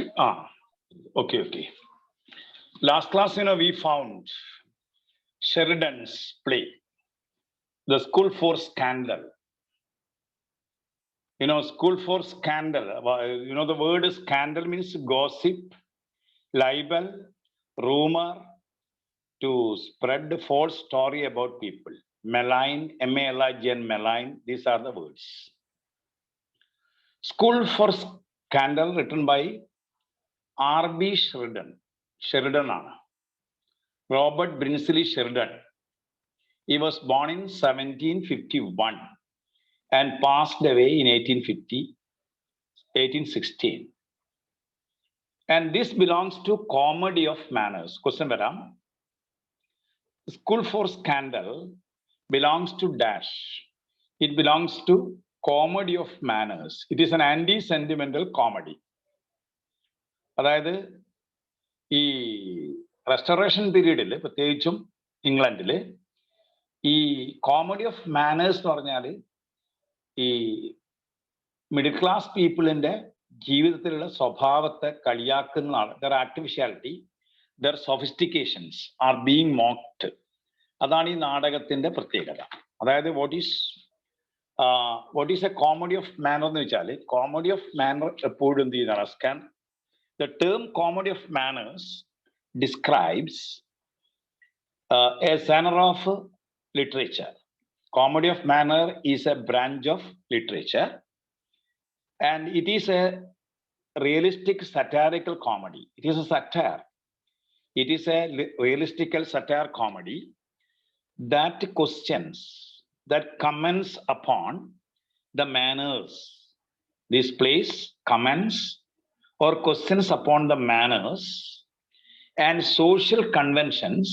Okay. Last class, we found Sheridan's play, The School for Scandal. School for Scandal. The word scandal means gossip, libel, rumor, to spread a false story about people. Malign, M-A-L-I-G-N, malign, these are the words. School for Scandal, written by R.B. Sheridan. Robert Brinsley Sheridan. He was born in 1751 and passed away in 1816. And this belongs to Comedy of Manners. Question varam. School for Scandal belongs to dash. It belongs to Comedy of Manners. It is an anti-sentimental comedy. അതായത് ഈ restoration പീരീഡിൽ പ്രത്യേകിച്ചും ഇംഗ്ലണ്ടിൽ ഈ comedy of manners എന്ന് പറഞ്ഞാൽ ഈ middle class പീപ്പിളിന്റെ ജീവിതത്തിലുള്ള സ്വഭാവത്തെ കളിയാക്കുന്നതാണ്. Their artificiality, their sophistications are being mocked. അതാണ് ഈ നാടകത്തിന്റെ പ്രത്യേകത. അതായത് what is a comedy of manner എന്ന് വെച്ചാൽ, കോമഡി ഓഫ് മാനർ എപ്പോഴും എന്ത് ചെയ്യുന്നതാണ്? The term comedy of manners describes a genre of literature. Comedy of manner is a branch of literature, and it is a realistic satirical comedy. It is a satire. It is a realistical satire comedy that questions, that comments upon the manners. This place comments or questions upon the manners and social conventions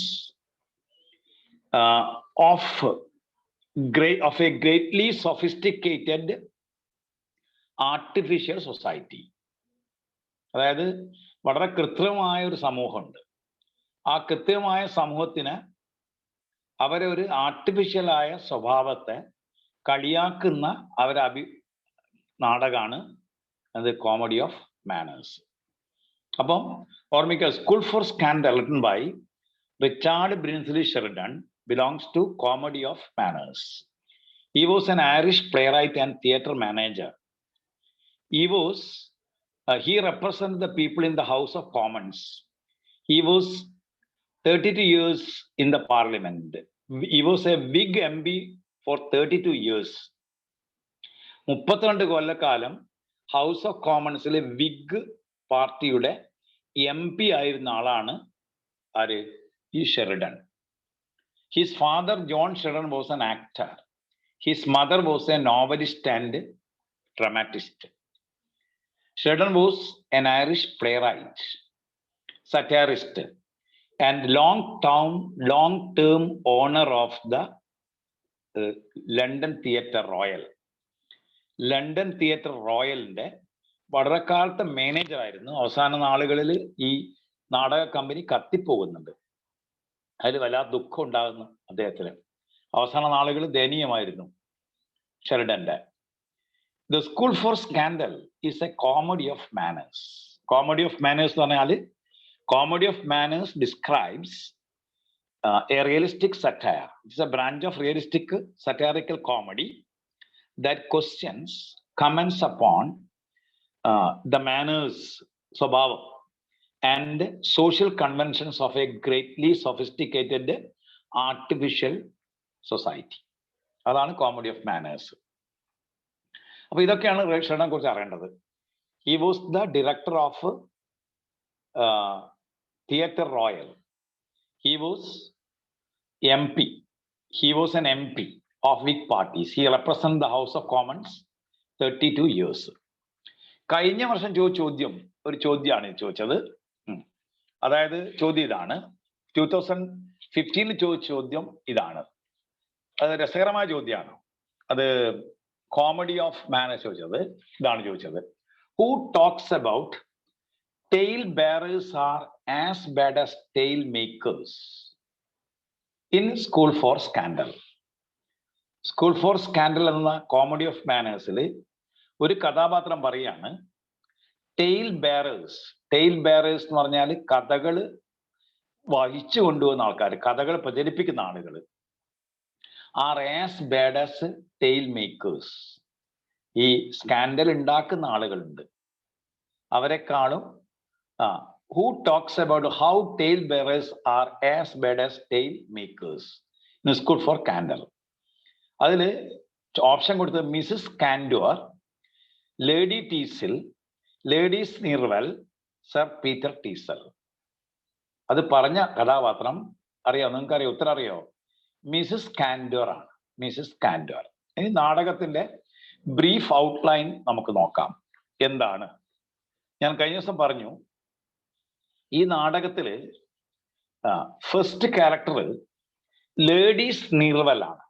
of a greatly sophisticated artificial society. അതായത് വളരെ കൃത്രിമമായ ഒരു സമൂഹമുണ്ട്. ആ കൃത്രിമമായ സമൂഹത്തിന് അവരെ ഒരു ആർട്ടിഫിഷ്യലായ സ്വഭാവത്തെ കളിയാക്കുന്ന നാടകമാണ് അത് കോമഡി ഓഫ് manners. അപ്പം ഓർമ്മിക്കുക, school for scandal written by Richard Brinsley Sheridan belongs to comedy of manners. He was an Irish playwright and theatre manager. He represented the people in the House of Commons. He was 32 years in the Parliament. He was a Whig MP for 32 years. 32 കൊല്ലക്കാലം house of കോമൺസിലെ Whig party MP ആയിരുന്ന ആളാണ് ആര്? ഈ Sheridan. His father John Sheridan was an actor. His mother was a novelist and dramatist. Sheridan was an Irish playwright, satirist, and long-term owner of the London Theatre Royal. London theatre റോയലിന്റെ വളരെക്കാലത്തെ manager ആയിരുന്നു. അവസാന നാളുകളിൽ ഈ നാടക company കത്തിപ്പോകുന്നുണ്ട്. അതിൽ വല്ലാതെ ദുഃഖം ഉണ്ടാകുന്നു അദ്ദേഹത്തിന്. അവസാന നാളുകൾ ദയനീയമായിരുന്നു ഷെറിഡന്റെ. The school for scandal is a comedy of manners. Comedy of manners എന്ന് പറഞ്ഞാൽ, comedy of manners describes a realistic satire. It's a branch of realistic satirical comedy that questions, comments upon the manners, swabhavam, and social conventions of a greatly sophisticated artificial society. അതാണ് comedy of manners. അപ്പൊ ഇതൊക്കെയാണ് ഷെറിഡനെ കുറിച്ച് അറിയേണ്ടത്. He was the director of Theatre Royal. He was MP. He was an MP of Whig parties. He represented the House of Commons 32 years. കഴിഞ്ഞ വർഷം ഒരു ചോദ്യമാണ് ചോദിച്ചത്. അതായത് ചോദ്യം ഇതാണ്, 2015 ചോദിച്ച ചോദ്യം ഇതാണ്. അത് രസകരമായ ചോദ്യമാണ്. അത് കോമഡി ഓഫ് മാനേഴ്സ് ചോദിച്ചത് ഇതാണ് ചോദിച്ചത്. Who talks about tail bearers are as bad as tail makers in School for Scandal? School for scandal എന്ന കോമഡി ഓഫ് മാനേഴ്സിൽ ഒരു കഥാപാത്രം പറയാണ്, ടെയിൽ ബെയറേഴ്സ്. ടെയിൽ ബെയറേഴ്സ് എന്ന് പറഞ്ഞാൽ കഥകൾ വഹിച്ചു കൊണ്ടുപോകുന്ന ആൾക്കാർ, കഥകൾ പ്രചരിപ്പിക്കുന്ന ആളുകൾ. Are as bad as tale makers. ഈ സ്കാൻഡൽ ഉണ്ടാക്കുന്ന ആളുകളുണ്ട്, അവരെക്കാളും who talks about how tale bearers are as bad as tale makers in school for candor. അതിൽ ഓപ്ഷൻ കൊടുത്തത് Mrs കാൻഡോർ, lady ടീസിൽ, lady സ്നീർവെൽ, sir Peter ടീസൽ. അത് പറഞ്ഞ കഥാപാത്രം അറിയാം, നിങ്ങൾക്ക് അറിയോ? ഉത്തരം അറിയോ? മിസ്സസ് കാൻഡോർ ആണ്, മിസ്സസ് കാൻഡോർ. ഇനി നാടകത്തിന്റെ ബ്രീഫ് ഔട്ട്ലൈൻ നമുക്ക് നോക്കാം. എന്താണ്? ഞാൻ കഴിഞ്ഞ ദിവസം പറഞ്ഞു, ഈ നാടകത്തില് ഫസ്റ്റ് ക്യാരക്ടർ ലേഡി സ്നീർവെൽ ആണ്.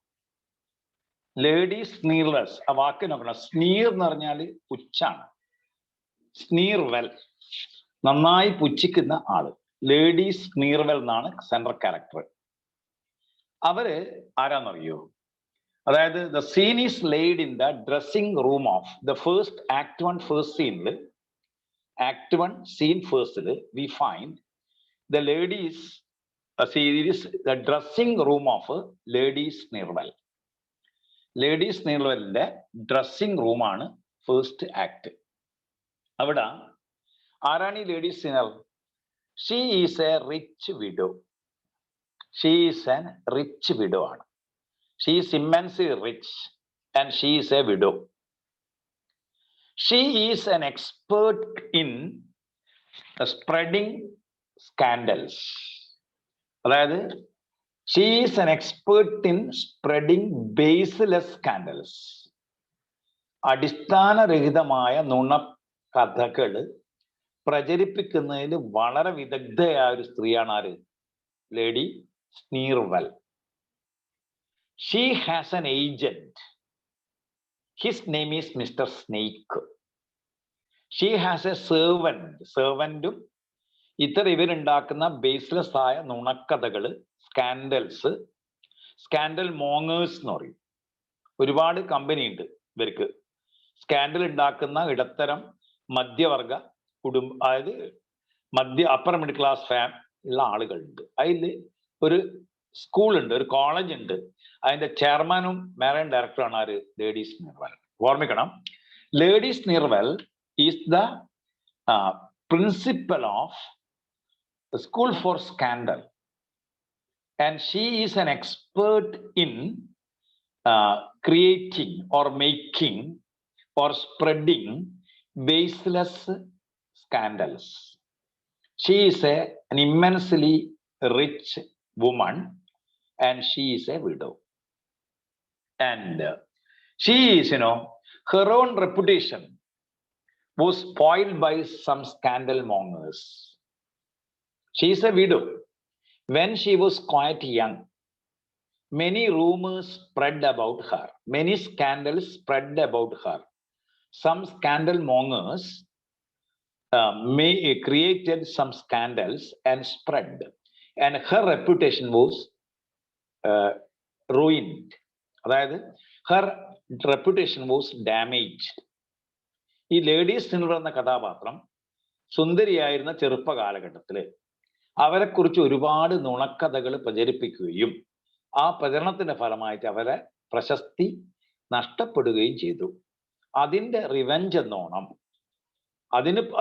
ലേഡി സ്നീർവെൽസ്, ആ വാക്ക് നോക്കണം. സ്നീർ എന്ന് പറഞ്ഞാൽ പുച്ഛാണ്. സ്നീർവെൽ നന്നായി പുച്ഛിക്കുന്ന ആള്. ലേഡി സ്നീർവെൽ എന്നാണ് സെൻട്രൽ ക്യാരക്ടർ. അവര് ആരാന്നറിയോ? അതായത് the scene is laid in the dressing room of the first act 1 first സീനിൽ, ആക്ട് 1 സീൻ ഫസ്റ്റിൽ we find the ladies series the dressing room of ladies Sneerwell. Ladies സ്നീർവെലിന്റെ ഡ്രസ്സിംഗ് റൂമാണ് first act. അവിടെ ആരാണ് ഈ ladies Sneerwell? She is a rich widow. She is an rich widow ആണ്. She is immensely rich and she is a widow. She is an expert in spreading scandals. അതായത് she is an expert in spreading baseless scandals. അടിസ്ഥാനരഹിതമായ നുണക്കഥകൾ പ്രചരിപ്പിക്കുന്നതിൽ വളരെ വിദഗ്ധയായ ഒരു സ്ത്രീയാണ് ആര്? Lady സ്നീർവെൽ. She has an agent. His name is Mr. Snake. She has a servant. സെർവൻറ്റും ഇവരുണ്ടാക്കുന്ന baseless ആയ നുണക്കഥകള്, scandals, scandal മോങ്ങേഴ്സ് എന്ന് പറയും. ഒരുപാട് കമ്പനി ഉണ്ട് ഇവർക്ക്. സ്കാൻഡൽ ഉണ്ടാക്കുന്ന ഇടത്തരം മധ്യവർഗ അതായത് അപ്പർ മിഡിൽ ക്ലാസ് ഉള്ള ആളുകളുണ്ട്. അതിൽ ഒരു സ്കൂളുണ്ട്, ഒരു കോളേജ് ഉണ്ട്. അതിന്റെ ചെയർമാനും മാനേജിംഗ് ഡയറക്ടറാണ് ആര്? Lady Sneerwell. ഓർമ്മിക്കണം, Lady Sneerwell is the principal of school for scandal and she is an expert in creating or making or spreading baseless scandals. She is an immensely rich woman and she is a widow. And she is, her own reputation was spoiled by some scandal mongers. She is a widow. When she was quite young, many rumors spread about her. Many scandals spread about her. Some scandal mongers created some scandals and spread. And her reputation was ruined. അതായത് her reputation was damaged. ഈ ladies സ്നീർവെൽ എന്ന കഥാപാത്രം സുന്ദരിയായിരുന്ന ചെറുപ്പ കാലഘട്ടത്തില് അവരെക്കുറിച്ച് ഒരുപാട് നുണക്കഥകൾ പ്രചരിപ്പിക്കുകയും ആ പ്രചരണത്തിന്റെ ഫലമായിട്ട് അവരെ പ്രശസ്തി നഷ്ടപ്പെടുകയും ചെയ്തു. അതിന്റെ റിവെഞ്ച് എന്നോണം,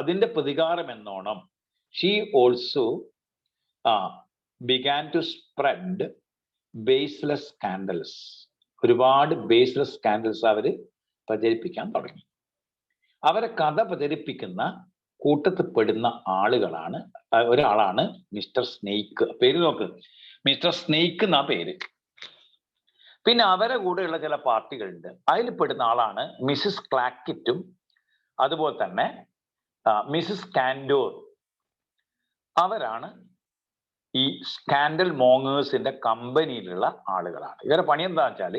അതിന്റെ പ്രതികാരം എന്നോണം she also began to spread baseless scandals. ഒരുപാട് ബേസ്ലെസ് സ്കാൻഡൽസ് അവര് പ്രചരിപ്പിക്കാൻ തുടങ്ങി. അവരെ കഥ പ്രചരിപ്പിക്കുന്ന കൂട്ടത്തിൽ പെടുന്ന ഒരാളാണ് മിസ്റ്റർ സ്നേക്ക്. പേര് നോക്ക്, മിസ്റ്റർ സ്നേക്ക് എന്നാ പേര്. പിന്നെ അവരെ കൂടെയുള്ള ചില പാർട്ടികളുണ്ട്. അതിൽ പെടുന്ന ആളാണ് മിസ്സിസ് ക്ലാക്കിറ്റും അതുപോലെ തന്നെ മിസ്സിസ് കാൻഡോർ. അവരാണ് ഈ സ്കാൻഡൽ മോങ്ങേഴ്സിന്റെ കമ്പനിയിലുള്ള ആളുകളാണ്. ഇവരുടെ പണി എന്താ വെച്ചാൽ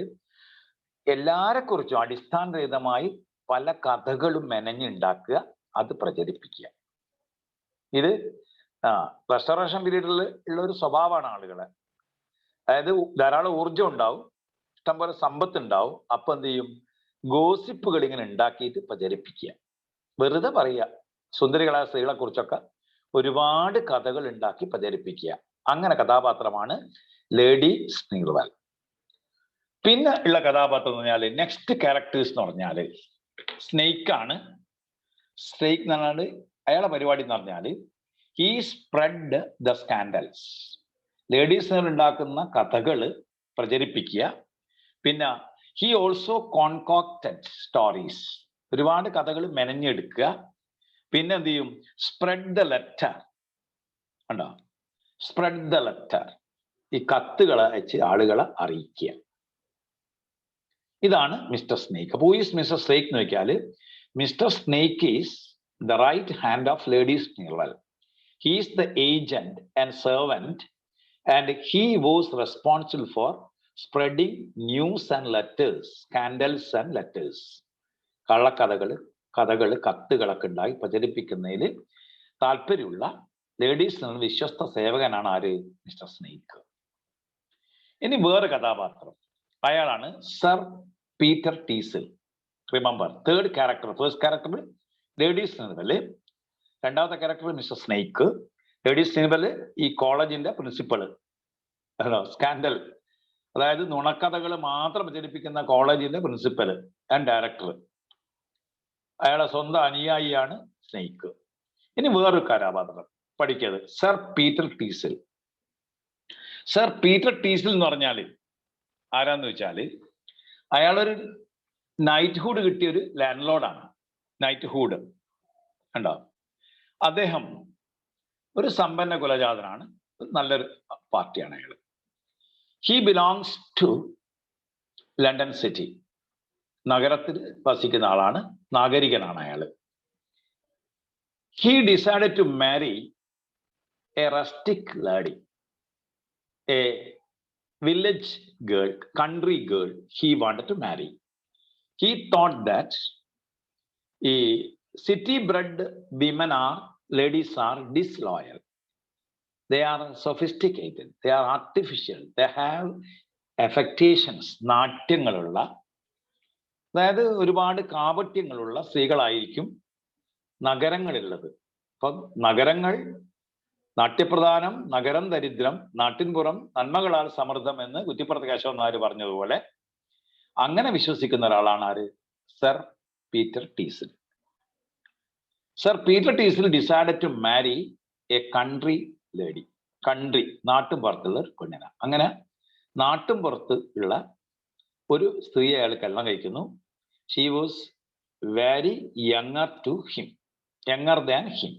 എല്ലാരെ കുറിച്ചും അടിസ്ഥാനരഹിതമായി പല കഥകളും മെനഞ്ഞുണ്ടാക്കുക, അത് പ്രചരിപ്പിക്കുക. ഇത് റെസ്റ്റോറേഷൻ പീരീഡിൽ ഉള്ള ഒരു സ്വഭാവമാണ് ആളുകളെ. അതായത് ധാരാളം ഊർജം ഉണ്ടാവും, ഇഷ്ടംപോലെ സമ്പത്ത് ഉണ്ടാവും. അപ്പൊ എന്ത് ചെയ്യും? ഗോസിപ്പുകൾ ഇങ്ങനെ ഉണ്ടാക്കിയിട്ട് പ്രചരിപ്പിക്കുക. വെറുതെ പറയുക, സുന്ദരികളായ സ്ത്രീകളെ കുറിച്ചൊക്കെ ഒരുപാട് കഥകൾ ഉണ്ടാക്കി പ്രചരിപ്പിക്കുക. അങ്ങനെ കഥാപാത്രമാണ് ലേഡി സ്നീർവെൽ. പിന്നെ ഉള്ള കഥാപാത്രം എന്ന് പറഞ്ഞാൽ നെക്സ്റ്റ് ക്യാരക്ടേഴ്സ് എന്ന് പറഞ്ഞാൽ സ്നേക്ക് ആണ്. സ്നേക്ക് എന്ന് പറഞ്ഞാൽ അയാളെ പരിപാടി എന്ന് പറഞ്ഞാൽ he spread the scandals. Ladies ഉണ്ടാക്കുന്ന കഥകൾ പ്രചരിപ്പിക്കുക. പിന്നെ ഹി ഓൾസോ കോൺകോക്റ്റഡ് സ്റ്റോറീസ്, ഒരുപാട് കഥകൾ മെനഞ്ഞെടുക്കുക. പിന്നെ എന്ത് ചെയ്യും? Spread the letter. ഉണ്ടോ? സ്പ്രെഡ് ദ ലെറ്റർ, ഈ കത്തുകളെ വെച്ച് ആളുകളെ അറിയിക്കുക. ഇതാണ് മിസ്റ്റർ സ്നേക്ക്. അപ്പോൾ ഈസ് മിസ്റ്റർ സ്നേക്ക് എന്ന് വെച്ചാൽ Mr Snake is the right hand of Lady Sneerwell. He is the agent and servant and he was responsible for spreading news and letters, scandals and letters. കത്തുകളൊക്കെ ഉണ്ടായി പ്രചരിപ്പിക്കുന്നതിൽ താല്പര്യമുള്ള ladies വിശ്വസ്ത സേവകനാണ് ആര്? Mr Snake. ഇനി വേറെ കഥാപാത്രം, അയാളാണ് Sir Peter Teazle. Remember, third character. First character ladies Sneerwell, രണ്ടാമത്തെ character Mr Snake. Ladies Sneerwell ഈ കോളേജിന്റെ പ്രിൻസിപ്പള്, സ്കാൻഡൽ, അതായത് നുണക്കഥകൾ മാത്രം പ്രചരിപ്പിക്കുന്ന കോളേജിന്റെ പ്രിൻസിപ്പൽ ആൻഡ് ഡയറക്ടർ. അയാളെ സ്വന്തം അനുയായിയാണ് സ്നേക്ക്. ഇനി വേറൊരു കഥാപാത്രം പഠിക്കത് sir Peter Teazle. Sir Peter ടീസിൽ എന്ന് പറഞ്ഞാൽ ആരാന്ന് വെച്ചാൽ അയാളൊരു നൈറ്റ്ഹുഡ് കിട്ടിയ ഒരു ലാൻഡ് ലോർഡാണ്. നൈറ്റ്ഹുഡ് ഉണ്ടോ? അദ്ദേഹം ഒരു സമ്പന്ന കുലജാതനാണ്, നല്ലൊരു പാർട്ടിയാണ് അയാൾ. He belongs to London city, നഗരത്തിൽ വസിക്കുന്ന ആളാണ്, നാഗരികനാണ് അയാൾ. He decided to marry a rustic lady, a village girl, country girl he wanted to marry. He thought that city bred women ladies are disloyal. They are sophisticated, they are artificial, they have affectations. നാട്യങ്ങളുള്ള, അതായത് ഒരുപാട് കാപട്യങ്ങളുള്ള സ്ത്രീകളായിരിക്കും നഗരങ്ങളിലുള്ളത്. അപ്പം നഗരങ്ങൾ നാട്യപ്രധാനം, നഗരം ദരിദ്രം, നാട്ടിൻപുറം നന്മകളാൽ സമൃദ്ധം എന്ന് കുറ്റിപ്പുറത്ത് കേശവൻ നായർ പറഞ്ഞതുപോലെ അങ്ങനെ വിശ്വസിക്കുന്ന ഒരാളാണ് ആര്? Sir Peter Teazle. Sir Peter Teazle decided to marry a country lady. Country, നാട്ടുംപുറത്തുള്ള ഒരു പെണ്ണിനെ. അങ്ങനെ നാട്ടുംപുറത്ത് ഉള്ള ഒരു സ്ത്രീയെ അയാൾ കല്യാണം കഴിക്കുന്നു. She was very younger to him, younger than him.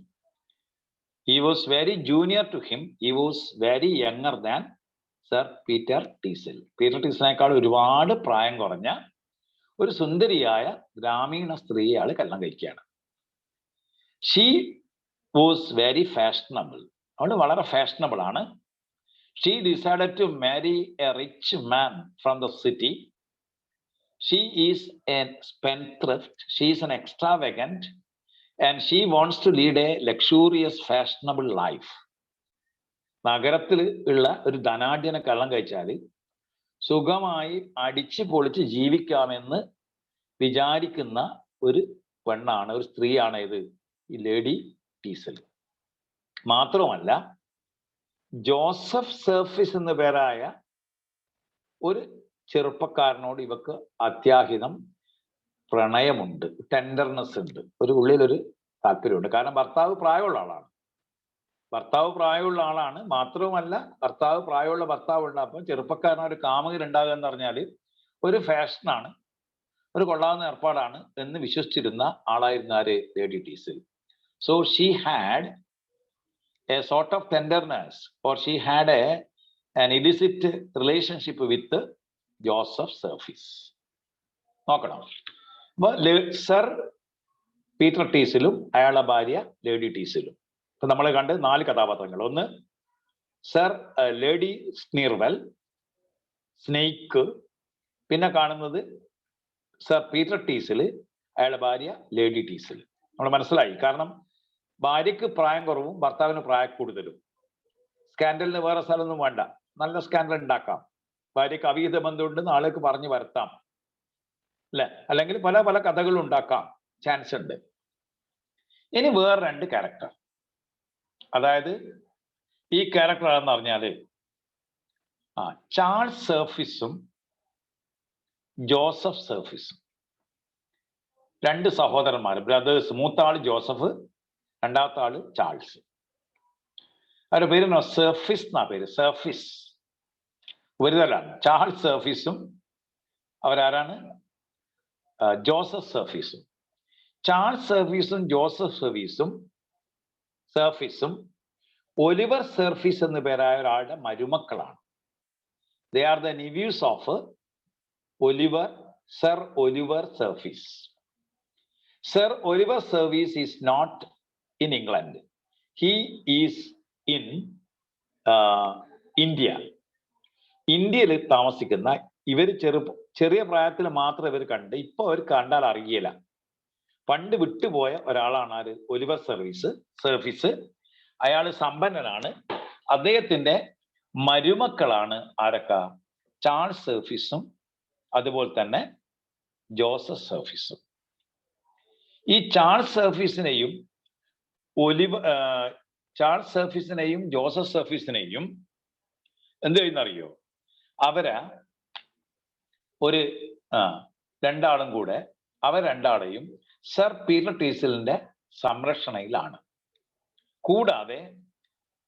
He was very junior to him. He was very younger than Sir Peter Teasel. Peter ടീസലിനേക്കാൾ ഒരുപാട് പ്രായം കുറഞ്ഞ ഒരു സുന്ദരിയായ ഗ്രാമീണ സ്ത്രീയെ ആൾ കല്യാണം കഴിക്കുകയാണ്. She was very fashionable. അവൾ വളരെ ഫാഷനബിൾ ആണ്. She decided to marry a rich man from the city. She is a spendthrift. She is an extravagant and she wants to lead a luxurious fashionable life. നഗരത്തിൽ ഉള്ള ഒരു ധനാഢ്യനെ കള്ളം കഴിച്ചാൽ സുഖമായി അടിച്ചു പൊളിച്ച് ജീവിക്കാമെന്ന് വിചാരിക്കുന്ന ഒരു പെണ്ണാണ്, ഒരു സ്ത്രീയാണ് ഇത്, ഈ ലേഡി ടീസൽ. മാത്രമല്ല ജോസഫ് സർഫീസ് എന്ന പേരായ ഒരു ചെറുപ്പക്കാരനോട് ഇവക്ക് അത്യാഹിതം പ്രണയമുണ്ട്, ടെൻഡർനെസ് ഉണ്ട്, ഒരു ഉള്ളിലൊരു താല്പര്യമുണ്ട്. കാരണം ഭർത്താവ് പ്രായമുള്ള ആളാണ്. മാത്രവുമല്ല ഭർത്താവ് പ്രായമുള്ള ഭർത്താവ് ഉണ്ടാകുമ്പോൾ ചെറുപ്പക്കാരൻ ഒരു കാമുകൻ ഉണ്ടാകുക എന്ന് പറഞ്ഞാൽ ഒരു ഫാഷനാണ്, ഒരു കൊള്ളാവുന്ന ഏർപ്പാടാണ് എന്ന് വിശ്വസിച്ചിരുന്ന ആളായിരുന്നു ആര്? Lady ടീസിൽ. So she had A sort of tenderness or she had an illicit relationship with Joseph surface. നോക്കണം. അപ്പൊ സർ പീറ്റർ ടീസിലും അയാളുടെ ഭാര്യ ലേഡി ടീസിലും. ഇപ്പൊ നമ്മൾ കണ്ട് 4 കഥാപാത്രങ്ങൾ. ഒന്ന് സർ ലേഡി സ്നീർവെൽ, സ്നേക്ക്. പിന്നെ കാണുന്നത് സർ പീറ്റർ ടീസിൽ, അയാളുടെ ഭാര്യ ലേഡി ടീസിൽ. നമ്മൾ മനസ്സിലായി. കാരണം ഭാര്യക്ക് പ്രായം കുറവും ഭർത്താവിന് പ്രായം കൂടുതലും. സ്കാൻഡലിന് വേറെ സ്ഥലമൊന്നും വേണ്ട, നല്ല സ്കാൻഡൽ ഉണ്ടാക്കാം. ഭാര്യക്ക് അവിഹിത ബന്ധമുണ്ടെന്ന് ആൾക്ക് പറഞ്ഞു വരുത്താം, അല്ലെ? അല്ലെങ്കിൽ പല പല കഥകൾ ഉണ്ടാക്കാം, ചാൻസ് ഉണ്ട്. ഇനി വേറെ രണ്ട് ക്യാരക്ടർ, അതായത് ഈ ക്യാരക്ടർ ആണെന്ന് പറഞ്ഞാല് ചാൾസ് സർഫീസും ജോസഫ് സർഫീസും, രണ്ട് സഹോദരന്മാർ, ബ്രദേഴ്സ്. മൂത്ത ആള് ജോസഫ്, രണ്ടാമത്തെ ആള് ചാൾസ്. അവരുടെ പേര് സർഫീസ് എന്നാ പേര്. സർഫീസ് ഒരുതലാണ്. ചാൾസ് സർഫീസും അവരാരാണ്? ജോസഫ് സർഫീസും. ചാൾസ് സർഫീസും ജോസഫ് സർഫീസും ഒലിവർ സർഫീസ് എന്ന പേരായ ഒരാളുടെ മരുമക്കളാണ്. They are the nephews of sir Oliver Surface. Sir Oliver Surface is not in England, he is in India. ഇന്ത്യയിൽ താമസിക്കുന്ന ഇവർ ചെറിയ പ്രായത്തിൽ മാത്രം ഇവർ കണ്ട്, ഇപ്പൊ അവർ കണ്ടാൽ അറിയില്ല. പണ്ട് വിട്ടുപോയ ഒരാളാണ് ആര്? Oliver Surface. അയാൾ സമ്പന്നനാണ്. അദ്ദേഹത്തിന്റെ മരുമക്കളാണ് ആരൊക്കെ? ചാൾസ് സർഫീസും അതുപോലെ തന്നെ ജോസഫ് സർഫീസും. ഈ ചാൾസ് സർഫീസിനെയും ജോസഫ് സർഫീസിനെയും എന്ത് ചെയ്യുന്നറിയോ? അവര് ഒരു രണ്ടാളും കൂടെ അവർ രണ്ടാളെയും സർ പീറ്റർ ടീസലിന്റെ സംരക്ഷണയിലാണ്. കൂടാതെ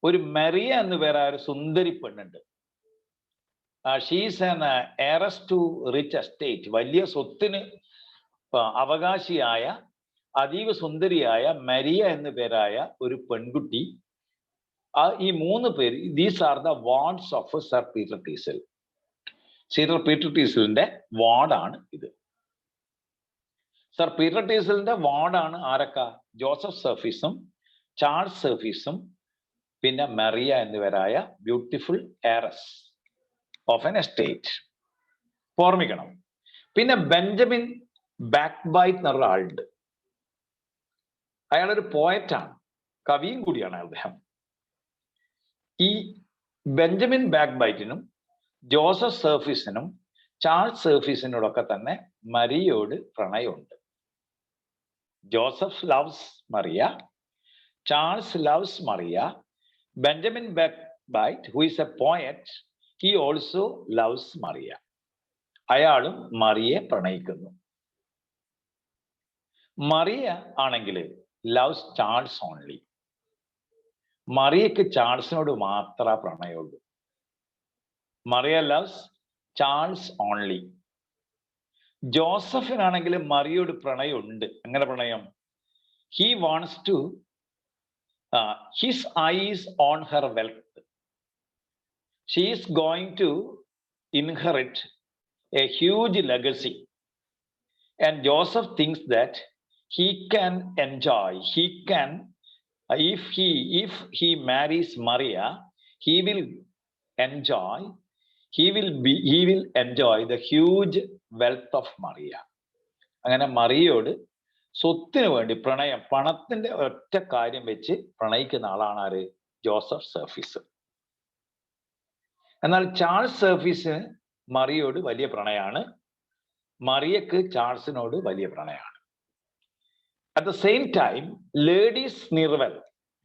ഒരു മരിയ എന്ന് പേരായ ഒരു സുന്ദരി പെണ്ണുണ്ട്. She's an heiress to rich estate. വലിയ സ്വത്തിന് അവകാശിയായ അതീവ സുന്ദരിയായ മരിയ എന്ന് പേരായ ഒരു പെൺകുട്ടി. ഈ മൂന്ന് പേര്, these are the wards of Sir Peter ടീസൽ. Sir Peter ടീസലിന്റെ വാർഡാണ് ഇത്. സർ പീറ്റർ ടീസലിന്റെ വാർഡാണ് ആരൊക്കെ? ജോസഫ് സർഫീസും ചാൾസ് സർഫീസും പിന്നെ മറിയ എന്നിവരായ beautiful heiress of an estate. ഓർമ്മിക്കണം. പിന്നെ ബെഞ്ചമിൻ ബാക്ക്ബൈറ്റ് എന്നുള്ള ആളുണ്ട്. അയാളൊരു പോയറ്റാണ്, കവിയും കൂടിയാണ് അദ്ദേഹം. ഈ ബെഞ്ചമിൻ ബാക്ക്ബൈറ്റിനും ജോസഫ് സർഫീസിനും ചാൾസ് സർഫീസിനോടൊക്കെ തന്നെ മരിയയോട് പ്രണയമുണ്ട്. Joseph loves Maria, Charles loves Maria. Benjamin Backbite, who is a poet, he also loves Maria. അയാളും മറിയെ പ്രണയിക്കുന്നു. മറിയ ആണെങ്കിൽ ലവ്സ് ചാൾസ് ഓൺലി. മറിയക്ക് ചാൾസിനോട് മാത്രമേ പ്രണയമുള്ളൂ. Maria loves Charles only. ജോസഫിനാണെങ്കിൽ മറിയോട് പ്രണയമുണ്ട്. എങ്ങനെ പ്രണയം? He wants to his eyes on her wealth. She is going to inherit a huge legacy. And Joseph thinks that he can enjoy, if he marries Maria, he will enjoy the huge wealth of Maria. അങ്ങനെ മറിയയോട് സ്വത്തിന് വേണ്ടി പ്രണയം, പണത്തിന്റെ ഒറ്റ കാര്യം വെച്ച് പ്രണയിക്കുന്ന ആളാണ് ആര്? Joseph surface. എന്നാൽ ചാൾസ് സർഫീസിന് മറിയയോട് വലിയ പ്രണയമാണ്, മറിയക്ക് ചാൾസിനോട് വലിയ പ്രണയമാണ്. At the same time, Lady Snirwell,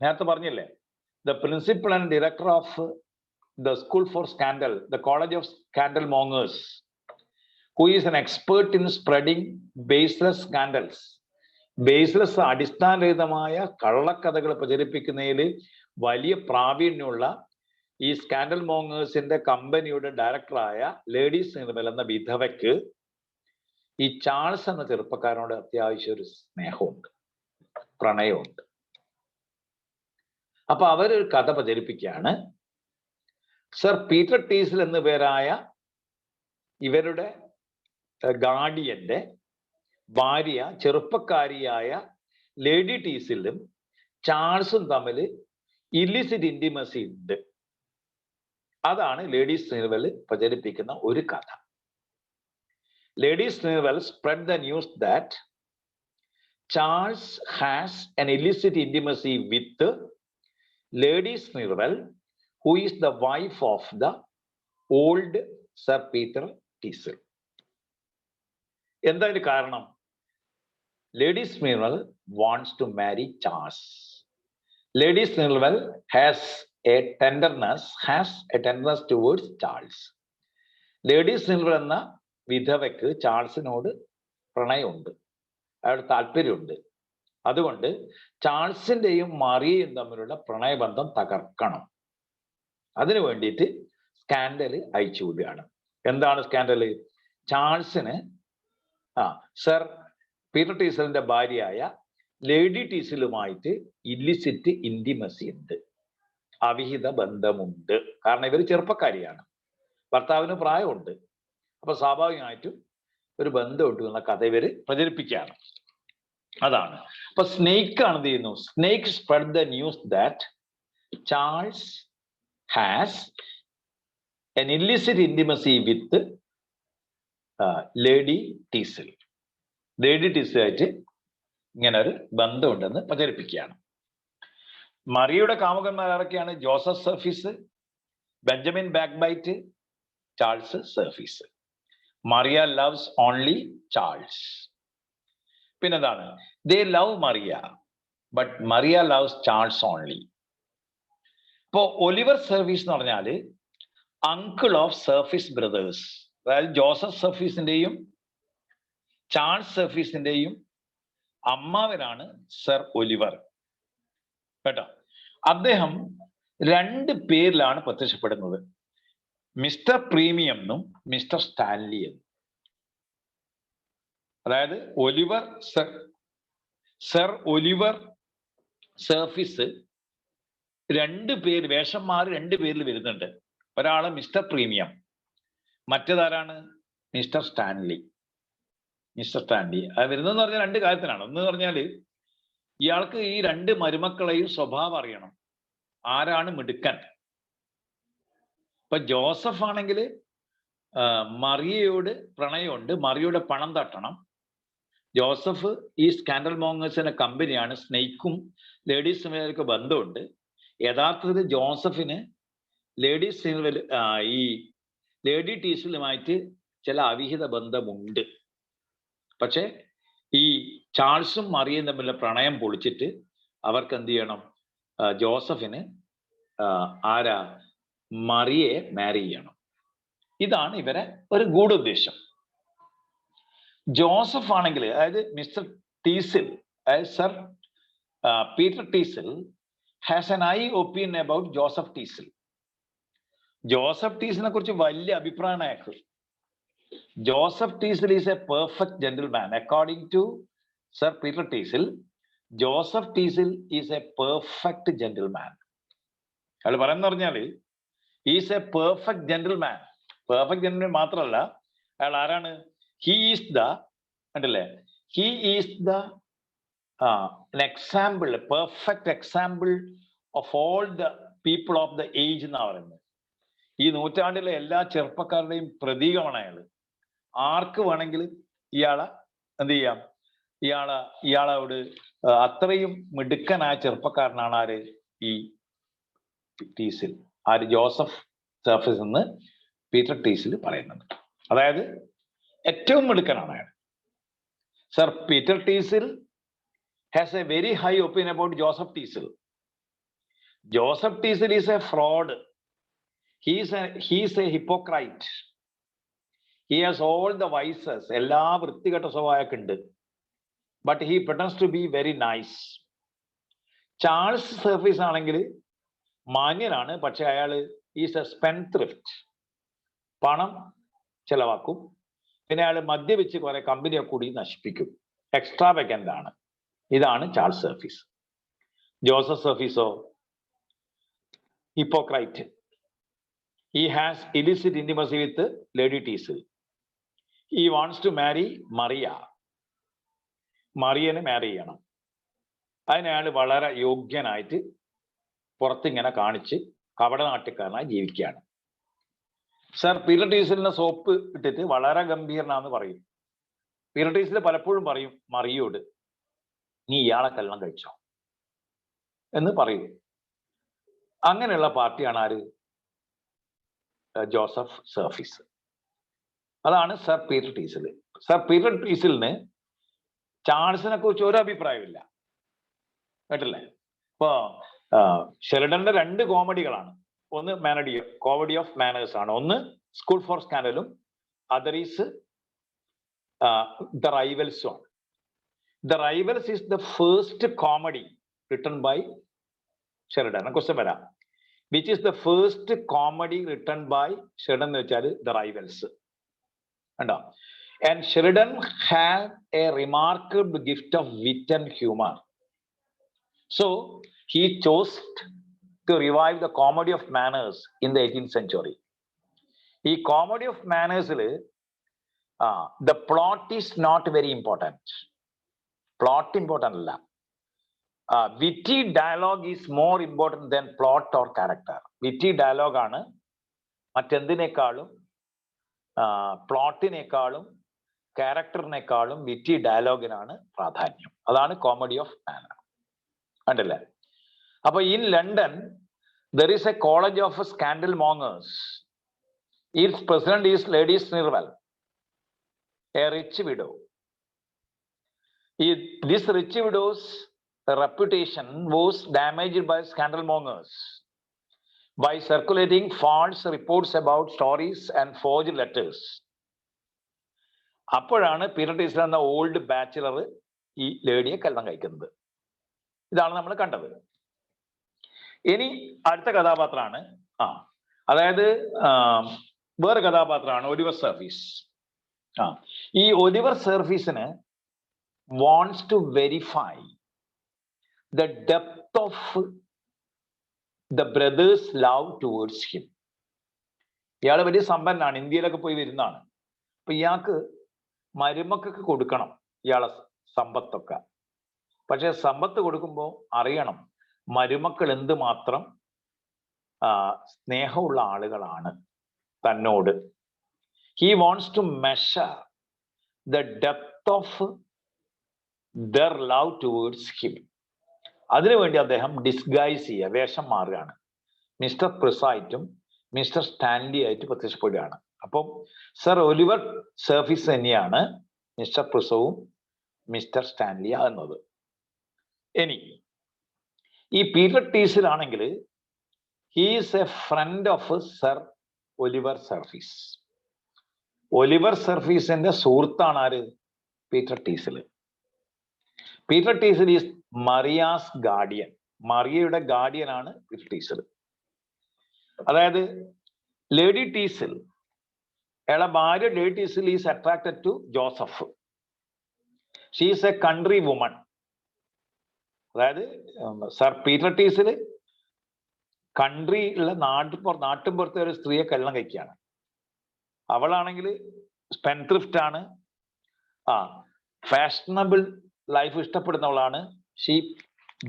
നേരത്തെ പറഞ്ഞില്ലേ, the principal and director of the School for Scandal, the College of Scandal Mongers, who is an expert in spreading baseless scandals. Baseless അടിസ്ഥാനരഹിതമായ കള്ളക്കഥകൾ പ്രചരിപ്പിക്കുന്നതിൽ വലിയ പ്രാവീണ്യമുള്ള ഈ scandal മോങ്ങേഴ്സിന്റെ കമ്പനിയുടെ ഡയറക്ടറായ ലേഡി സ്നിർവെൽ എന്ന വിധവയ്ക്ക് ഈ Charles എന്ന ചെറുപ്പക്കാരനോട് അത്യാവശ്യം ഒരു സ്നേഹമുണ്ട്, പ്രണയമുണ്ട്. അപ്പൊ അവരൊരു കഥ പ്രചരിപ്പിക്കുകയാണ്. സർ പീറ്റർ ടീസൽ എന്നു പേരായ ഇവരുടെ ഗാർഡിയന്റെ ഭാര്യ, ചെറുപ്പക്കാരിയായ ലേഡി ടീസലും ചാൾസും തമ്മിൽ ഇല്ലിസിറ്റ് ഇന്റിമസി ഉണ്ട്. അതാണ് ലേഡി സ്നിർവെൽ പ്രചരിപ്പിക്കുന്ന ഒരു കഥ. Lady Snirwell spread the news that Charles has an illicit intimacy with Lady Snirwell, who is the wife of the old Sir Peter Teasel. എന്താ ഇത് കാരണം? Lady Smirnwell wants to marry Charles. Lady Smirnwell has a tenderness towards Charles. Lady Sneerwell എന്ന വിധവയ്ക്ക് ചാൾസിനോട് പ്രണയമുണ്ട്, അയാളുടെ താല്പര്യമുണ്ട്. അതുകൊണ്ട് ചാൾസിന്റെയും മറിയയും തമ്മിലുള്ള പ്രണയബന്ധം തകർക്കണം. അതിനു വേണ്ടിയിട്ട് സ്കാൻഡല് അയച്ചു വിടുകയാണ്. എന്താണ് സ്കാൻഡല്? ചാൾസിന് സർ പീറ്റർ ടീസലിന്റെ ഭാര്യയായ ലേഡി ടീസലുമായിട്ട് ഇല്ലിസിറ്റ് ഇന്റിമസി ഉണ്ട്, അവിഹിത ബന്ധമുണ്ട്. കാരണം ഇവർ ചെറുപ്പക്കാരിയാണ്, ഭർത്താവിന് പ്രായമുണ്ട്, അപ്പൊ സ്വാഭാവികമായിട്ടും ഒരു ബന്ധമുണ്ട് എന്ന കഥ ഇവര് പ്രചരിപ്പിക്കുകയാണ്. അതാണ്. അപ്പൊ സ്നേക്ക് ആണ് എന്ത് ചെയ്യുന്നു? Snake spread the news that Charles has an illicit intimacy with Lady Teazle. Lady ടീസലായിട്ട് ഇങ്ങനെ ഒരു ബന്ധമുണ്ടെന്ന് പ്രചരിപ്പിക്കുകയാണ്. മറിയയുടെ കാമുകന്മാർ ആരൊക്കെയാണ്? Joseph Surface, Benjamin Backbite, Charles Surface. Maria loves only Charles. പിന്നെന്താണ്? They love Maria but Maria loves Charles only. ഇപ്പോ ഒലിവർ സർഫീസ് എന്ന് പറഞ്ഞാല് അങ്കിൾ ഓഫ് സർഫീസ് ബ്രദേഴ്സ്, അതായത് ജോസഫ് സർഫീസിന്റെയും ചാൾസ് സർഫീസിന്റെയും അമ്മാവനാണ് സർ ഒലിവർ കേട്ടോ. അദ്ദേഹം രണ്ട് പേരിലാണ് പ്രത്യക്ഷപ്പെടുന്നത്, മിസ്റ്റർ പ്രീമിയം എന്നും മിസ്റ്റർ സ്റ്റാൻലി എന്നും. അതായത് ഒലിവർ സർ ഒലിവർ സർഫീസ് രണ്ട് പേര്, വേഷന്മാർ രണ്ട് പേരിൽ വരുന്നുണ്ട്. ഒരാള് മിസ്റ്റർ പ്രീമിയം, മറ്റേതാരാണ്? Mr Stanley. മിസ്റ്റർ സ്റ്റാൻലി അത് വരുന്നതെന്ന് പറഞ്ഞാൽ രണ്ട് കാര്യത്തിനാണ്. ഒന്ന് പറഞ്ഞാല് ഇയാൾക്ക് ഈ രണ്ട് മരുമക്കളെയും സ്വഭാവം അറിയണം, ആരാണ് മിടുക്കൻ. ഇപ്പൊ ജോസഫ് ആണെങ്കിൽ മറിയയോട് പ്രണയമുണ്ട്, മറിയയുടെ പണം തട്ടണം. ജോസഫ് ഈ സ്കാൻഡൽ മോങ്ങേഴ്സിന്റെ കമ്പനിയാണ്, സ്നേക്കും ലേഡീസ് സ്മിർവെല്ലുമായിട്ട് ബന്ധമുണ്ട്. യഥാർത്ഥത്തിൽ ജോസഫിന് ലേഡീസ് സ്മിർവെൽ ഈ ലേഡി ടീസലുമായിട്ട് ചില അവിഹിത ബന്ധമുണ്ട്. പക്ഷെ ഈ ചാൾസും മറിയയും തമ്മിലുള്ള പ്രണയം പൊളിച്ചിട്ട് അവർക്ക് എന്ത് ചെയ്യണം? ജോസഫിന് മറിയയെ മാരി ചെയ്യണം. ഇതാണ് ഇവരെ ഒരു ഗൂഢോദ്ദേശം. ജോസഫ് ആണെങ്കിൽ, അതായത് മിസ്റ്റർ ടീസിൽ, അതായത് Sir Peter Teazle has an high opinion about Joseph Teazle. Joseph ടീസിനെ കുറിച്ച് വലിയ അഭിപ്രായമാണ് അയാൾക്ക്. Joseph Teazle is a perfect gentleman. According to Sir Peter Teazle, Joseph Teazle is a perfect gentleman. അയാൾ പറയുന്ന പറഞ്ഞാല് is a perfect gentleman. Perfect gentleman മാത്രമല്ല, അയാൾ ആരാണ്? ഹി ഈസ് ദ കണ്ടില്ലേ, he is the example, perfect example of all the people of the age എന്നാ പറയുന്നത്. ഈ നൂറ്റാണ്ടിലെ എല്ലാ ചെറുപ്പക്കാരുടെയും പ്രതീകമാണ് അയാൾ. ആർക്ക് വേണമെങ്കിലും ഇയാളെ എന്ത് ചെയ്യാം? ഇയാളോട് അത്രയും മിടുക്കനായ ചെറുപ്പക്കാരനാണ് ആര്? ഈ ടീസിൽ. ആര്? ജോസഫ് സർഫീസ് എന്ന് പീറ്റർ ടീസിൽ പറയുന്നുണ്ട്. അതായത് ഏറ്റവും മിടുക്കനാണ് അയാൾ. Sir Peter Teazle has A very high opinion about Joseph Teazle. Joseph Teazle is A fraud. He is a hypocrite. He has all the vices. എല്ലാ വൃത്തികെട്ട സ്വഭാവമൊക്കെ ഉണ്ട്. But he pretends to be very nice. Charles surface ആണെങ്കിൽ മാന്യനാണ്, പക്ഷെ അയാൾ is a സ്പെൻഡ്ത്രിഫ്റ്റ്. പണം ചെലവാക്കും, പിന്നെ അയാൾ മദ്യപിച്ച് കുറെ കമ്പനിയൊക്കെ കൂടി നശിപ്പിക്കും. എക്സ്ട്രാവഗന്റ് ആണ്. ഇതാണ് ചാൾസ് സർഫീസ്. ജോസഫ് സർഫീസോ hypocrite. He has illicit intimacy with Lady Teasel. He wants to marry Maria. മറിയനെ മാരി ചെയ്യണം. അതിനയാൾ വളരെ യോഗ്യനായിട്ട് പുറത്തിങ്ങനെ കാണിച്ച് കപടനാട്യക്കാരനായി ജീവിക്കുകയാണ്. സർ പീറ്റർ ടീസലിനെ സോപ്പ് ഇട്ടിട്ട് വളരെ ഗംഭീരനാന്ന് പറയും. പീറ്റർ ടീസൽ പലപ്പോഴും പറയും മറിയോട്, നീ ഇയാളെ കല്യാണം കഴിച്ചോ എന്ന് പറയും. അങ്ങനെയുള്ള പാർട്ടിയാണ് ആര്? Joseph surface. അതാണ് sir Peter Teazle. Sir Peter ടീസിലിന് ചാൾസിനെ കുറിച്ച് ഒരു അഭിപ്രായമില്ല. കേട്ടില്ലേ? ഇപ്പൊ ഷെറിഡന്റെ 2 കോമഡികളാണ്. ഒന്ന് കോമഡി ഓഫ് മാനേഴ്സ് ആണ്. ഒന്ന് സ്കൂൾ ഫോർ സ്കാൻഡലും, അതർ ഈസ് ദ റൈവൽസും ആണ്. The rivals is the first comedy written by Sheridan. Question വരാം. Which is the first comedy written by Sheridan എന്ന് വെച്ചാൽ ദ റൈവൽസ്. കണ്ടോ? And Sheridan had a remarkable gift of wit and humour. So he chose to revive the comedy of manners in the 18th century. ഈ comedy of manners the plot is not very important. Plot important അല്ല. Witty dialogue is more important than plot or character. Witty dialogue ആണ് മറ്റെന്തിനേക്കാളും, പ്ലോട്ടിനേക്കാളും ക്യാരക്ടറിനേക്കാളും വിറ്റി ഡയലോഗിനാണ് പ്രാധാന്യം. അതാണ് comedy of manner. കണ്ടില്ലേ? അപ്പൊ in London there is a college of scandal mongers. Its president is Lady Snirwell, a rich widow. This rich widow's reputation was damaged by scandal mongers by circulating false reports about stories and forged letters. അപ്പോഴാണ് Peter teaser എന്ന old bachelor ഈ ലേഡിയെ കല്യാണം കഴിക്കുന്നത്. ഇതാണ് നമ്മൾ കണ്ടത്. ഇനി അടുത്ത കഥാപാത്രമാണ് അതായത് വേറെ കഥാപാത്രമാണ് ഒലിവർ സർഫീസ്. ഈ ഒലിവർ സർഫീസിന് wants to verify the depth of the brothers love towards him. ഇയാൾ വലിയ സമ്പന്നനാണ്, ഇന്ത്യയിലൊക്കെ പോയി വരുന്നതാണ്. അപ്പൊ ഇയാൾക്ക് മരുമക്കൾക്ക് കൊടുക്കണം ഇയാളെ സമ്പത്തൊക്കെ. പക്ഷെ സമ്പത്ത് കൊടുക്കുമ്പോൾ അറിയണം മരുമക്കൾ എന്തുമാത്രം സ്നേഹമുള്ള ആളുകളാണ് തന്നോട്. He wants to measure the depth of their love towards him. അതിനുവേണ്ടി അദ്ദേഹം ഡിസ്ഗൈസ് ചെയ്യുക, വേഷം മാറുകയാണ്. മിസ്റ്റർ പ്രിസായിട്ടും മിസ്റ്റർ സ്റ്റാൻലി ആയിട്ട് പ്രത്യക്ഷപ്പെടുകയാണ്. അപ്പം സർ ഒലിവർ സർഫീസ് തന്നെയാണ് മിസ്റ്റർ പ്രിസവും മിസ്റ്റർ സ്റ്റാൻലി ആകുന്നത്. ഇനി ഈ പീറ്റർ ടീസർ ആണെങ്കിൽ he is a friend of sir Oliver Surface. Oliver സർഫീസിന്റെ സുഹൃത്താണ് ആര്? Peter Teazle. Peter Teazle is Maria's guardian. മറിയയുടെ ഗാർഡിയനാണ് പീറ്റർ ടീസൽ. അതായത് ലേഡി ടീസൽ, അയാളെ ഭാര്യ Lady Teazle is attracted to Joseph. She is a country woman. അതായത് Sir Peter Teazle country ഉള്ള നാട്ടിൻപുറത്തെ ഒരു സ്ത്രീയെ കല്യാണം കഴിക്കുകയാണ്. അവളാണെങ്കിൽ സ്പെൻഡ്രിഫ്റ്റ് ആണ്, ഫാഷനബിൾ ലൈഫ് ഇഷ്ടപ്പെടുന്നവളാണ്.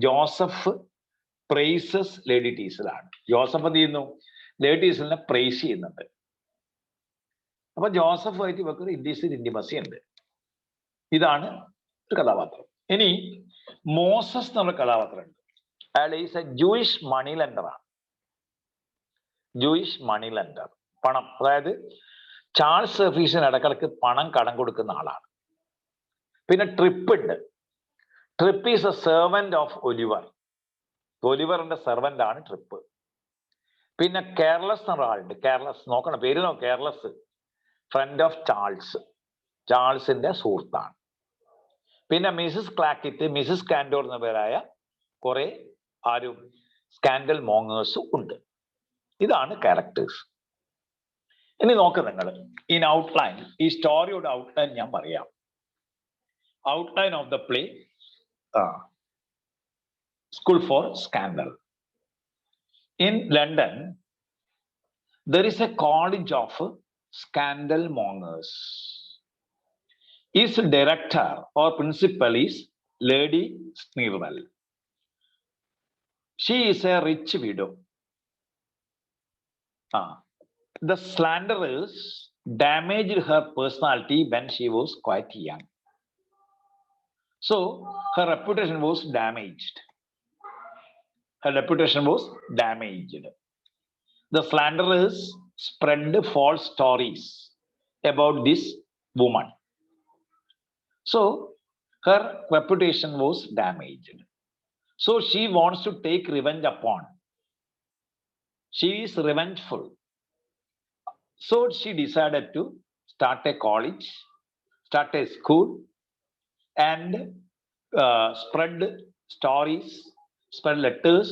ജോസഫ് പ്രൈസസ് ലേഡി ടീസലാണ്. ജോസഫ് എന്ത് ചെയ്യുന്നു? ലേഡി ടീസലിനെ പ്രൈസ് ചെയ്യുന്നുണ്ട്. അപ്പൊ ജോസഫായിട്ട് ഇവർക്ക് ഇന്റിമസി ഉണ്ട്. ഇതാണ് ഒരു കഥാപാത്രം. ഇനി മോസസ് എന്നുള്ള കഥാപാത്രമുണ്ട്. അയാൾ ഈസ് എ ജൂയിഷ് മണി ലെൻഡറാണ്. ജൂയിഷ് മണി ലെൻഡർ, പണം, അതായത് ചാൾസ് സർഫീസിന് ഇടക്കിടക്ക് പണം കടം കൊടുക്കുന്ന ആളാണ്. പിന്നെ ട്രിപ്പ് ഉണ്ട്. Trip is a servant of Oliver. ഒലിവറിന്റെ സെർവന്റ് ആണ് ട്രിപ്പ്. പിന്നെ കെയർലെസ് എന്ന ആളുണ്ട്. കെയർലെസ് നോക്കണം, പേര് നോക്കാം. കെയർലെസ് ഫ്രണ്ട് ഓഫ് ചാൾസ്, ചാൾസിന്റെ സുഹൃത്താണ്. പിന്നെ മിസിസ് ക്ലാക്കിറ്റ്, മിസിസ് കാൻഡോർ എന്ന പേരായ കുറെ സ്കാൻഡൽ മോങ്ങേഴ്സും ഉണ്ട്. ഇതാണ് ക്യാരക്ടേഴ്സ്. ഇനി നോക്ക് നിങ്ങൾ ഇൻ ഔട്ട്ലൈൻ, ഈ സ്റ്റോറിയുടെ ഔട്ട്ലൈൻ ഞാൻ പറയാം. Outline of the play school for scandal. In London there is a college of scandal mongers. Its director or principal is Lady Snirwell. She is a rich widow. The slanderers damaged her personality when she was quite young. So her reputation was damaged. The slanderers spread false stories about this woman. So Her reputation was damaged. So she wants to take revenge upon. She is revengeful. So she decided to start a college, start a school, and spread stories, spread letters,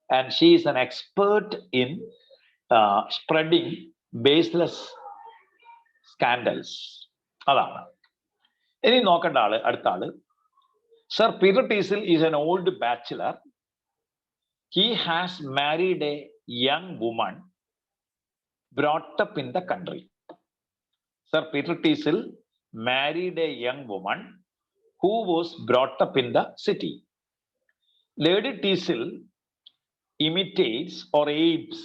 and she is an expert in spreading baseless scandals. അതാണ്. ഇനി നോക്കേണ്ട അടുത്ത ആള് Sir Peter Teasel is an old bachelor. He has married a young woman brought up in the country. Sir Peter Teasel married a young woman who was brought up in the city. Lady Teasel imitates or apes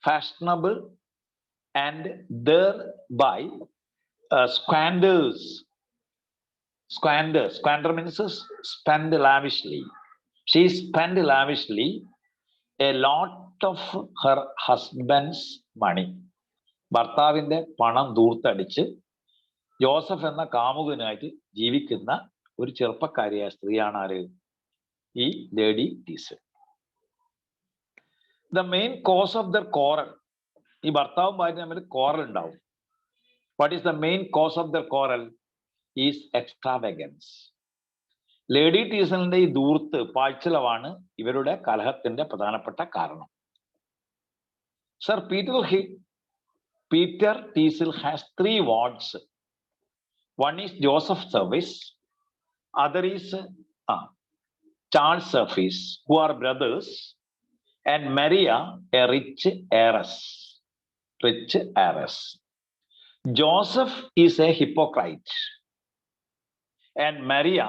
fashionable and thereby squanders. Squander means spend lavishly. She spent lavishly a lot of her husband's money. ഭർത്താവിന്റെ പണം ദൂർത്തടിച്ച് Joseph എന്ന കാമുകനായിട്ട് ജീവിക്കുന്ന ഒരു ചെറുപ്പക്കാരിയായ സ്ത്രീയാണ് ആര്? ഈ Lady Teasel. The main cause of their quarrel, ഈ ഭർത്താവും ഭാര്യ തമ്മിൽ കോറൽ ഉണ്ടാവും. What is the main cause of their quarrel? Is extravagance. Lady ടീസലിന്റെ ഈ ദൂർത്ത് പാഴ്ചലവാണ് ഇവരുടെ കലഹത്തിന്റെ പ്രധാനപ്പെട്ട കാരണം. Sir Peter Teasel has 3 wards. One is Joseph Service, other is Charles Service, who are brothers, and Maria, a rich heiress. Joseph is a hypocrite, and Maria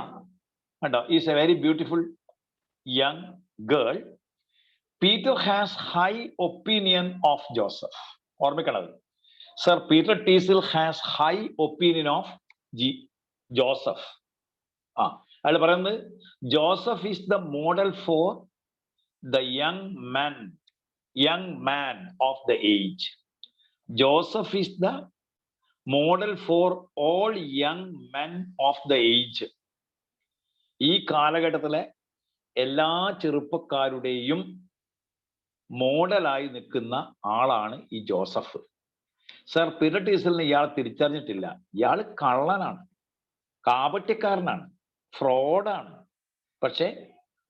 is a very beautiful young girl. Peter has high opinion of Joseph. ഓർമ്മിക്കണത്, Sir Peter Teasel has high opinion of Joseph. അയാൾ പറയുന്നത് Joseph is the model for the young man of the age. Joseph is the model for all young men of the age. ഈ കാലഘട്ടത്തിലെ എല്ലാ ചെറുപ്പക്കാരുടെയും മോഡലായി നിൽക്കുന്ന ആളാണ് ഈ Joseph. Sir Peter ടീസലിനെ ഇയാൾ തിരിച്ചറിഞ്ഞിട്ടില്ല. ഇയാൾ കള്ളനാണ്, കാപട്യക്കാരനാണ്, ഫ്രോഡാണ്. പക്ഷെ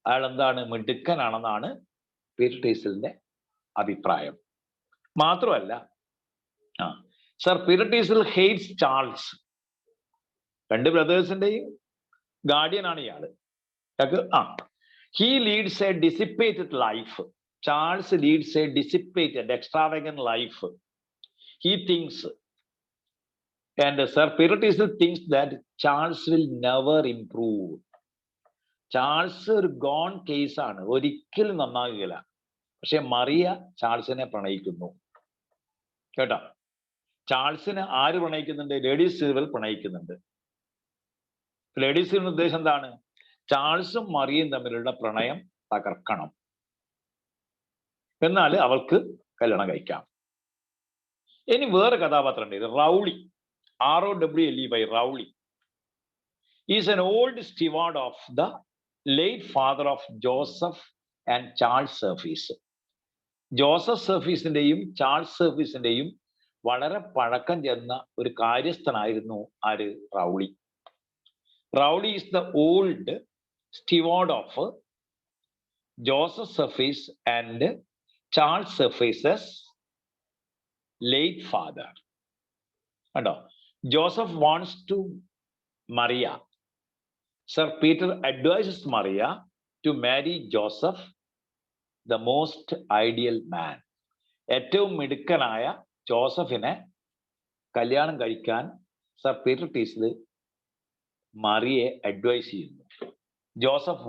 അയാൾ എന്താണ്? മിടുക്കനാണെന്നാണ് പീറ്റർ ടീസലിന്റെ അഭിപ്രായം. മാത്രമല്ല, സർ പീറ്റർ ടീസൽ ഹെയ്റ്റ്സ് ചാൾസ്. 2 ബ്രദേഴ്സിന്റെയും ഗാർഡിയനാണ് ഇയാള്. He leads a dissipated life. Charles leads a dissipated, extravagant life. He thinks, and Sir Peter Teasel thinks that Charles will never improve. Charles ഒരു ഗോൺ കേസാണ്, ഒരിക്കലും നന്നാകുകയില്ല. പക്ഷെ മറിയ ചാൾസിനെ പ്രണയിക്കുന്നു. കേട്ടോ, ചാൾസിനെ ആര് പ്രണയിക്കുന്നുണ്ട്? ലേഡി സീവൽ പ്രണയിക്കുന്നുണ്ട്. ലേഡി സീവലിന്റെ ഉദ്ദേശം എന്താണ്? ചാൾസും മറിയയും തമ്മിലുള്ള പ്രണയം തകർക്കണം, എന്നാൽ അവൾക്ക് കല്യാണം കഴിക്കാം. ഇനി വേറെ കഥാപാത്രം ഉണ്ട്, Rowley. ROWLE Rowley is an old steward of the late father of Joseph and Charles Service. Joseph സർഫീസിന്റെയും ചാൾസ് സർഫീസിന്റെയും വളരെ പഴക്കം ചെന്ന ഒരു കാര്യസ്ഥനായിരുന്നു ആര്? Rowley. Rowley is the old steward of Joseph Service and Charles Service's late father. കണ്ടോ, Joseph wants to Maria. Sir Peter advises Maria to marry Joseph, the most ideal man. ഏറ്റവും മിടുക്കനായ ജോസഫിനെ കല്യാണം കഴിക്കാൻ സർ പീറ്റർ ടീസൽ മറിയെ അഡ്വൈസ് ചെയ്യുന്നു. Joseph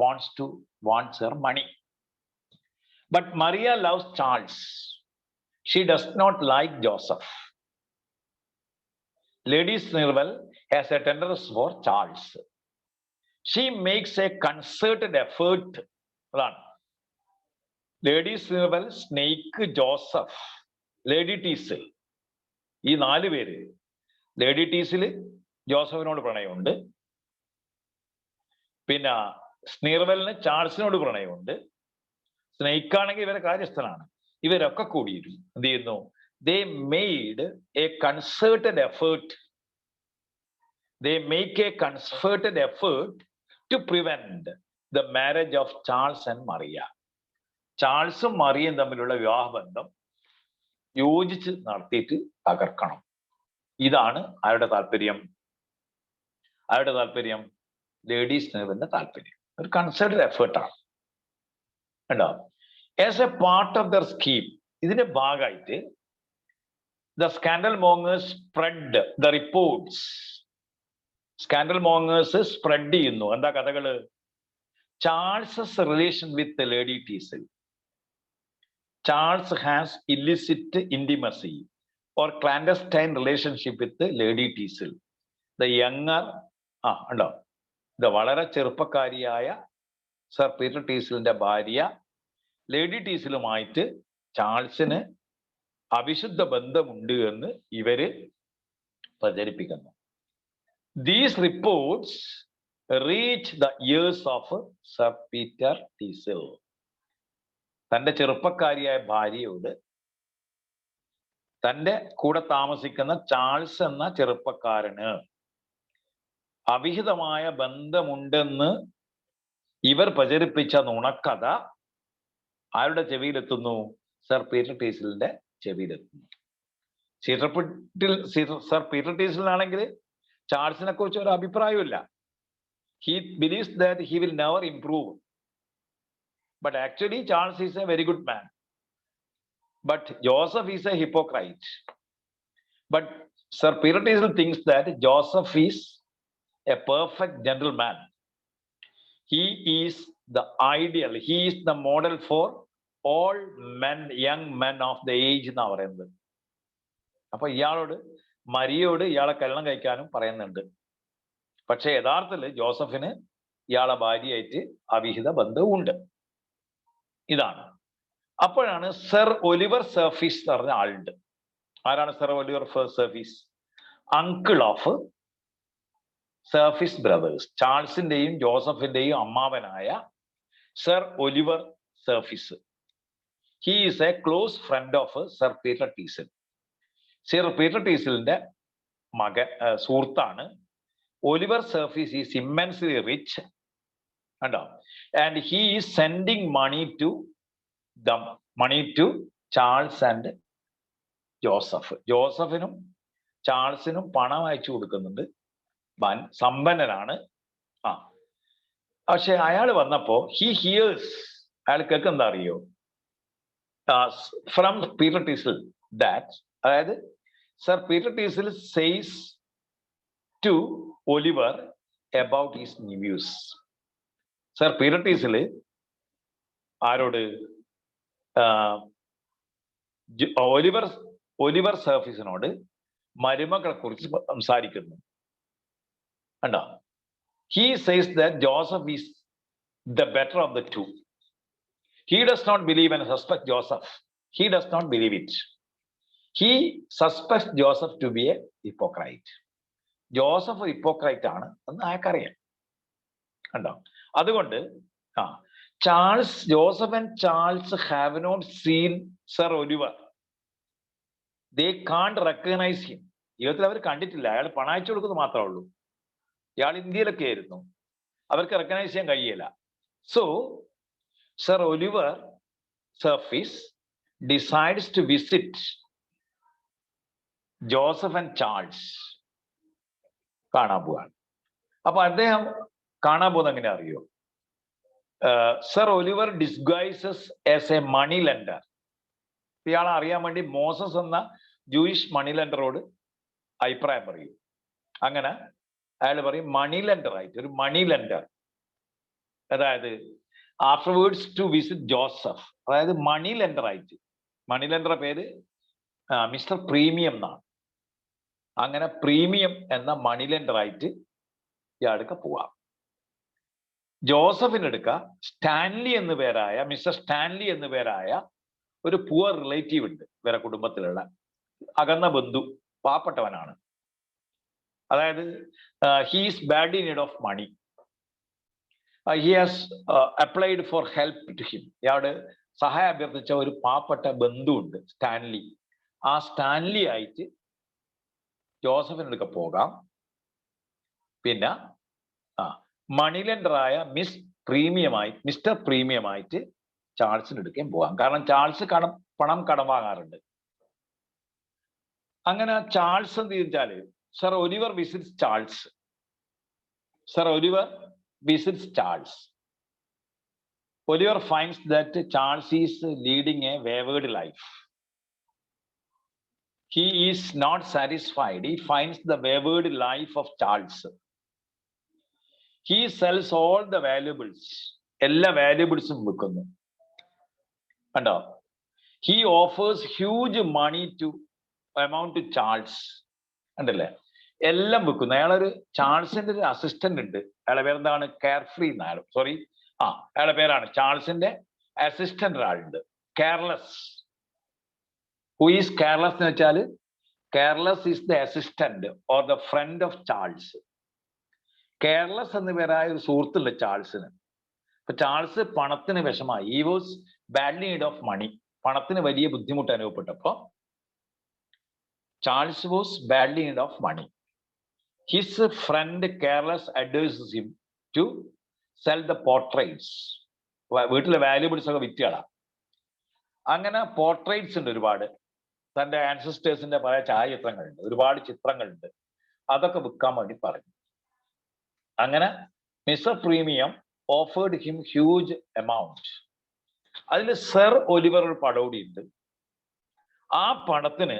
wants her money. But Maria loves Charles. She does not like Joseph. Lady Snirwell has a tenderness for Charles. She makes a concerted effort. Lady Snirwell, Snake, Joseph, Lady Teasel. ഈ 4 പേര്. Lady ടീസിൽ ജോസഫിനോട് പ്രണയമുണ്ട്. പിന്നെ സ്നീർവെലിന് ചാൾസിനോട് പ്രണയമുണ്ട്. സ്നേഹിക്കാണെങ്കിൽ ഇവരെ കാര്യസ്ഥനാണ്. ഇവരൊക്കെ കൂടിയിരുന്നു എന്ത് ചെയ്യുന്നു? They made A concerted effort. They make a concerted effort to prevent the marriage of Charles and Maria. ചാൾസും മറിയയും തമ്മിലുള്ള വിവാഹബന്ധം യോജിച്ച് നടത്തിയിട്ട് തകർക്കണം. ഇതാണ് ആരുടെ താല്പര്യം? ആരുടെ താല്പര്യം? ലേഡി സ്നേഹിതന്റെ താല്പര്യം. ഒരു കൺസേർട്ടഡ് എഫേർട്ടാണ്. കണ്ടോ? As a part of their scheme, ഇതിന്റെ ഭാഗമായിട്ട് the scandalmongers spread the reports. Scandalmongers spread ചെയ്യുന്നു. എന്താ കഥകള്? Charles's relation with Lady Teasel. Charles has illicit intimacy or clandestine relationship with Lady Teasel. The younger ഉണ്ടോ? ഇത് വളരെ ചെറുപ്പക്കാരിയായ sir Peter ടീസലിന്റെ ഭാര്യ lady ടീസലുമായിട്ട് ചാൾസിന് അവിശുദ്ധ ബന്ധമുണ്ട് എന്ന് ഇവര് പ്രചരിപ്പിക്കുന്നു. These reports reach the ears of Sir Peter Teasel. തന്റെ ചെറുപ്പക്കാരിയായ ഭാര്യയോട് തന്റെ കൂടെ താമസിക്കുന്ന ചാൾസ് എന്ന ചെറുപ്പക്കാരന് അവിഹിതമായ ബന്ധമുണ്ടെന്ന് ഇവർ പ്രചരിപ്പിച്ച നുണക്കഥ ആരുടെ ചെവിയിലെത്തുന്നു? സർ പീറ്റർ ടീസലിന്റെ ചെവിയിലെത്തുന്നു. സർ പീറ്റർ ടീസലിനാണെങ്കിൽ ചാൾസിനെ കുറിച്ച് ഒരു അഭിപ്രായമില്ല. He believes that he will never improve. But actually Charles is a very good man. But Joseph is a hypocrite. But Sir Peter Teasel thinks that Joseph is a perfect gentleman. He is the ideal. He is the model for all men, young men of the age എന്ന് പറയുന്നത്. അപ്പൊ ഇയാളോട്, മരിയോട് ഇയാളെ കല്യാണം കഴിക്കാനും പറയുന്നുണ്ട്. പക്ഷെ യഥാർത്ഥത്തിൽ ജോസഫിന് ഇയാളെ ഭാര്യയായിട്ട് അവിഹിത ബന്ധവുമുണ്ട്. ഇതാണ്. അപ്പോഴാണ് സർ ഒലിവർ സർഫീസ് എന്ന് പറഞ്ഞ ആളുണ്ട്. ആരാണ് Sir Oliver Surface? Uncle of Surface brothers. ചാൾസിന്റെയും ജോസഫിന്റെയും അമ്മാവനായ Sir Oliver Surface. He is a close friend of Sir Peter ടീസൽ. Sir Peter ടീസലിന്റെ സുഹൃത്താണ്. Oliver Surface is immensely rich കണ്ടോ, and he is sending money to Charles and Joseph. ജോസഫിനും ചാൾസിനും പണം അയച്ചു കൊടുക്കുന്നുണ്ട്. സമ്പന്നനാണ്. പക്ഷെ അയാൾ വന്നപ്പോ ഹി ഹിയേഴ്സ്, അയാൾ കേൾക്കുന്ന അറിയോ? ഫ്രം പീറ്റർ ടീസൽ ദാറ്റ്, അതായത് Sir Peter Teasel says to Oliver about his news. Sir Peter Teasel ആരോട്? ഒലിവർ സർഫീസിനോട് മരുമകളെ കുറിച്ച് സംസാരിക്കുന്നു. കണ്ടോ? He says that Joseph is the better of the two. He does not believe and suspect Joseph. He does not believe it. He suspects Joseph to be a hypocrite. Joseph hypocrite ആണ് എന്ന് അയാൾക്കറിയാം. കണ്ടോ? അതുകൊണ്ട് Joseph and Charles have not seen Sir Oliver. They can't recognise him. ജീവിതത്തിൽ അവർ കണ്ടിട്ടില്ല. അയാൾ പണം അയച്ചു കൊടുക്കുന്നത് മാത്രമേ ഉള്ളൂ. ഇയാൾ ഇന്ത്യയിലൊക്കെ ആയിരുന്നു. അവർക്ക് റെക്കഗ്നൈസ് ചെയ്യാൻ കഴിയില്ല. So Sir Oliver Surface decides to visit Joseph and Charles. കാണാൻ പോവാണ്. അപ്പൊ അദ്ദേഹം കാണാൻ പോകുന്നത് എങ്ങനെ അറിയോ? Sir Oliver disguises as a money lender. ഇയാളെ അറിയാൻ വേണ്ടി മോസസ് എന്ന ജൂയിഷ് മണി ലെൻഡറോട് അഭിപ്രായം പറയും. അങ്ങനെ അയാൾ പറയും മണി ലെൻഡർ ആയിട്ട്, ഒരു മണി ലെൻഡർ, അതായത് ആഫ്റ്റർവേർഡ്സ് ടു വിസിറ്റ് ജോസഫ്, അതായത് മണി ലെൻഡർ ആയിട്ട്. മണി ലെൻഡറുടെ പേര് മിസ്റ്റർ പ്രീമിയം എന്നാണ്. അങ്ങനെ പ്രീമിയം എന്ന മണി ലെൻഡർ ആയിട്ട് ഇയാൾക്ക് പോവാം. ജോസഫിനെടുക്ക സ്റ്റാൻലി എന്ന് പേരായ, മിസ്റ്റർ സ്റ്റാൻലി എന്ന് പേരായ ഒരു പുവർ റിലേറ്റീവ് ഉണ്ട് ഇവരെ കുടുംബത്തിലുള്ള, അകന്ന ബന്ധു, പാവപ്പെട്ടവനാണ്. അതായത് he's bad in need of money. He has applied for help to him. ഇയാളുടെ സഹായം അഭ്യർത്ഥിച്ച ഒരു പാവപ്പെട്ട ബന്ധുവുണ്ട്, സ്റ്റാൻലി. ആ സ്റ്റാൻലി ആയിട്ട് ജോസഫിനടുക്ക പോകാം. പിന്നെ മണി ലെൻഡറായ മിസ്റ്റർ പ്രീമിയമായിട്ട് ചാൾസിന് എടുക്കുകയും പോകാം. കാരണം ചാൾസ് പണം കടം വാങ്ങാറുണ്ട്. അങ്ങനെ ചാൾസ് എന്ത് ചോദിച്ചാല് sir Oliver visits Charles. Oliver finds that Charles is leading a wayward life. He is not satisfied. He finds the wayward life of Charles. He sells all the valuables. എല്ലാ വാല്യുബിൾസും വിൽക്കുന്നു. കണ്ടോ? He offers huge money amount to Charles. കണ്ടല്ലേ? എല്ലാം വിൽക്കുന്നു. അയാളൊരു ചാൾസിന്റെ ഒരു assistant ഉണ്ട്. അയാളുടെ പേരെന്താണ്? കെയർഫ്രീ എന്നായാലും അയാളുടെ പേരാണ്. ചാൾസിന്റെ അസിസ്റ്റന്റ് ഒരാളുണ്ട്, കെയർലെസ്. ഹു ഈസ് കെയർലെസ് എന്ന് വെച്ചാൽ Careless is the assistant or the friend of Charles. Careless എന്ന് പേരായ ഒരു സുഹൃത്തുണ്ട് ചാൾസിന്. അപ്പൊ ചാൾസ് പണത്തിന് വിഷമായി. He was badly need of money. പണത്തിന് വലിയ ബുദ്ധിമുട്ട് അനുഭവപ്പെട്ടപ്പോ Charles was badly need of money. His friend Careless advises him to sell the portraits. വീട്ടിലെ വാല്യുബിൾസ് ഒക്കെ വിറ്റുകളാം. അങ്ങനെ പോർട്രേറ്റ്സ് ഉണ്ട് ഒരുപാട്. തന്റെ ആൻസിസ്റ്റേഴ്സിന്റെ പല ഛായാചിത്രങ്ങളുണ്ട്, ഒരുപാട് ചിത്രങ്ങളുണ്ട്. അതൊക്കെ വിൽക്കാൻ വേണ്ടി പറഞ്ഞു. അങ്ങനെ mister premium offered him huge amount. അതിൽ സർ ഒലിവർ ഒരു പടം കൂടി ഉണ്ട്. ആ പടത്തിന്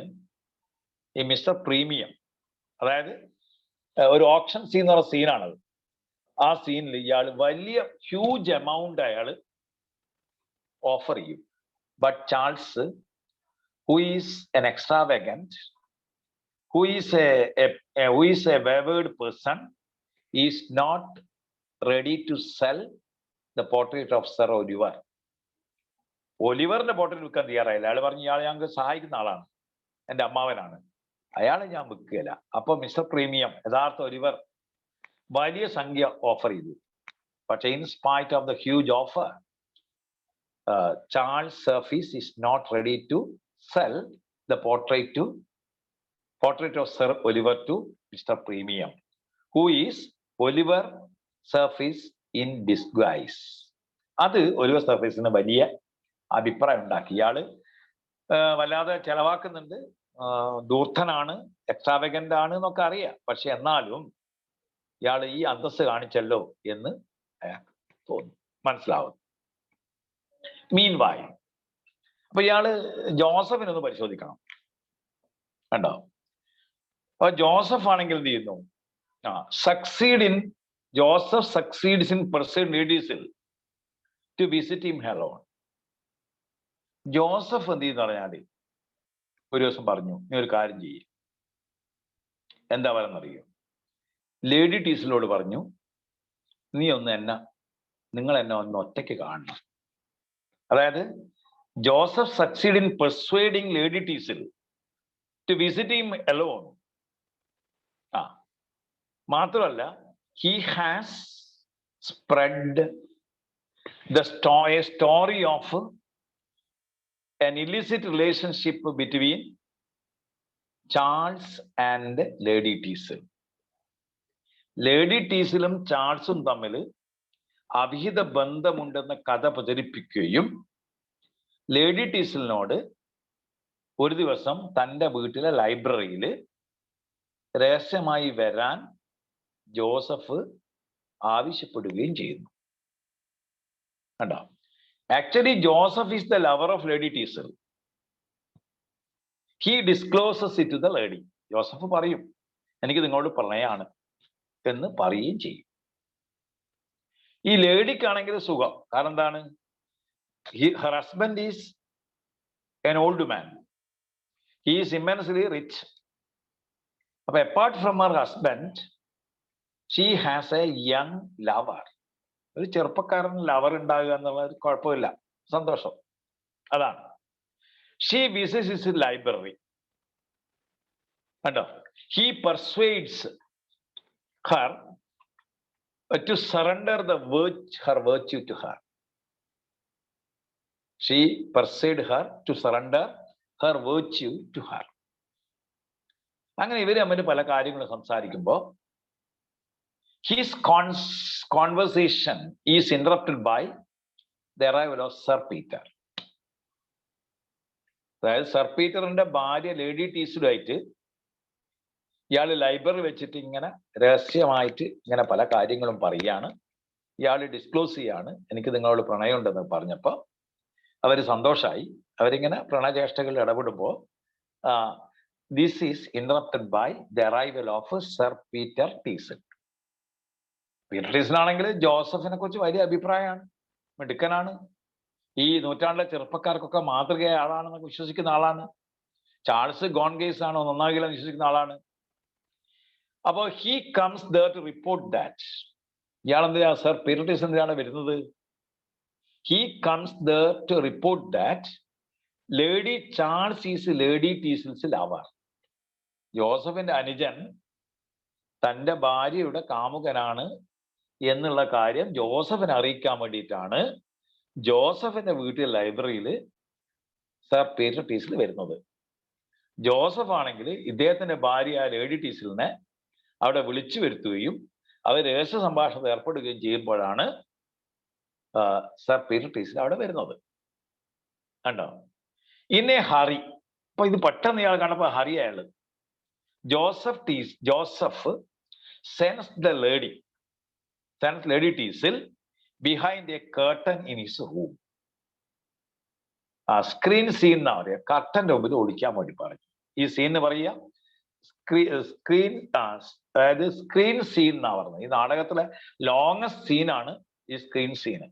ഈ മിസ്റ്റർ പ്രീമിയം, അതായത് ഒരു ഓപ്ഷൻ സീൻ എന്ന് പറഞ്ഞ സീനാണത്. ആ സീനിൽ ഇയാൾ വലിയ ഹ്യൂജ് എമൗണ്ട് അയാൾ ഓഫർ ചെയ്യും. But Charles, who is an extravagant, who is a wayward person, is not ready to sell the portrait of sir Oliver. ഒലിവറിന്റെ പോർട്രേറ്റ് വിൽക്കാൻ തയ്യാറായില്ല. അയാൾ പറഞ്ഞു, ഇയാൾ ഞങ്ങൾക്ക് സഹായിക്കുന്ന ആളാണ്, എൻ്റെ അമ്മാവനാണ്, അയാളെ ഞാൻ വിൽക്കുകയില്ല. അപ്പൊ മിസ്റ്റർ പ്രീമിയം, യഥാർത്ഥ ഒലിവർ, വലിയ സംഖ്യ ഓഫർ ചെയ്തു. പക്ഷെ in spite of the huge offer, Charles Surface is not ready to sell the portrait of sir Oliver to Mr Premium, who is Oliver Surface in disguise. അത് Oliver സർഫീസിന് വലിയ അഭിപ്രായം ഉണ്ടാക്കി. ഇയാള് വല്ലാതെ ചെലവാക്കുന്നുണ്ട്, ദൂർത്തനാണ്, എക്സ്ട്രാവഗന്റ് ആണ് എന്നൊക്കെ അറിയാം. പക്ഷെ എന്നാലും ഇയാൾ ഈ അന്തസ് കാണിച്ചല്ലോ എന്ന് അയാൾക്ക് തോന്നുന്നു, മനസ്സിലാവും. മീൻവായ് അപ്പൊ ഇയാള് ജോസഫിനൊന്ന് പരിശോധിക്കണം. കണ്ടോ? അപ്പൊ ജോസഫ് ആണെങ്കിൽ എന്ത് ചെയ്യുന്നു? Joseph succeeds in persuading Lady Teasel to visit him alone. Joseph എന്ത് ചെയ്യുന്ന പറഞ്ഞാൽ ഒരു ദിവസം പറഞ്ഞു, നീ ഒരു കാര്യം ചെയ്യും. എന്താ പറയുന്നറിയോ? ലേഡി ടീസിലോട് പറഞ്ഞു, നിങ്ങൾ എന്നെ ഒന്ന് ഒറ്റയ്ക്ക് കാണണം. അതായത് Joseph succeed in persuading Lady Teasel to visit him alone. മാത്രമല്ല, he has spread the story of an illicit relationship between Charles and Lady Teasel. Lady ടീസിലും ചാൾസും തമ്മിൽ അവിഹിത ബന്ധമുണ്ടെന്ന കഥ പ്രചരിപ്പിക്കുകയും ലേഡി ടീസിലിനോട് ഒരു ദിവസം തൻ്റെ വീട്ടിലെ ലൈബ്രറിയിൽ രഹസ്യമായി വരാൻ ജോസഫ് ആവശ്യപ്പെടുകയും ചെയ്യുന്നു. കണ്ടോ? Actually, Joseph is the lover of Lady Teasel. He discloses it to the lady. Joseph പറയും, എനിക്ക് നിങ്ങളോട് പ്രണയമാണ് എന്ന് പറയുകയും ചെയ്യും. ഈ ലേഡിക്കാണെങ്കിൽ സുഖം. കാരണം എന്താണ്? Her husband is an old man. He is immensely rich. അപ്പൊ apart from her husband, she has a young lover. ഒരു ചെറുപ്പക്കാരൻ ലവർ ഉണ്ടാകുക എന്നുള്ളത് കുഴപ്പമില്ല, സന്തോഷം. അതാണ്. She visits his library. കണ്ടോ? He persuades her to surrender her virtue to her. She persuaded her to surrender her virtue to her. അങ്ങനെ ഇവര് തമ്മിൽ പല കാര്യങ്ങളും സംസാരിക്കുമ്പോൾ his conversation is interrupted by the arrival of Sir Peter. അതായത് sir പീറ്ററിന്റെ ഭാര്യ lady ടീസിലുമായിട്ട് ഇയാൾ ലൈബ്രറി വെച്ചിട്ട് ഇങ്ങനെ രഹസ്യമായിട്ട് ഇങ്ങനെ പല കാര്യങ്ങളും പറയാണ്. ഇയാൾ ഡിസ്ക്ലോസ് ചെയ്യാണ്, എനിക്ക് നിങ്ങളോട് പ്രണയമുണ്ടെന്ന് പറഞ്ഞപ്പോൾ അവർ സന്തോഷമായി. അവരിങ്ങനെ പ്രണയചേഷ്ടകളിൽ ഇടപെടുമ്പോൾ this is interrupted by the arrival of Sir Peter Teasel. Peter Teasel ആണെങ്കിൽ ജോസഫിനെ കുറിച്ച് വലിയ അഭിപ്രായമാണ്, മിടുക്കനാണ്, ഈ നൂറ്റാണ്ടിലെ ചെറുപ്പക്കാർക്കൊക്കെ മാതൃകയായ ആളാണെന്നൊക്കെ വിശ്വസിക്കുന്ന ആളാണ്. ചാൾസ് ഗോൺഗേസ് ആണോ നന്നാകില്ലെന്ന് വിശ്വസിക്കുന്ന ആളാണ്. അപ്പോൾ he comes there to report that. ഇയാൾ എന്തിനാ സർ പീറ്റർ ടീസൺ എന്തിനാണ് വരുന്നത്? He comes there to report that Lady Charles is Lady Teasel's lover. ജോസഫിന്റെ അനുജൻ തന്റെ ഭാര്യയുടെ കാമുകനാണ് എന്നുള്ള കാര്യം ജോസഫിനെ അറിയിക്കാൻ വേണ്ടിയിട്ടാണ് ജോസഫിന്റെ വീട്ടിലെ ലൈബ്രറിയിൽ സർ പീറ്റർ ടീസൽ വരുന്നത്. ജോസഫ് ആണെങ്കിൽ ഇദ്ദേഹത്തിന്റെ ഭാര്യ ലേഡി ടീസലിനെ അവിടെ വിളിച്ചു വരുത്തുകയും അവർ രഹസ്യ സംഭാഷണത്തിൽ ഏർപ്പെടുകയും ചെയ്യുമ്പോഴാണ് സർ പീറ്റർ ടീസൽ അവിടെ വരുന്നത്. കണ്ടോ? ഇന്നെ ഹറി. അപ്പൊ ഇത് പെട്ടെന്ന് ഇയാൾ കണ്ടപ്പോ ഹറി അയാള്. Joseph sends Lady Teasel behind a curtain in his room. Screen scene എന്നാ പറയുക, കർട്ടന്റെ മുമ്പിൽ ഒളിക്കാൻ വേണ്ടി പറഞ്ഞു. ഈ സീൻ പറയുക അതായത് സ്ക്രീൻ സീൻ എന്നാ പറഞ്ഞത്. ഈ നാടകത്തിലെ ലോങ്ങസ്റ്റ് സീനാണ് ഈ സ്ക്രീൻ സീന്.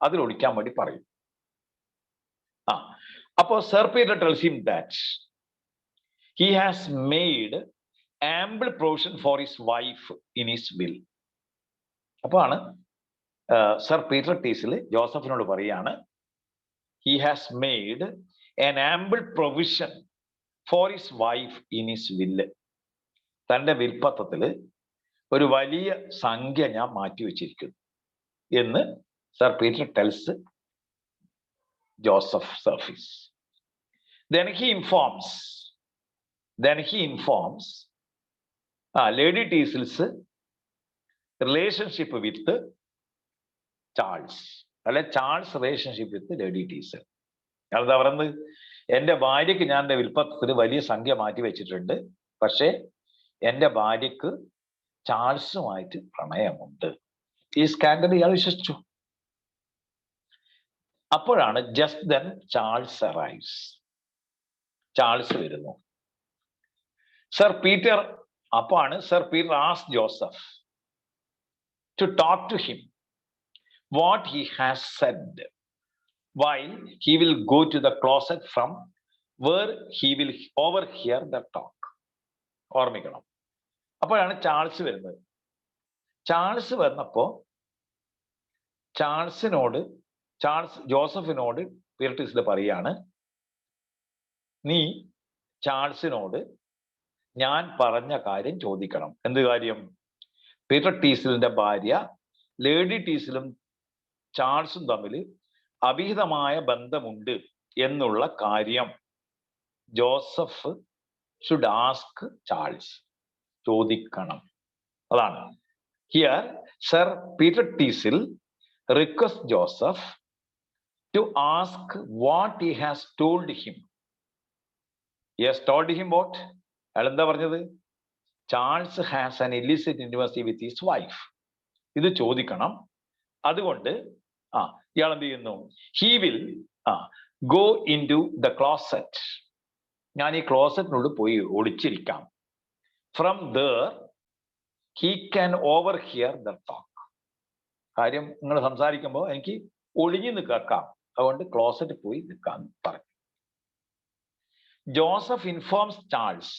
അതിൽ ഒളിക്കാൻ വേണ്ടി പറയും. അപ്പോ sir Peter tells him that he has made ample provision for his wife in his will. അപ്പോഴാണ് സർ പീറ്റർ ടീസൽ ജോസഫിനോട് പറയാണ്, he has made an ample provision for his wife in his will. തന്റെ വിൽപ്പത്രത്തിൽ ഒരു വലിയ സംഖ്യ ഞാൻ മാറ്റിവെച്ചിരിക്കുന്നു എന്ന് Sir Peter tells Joseph Surface. Then he informs Lady Teasel's relationship with Charles, അല്ലെ Charles relationship with Lady Teasel. എന്താ പറയുന്നത്? എൻ്റെ ഭാര്യയ്ക്ക് ഞാൻ എൻ്റെ വിൽപ്പത്രത്തിൽ വലിയ സംഖ്യ മാറ്റി വെച്ചിട്ടുണ്ട്, പക്ഷേ എൻ്റെ ഭാര്യക്ക് ചാൾസുമായിട്ട് പ്രണയമുണ്ട്. ഈ സ്കാൻഡൽ ഇയാൾ വിശ്വസിച്ചു. അപ്പോഴാണ് just then Charles arrives. Charles വരുന്നു. Sir Peter ask Joseph to talk to him what he has said, while he will go to the closet from where he will overhear the talk. ഓർമ്മിക്കണം. അപ്പോഴാണ് Charles വരുന്നത്. Charles വന്നപ്പോ ജോസഫിനോട് Peter ടീസൽ പറയാണ്, നീ ചാൾസിനോട് ഞാൻ പറഞ്ഞ കാര്യം ചോദിക്കണം. എന്ത് കാര്യം? പീറ്റർ ടീസലിന്റെ ഭാര്യ ലേഡി ടീസലും ചാൾസും തമ്മിൽ അവിഹിതമായ ബന്ധമുണ്ട് എന്നുള്ള കാര്യം ജോസഫ് ഷുഡ് ആസ്ക് ചാൾസ്, ചോദിക്കണം. അതാണ് here Sir Peter Teasel request Joseph to ask what he has told him. He has told him what? അയാൾ എന്താ പറഞ്ഞത്? Charles has an illicit intimacy with his wife. ഇത് ചോദിക്കണം. അതുകൊണ്ട് ഇയാൾ എന്ത് ചെയ്യുന്നു? He will go into the closet. ഞാൻ ഈ ക്ലോസറ്റിനുള്ളിൽ പോയി ഒളിച്ചിരിക്കാം. From there he can overhear the talk. കാര്യം നിങ്ങൾ സംസാരിക്കുമ്പോൾ എനിക്ക് ഒളിഞ്ഞു നിൽക്കാം, അതുകൊണ്ട് ക്ലോസറ്റ് പോയി നിൽക്കാൻ പറഞ്ഞു. Joseph informs Charles.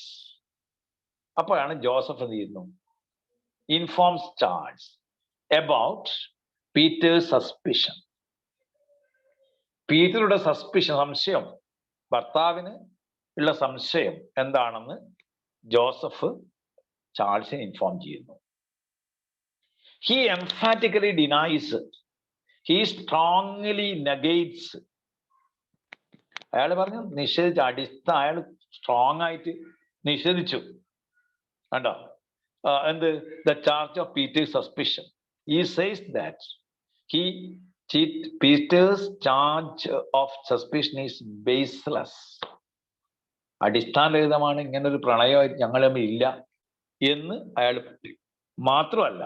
അപ്പോഴാണ് ജോസഫ് എന്ത് ചെയ്യുന്നു? Informs Charles about Peter's suspicion. പീറ്ററുടെ സംശയം, ഭർത്താവിന് ഉള്ള സംശയം എന്താണെന്ന് ജോസഫ് ചാൾസിനെ ഇൻഫോം ചെയ്യുന്നു. He emphatically denies it. He strongly negates. അയാൾ പറഞ്ഞു നിഷേധിച്ചു, അയാൾ സ്ട്രോങ് ആയിട്ട് നിഷേധിച്ചു. കണ്ടോ എന്ത്? The charge of Peter's suspicion. He says that Peter's charge of suspicion is baseless. അടിസ്ഥാനരഹിതമാണ്, ഇങ്ങനൊരു പ്രണയം ഞങ്ങൾ തമ്മിൽ ഇല്ല എന്ന് അയാൾ മാത്രമല്ല,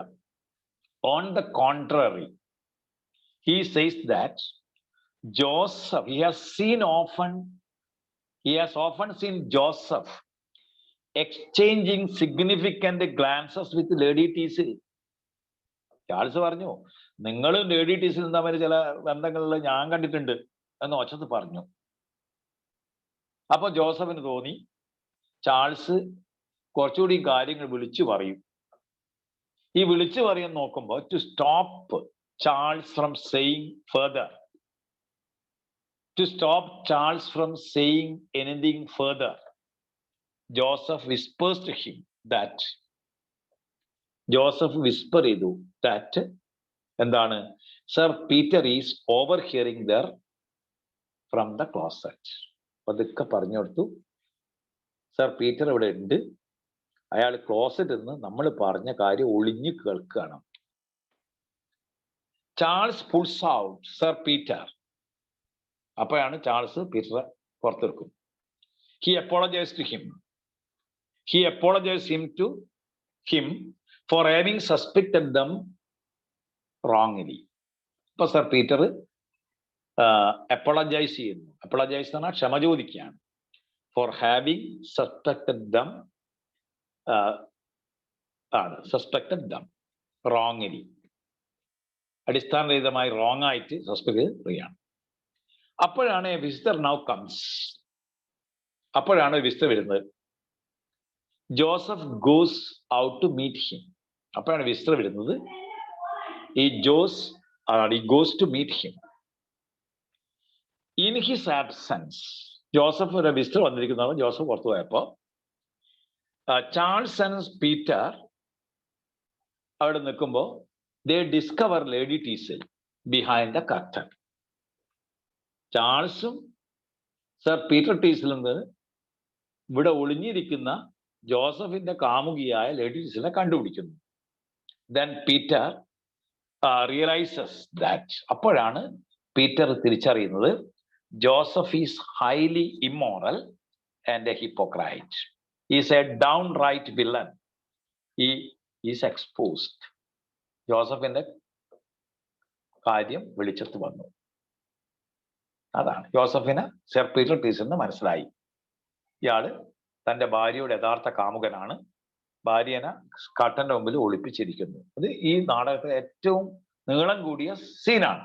on the contrary, he says that Joseph, he has often seen Joseph exchanging significant glances with Lady Teasel. Charles പറഞ്ഞു, നിങ്ങളും ലേഡി ടീസിലും തമ്മിൽ ചില ബന്ധങ്ങളിൽ ഞാൻ കണ്ടിട്ടുണ്ട് എന്ന് ഒച്ചത്ത് പറഞ്ഞു. അപ്പൊ ജോസഫിന് തോന്നി ചാൾസ് കുറച്ചുകൂടി കാര്യങ്ങൾ വിളിച്ചു പറയും. ഈ വിളിച്ചു പറയാൻ നോക്കുമ്പോൾ to stop Charles from saying further, anything further, Joseph whispers to him that, Joseph whisper ചെയ്തു ദാറ്റ് എന്താണ്, sir Peter is overhearing there from the closet. അതൊക്കെ പറഞ്ഞു കൊടുത്തു, സർ പീറ്റർ ഇവിടെ ഉണ്ട്, അയാൾ ക്ലോസറ്റിൽ നിന്ന് നമ്മൾ പറഞ്ഞ കാര്യം ഒളിഞ്ഞു കേൾക്കുകയാണ്. Charles pulls out Sir Peter. അപ്പോഴാണ് ചാൾസ് പീറ്ററെ പുറത്തെടുക്കും. He apologise to him for having suspected them wrongly. ഇപ്പൊ സർ പീറ്റർ അപ്പോളജൈസ് ചെയ്യുന്നു. അപ്പോളജൈസ് എന്ന് പറഞ്ഞാൽ ക്ഷമ ചോദിക്കുകയാണ്. For having suspected them wrongly, അടിസ്ഥാനരഹിതമായി റോങ് ആയിട്ട് സസ്പെക്ട് ചെയ്യുകയാണ്. അപ്പോഴാണ് വിസിറ്റർ നൗ കംസ്. അപ്പോഴാണ് വിസിറ്റർ വരുന്നത്. Joseph goes out to meet him. അപ്പോഴാണ് വിസിറ്റർ വരുന്നത്. ഈ goes to meet him. In his absence, Joseph ഒരു വിസിറ്റർ വന്നിരിക്കുന്നതാണ്. ജോസഫ് പുറത്തു പോയപ്പോ ചാൾസ് ആൻഡ് പീറ്റർ അവിടെ നിൽക്കുമ്പോൾ they discover Lady Teasel behind the curtain. ചാൾസും സർ പീറ്റർ ടീസലും ഇവിടെ ഒളിഞ്ഞിരിക്കുന്ന ജോസഫിന്റെ കാമുകിയായ ലേഡി ടീസലിനെ കണ്ടുപിടിക്കുന്നു. Then Peter realizes that, അപ്പോഴാണ് പീറ്റർ തിരിച്ചറിയുന്നത് Joseph is highly immoral and a hypocrite. Is a downright villain. He is exposed. ജോസഫിന്റെ കാര്യം വെളിച്ചത്ത് വന്നു. അതാണ് ജോസഫിന് സർ പീറ്റർ ടീസലിന് മനസ്സിലായി, ഇയാള് തന്റെ ഭാര്യയുടെ യഥാർത്ഥ കാമുകനാണ്, ഭാര്യനെ കട്ടന്റെ മുമ്പിൽ ഒളിപ്പിച്ചിരിക്കുന്നു. അത് ഈ നാടകത്തിലെ ഏറ്റവും നീളം കൂടിയ സീനാണ്.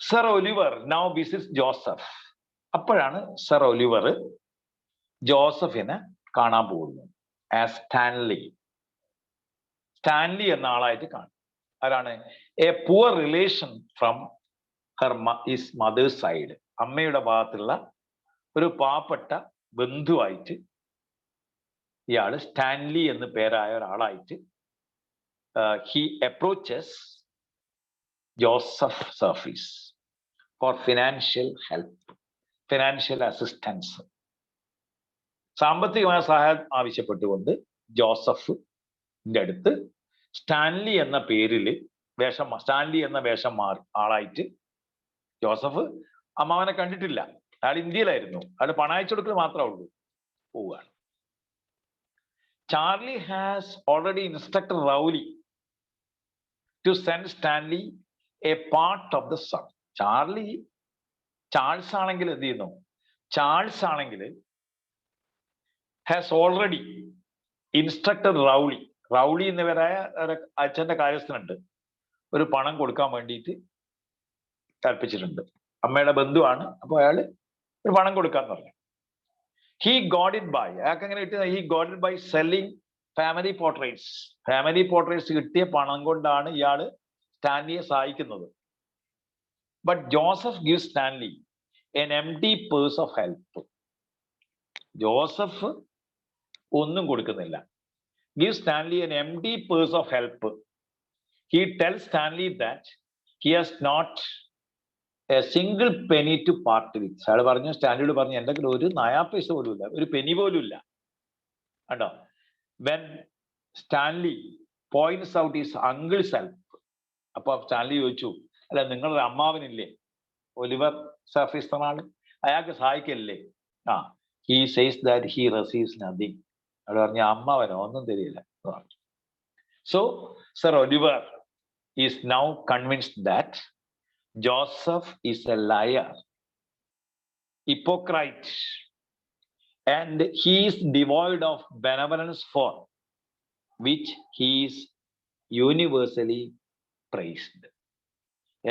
Sir Oliver now visits Joseph. അപ്പോഴാണ് സർ ഒലിവർ ജോസഫിനെ കാണാൻ പോകുന്നത്. ആസ് സ്റ്റാൻലി എന്ന ആളായിട്ട് കാണും. ആരാണ്? A poor relation from his mother's side. അമ്മയുടെ ഭാഗത്തുള്ള ഒരു പാവപ്പെട്ട ബന്ധുവായിട്ട് ഇയാള് സ്റ്റാൻലി എന്ന് പേരായ ഒരാളായിട്ട് he approaches Joseph Surface for financial help, financial assistance, സാമ്പത്തികമായ സഹായം ആവശ്യപ്പെട്ടുകൊണ്ട് ജോസഫിന്റെ അടുത്ത് സ്റ്റാൻലി എന്ന പേരിൽ സ്റ്റാൻലി എന്ന വേഷം മാറി ആളായിട്ട് ജോസഫ് അമ്മാവനെ കണ്ടിട്ടില്ല. അയാൾ ഇന്ത്യയിലായിരുന്നു. അയാൾ പണം അയച്ചു കൊടുക്കൽ മാത്രമേ ഉള്ളൂ. പോവുകയാണ്. Charlie has already instructed Rowley to send Stanley a part of the sum. Charles ആണെങ്കിൽ എന്ത് ചെയ്യുന്നു? ചാൾസ് ആണെങ്കിൽ has already instructed റൗളി എന്നിവരായ അച്ഛന്റെ കാര്യസ്ഥനുണ്ട്, ഒരു പണം കൊടുക്കാൻ വേണ്ടിയിട്ട് കൽപ്പിച്ചിട്ടുണ്ട്. അമ്മയുടെ ബന്ധുവാണ്. അപ്പൊ അയാള് ഒരു പണം കൊടുക്കാന്ന് പറഞ്ഞു. He got it by, അയാൾക്ക് എങ്ങനെ കിട്ടിയത്? He got it by selling family portraits. Family portraits കിട്ടിയ പണം കൊണ്ടാണ് ഇയാള് സ്റ്റാൻലിയെ സഹായിക്കുന്നത്. But Joseph give Stanley an empty purse of help. Joseph ഒന്നും കൊടുക്കുന്നില്ല. gives Stanley an empty purse of help. He tells Stanley that he has not a single penny to part with. അയാൾ പറഞ്ഞു, സ്റ്റാൻലിയോട് പറഞ്ഞു, എൻ്റെ കയ്യിൽ ഒരു നയാ പൈസ പോലും ഇല്ല, ഒരു പെനി പോലും ഇല്ല. കണ്ടോ? When Stanley points out his uncle's help, അപ്പൊ സ്റ്റാൻലി ചോദിച്ചു, അല്ല നിങ്ങളുടെ അമ്മാവനില്ലേ ഒലിവർ സർഫീസ് എന്ന ആള്, അയാൾക്ക് സഹായിക്കല്ലേ? he says that he receives nothing. അയാൾ പറഞ്ഞു, അമ്മാവനോ ഒന്നും തരില്ല. So Sir Oliver is now convinced that Joseph is a liar, hypocrite, and he is devoid of benevolence, for which he is universally praised.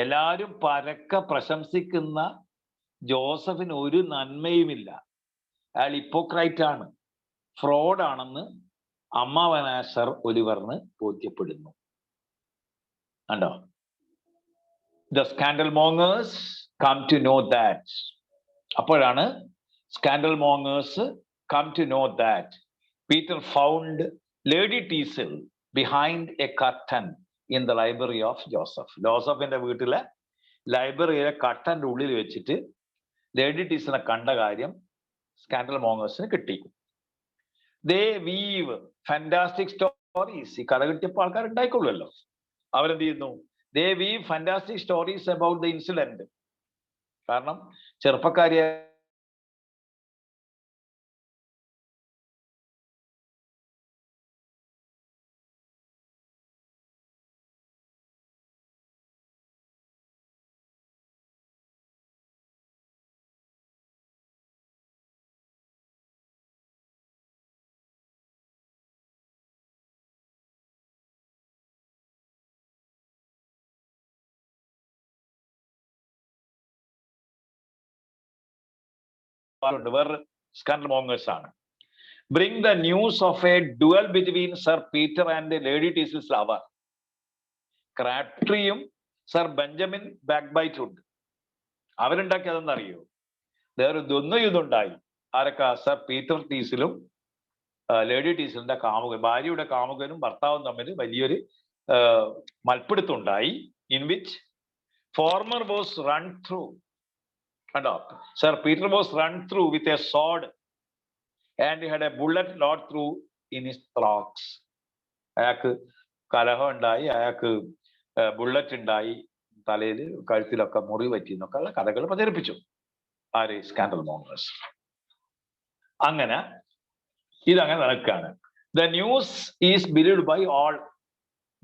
എല്ലാവരും പരക്കെ പ്രശംസിക്കുന്ന ജോസഫിന് ഒരു നന്മയുമില്ല, അയാൾ ഹിപ്പോക്രൈറ്റ് ആണ്, ഫ്രോഡാണെന്ന് അമ്മാവനായ സർ ഒലിവറിന് ബോധ്യപ്പെടുന്നു. കണ്ടോ? The scandal mongers come to know that. അപ്പോഴാണ് scandal മോങ്ങേഴ്സ് come to know that Peter found Lady Teasel behind a curtain in the library of Joseph. ജോസഫിന്റെ വീട്ടിലെ ലൈബ്രറിയിലെ കർട്ടന്റെ ഉള്ളിൽ വെച്ചിട്ട് ലേഡി ടീസലിനെ കണ്ട കാര്യം സ്കാൻഡൽ മോങ്ങേഴ്സിന് കിട്ടി. They weave fantastic stories. ഈ കഥ കിട്ടിയപ്പോൾ ആൾക്കാർ ഉണ്ടായിക്കൊള്ളുമല്ലോ. അവരെന്ത് ചെയ്യുന്നു? They weave fantastic stories about the incident. കാരണം ചെറുപ്പക്കാരിയ വേറെ സ്കാൻഡൽ മോങ്ങേഴ്സ് ആണ്. Bring the news of a duel between Sir Peter and Lady Teasel's lover. ക്രാപ്ട്രിയും സർ ബെഞ്ചമിൻ ബാക്ക്ബൈറ്റും അവരുണ്ടാക്കിയതെന്നറിയോ? വേറെ ദ്വന്ദ്വയുദ്ധമുണ്ടായി. ആരൊക്കെ? സർ പീറ്റർ ടീസിലും ലേഡി ടീസിലിന്റെ കാമുകൻ, ഭാര്യയുടെ കാമുകനും ഭർത്താവും തമ്മിൽ വലിയൊരു മൽപ്പിടുത്തമുണ്ടായി. In which former was run through. കണ്ടോ? Sir Peter was run through with a sword and he had a bullet lodged through in his thorax. അയാൾക്ക് കലഹം ഉണ്ടായി, അയാൾക്ക് ബുള്ളറ്റ് ഉണ്ടായി, തലയിൽ കഴുത്തിലൊക്കെ മുറി പറ്റി എന്നൊക്കെയുള്ള കഥകൾ പ്രചരിപ്പിച്ചു ആര്? Scandal mongers. അങ്ങനെ ഇതങ്ങനെ നടക്കുകയാണ്. The news is believed by all.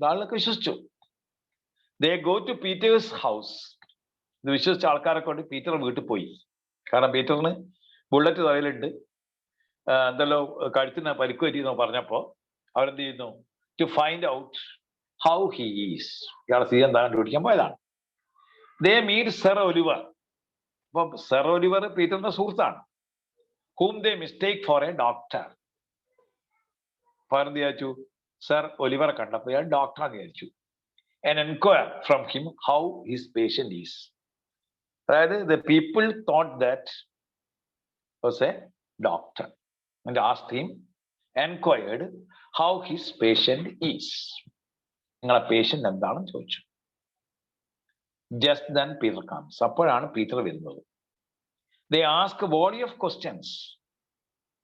ആളുകളൊക്കെ വിശ്വസിച്ചു. They go to Peter's house. ഇത് വിശ്വസിച്ച ആൾക്കാരെ കൊണ്ട് പീറ്റർ വീട്ടിൽ പോയി. കാരണം പീറ്ററിന് ബുള്ളറ്റ് തലയിലുണ്ട്, എന്തല്ലോ കഴുത്തിന് പരിക്ക് പറ്റിയെന്നോ പറഞ്ഞപ്പോ അവരെന്ത് ചെയ്യുന്നു? To find out how he is, ഇയാളെ സ്ഥിതി എന്താ കണ്ടുപിടിക്കാൻ പോയതാണ്. They meet sir Oliver. അപ്പൊ സർ ഒലിവർ പീറ്ററിന്റെ സുഹൃത്താണ്. whom they mistake for a doctor. അപ്പൊ എന്ത് വിചാരിച്ചു? സർ ഒലിവറെ കണ്ടപ്പോ ഇയാൾ ഡോക്ടറാന്ന് വിചാരിച്ചു. and enquire from him how his patient is. അതായത് the people thought that was a doctor and asked him, enquired how his patient is. നിങ്ങളെ പേഷ്യന്റ് എന്താണെന്ന് ചോദിച്ചു. just then Peter comes. അപ്പോഴാണ് പീറ്റർ വരുന്നത്. they ask a volley of questions.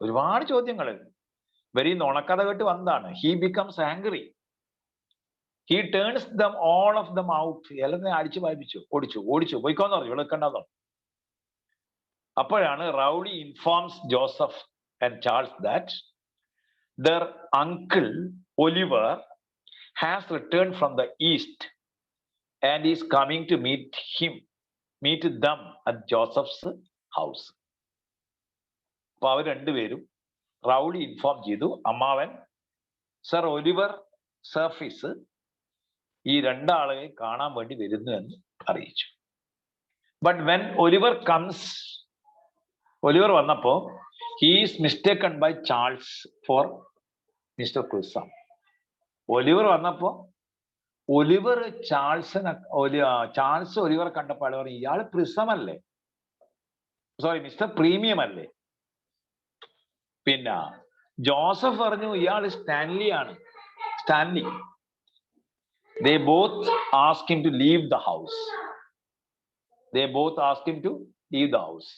ഒരുപാട് ചോദ്യങ്ങൾ. Very നുണക്കഥ കേട്ട് വന്നതാണ്. he becomes angry. he turns them all of them out. എല്ലാത്തിനെ അടിച്ചു വായിപ്പിച്ചു, ഓടിച്ചു പോയിക്കോന്ന് പറഞ്ഞു, ഇവിടെ കണ്ടോ. അപ്പോഴാണ് Rowley informs Joseph and Charles that their uncle Oliver has returned from the east and is coming to meet them at Joseph's house. അപ്പൊ അവർ രണ്ടുപേരും റൗളി inform ചെയ്തു, അമ്മാവൻ സർ ഒലിവർ സർഫീസ് ഈ രണ്ടാളെ കാണാൻ വേണ്ടി വരുന്നു എന്ന് അറിയിച്ചു. ബട്ട് വെൻ ഒലിവർ വന്നപ്പോ he is mistaken by Charles for Mr. Crusoe. Oliver വന്നപ്പോ ചാൾസ് ഒലിവർ കണ്ടപ്പോൾ ആള് പറഞ്ഞു, ഇയാള് പ്രിസം അല്ലേ, സോറി മിസ്റ്റർ പ്രീമിയം അല്ലേ. പിന്നെ ജോസഫ് പറഞ്ഞു ഇയാൾ സ്റ്റാൻലി ആണ്, Stanley. They both asked him to leave the house. They both asked him to leave the house.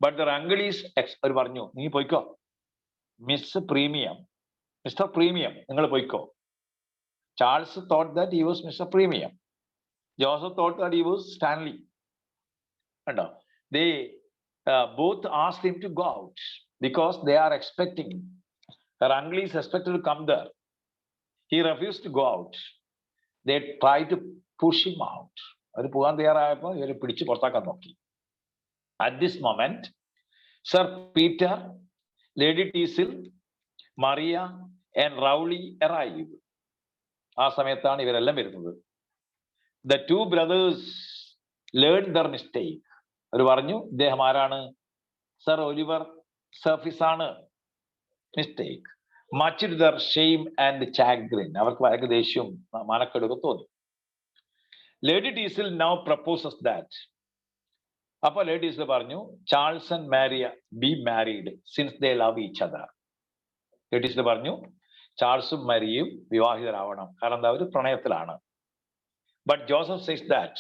But their uncle is അവർ പറഞ്ഞു നീ പോയിക്കോ, മിസ്റ്റർ പ്രീമിയം നിങ്ങൾ പോയിക്കോ. Charles thought that he was Mr. Premium. Joseph thought that he was Stanley. കണ്ടോ? They both asked him to go out because they are expecting. Her uncle is expected to come there. He refused to go out. They tried to push him out. അവർ പോകാൻ തയ്യാറായപ്പോൾ ഇവരെ പിടിച്ച് പുറത്താക്കാൻ നോക്കി. At this moment, Sir Peter, Lady Teasel, Maria and Rowley arrived. ആ സമയത്താണ് ഇവരെല്ലാം വരുന്നത്. The two brothers learned their mistake. അവർ പറഞ്ഞു ഇദ്ദേഹം ആരാണ്? സർ ഒലിവർ സർഫീസ് ആണ്. Mistake. Much to their shame and chagrin. അവർക്ക് ഭയങ്കര ദേഷ്യവും മനക്കെടുക്കെ തോന്നി. Lady Teasel now proposes that. അപ്പൊ ലേഡി ടീസിൽ പറഞ്ഞു Charles and Maria be married since they love each other. Lady Teasel പറഞ്ഞു ചാൾസും മാരിയയും വിവാഹിതരാവണം, കാരണം എന്താ അവർ പ്രണയത്തിലാണ്. But Joseph says that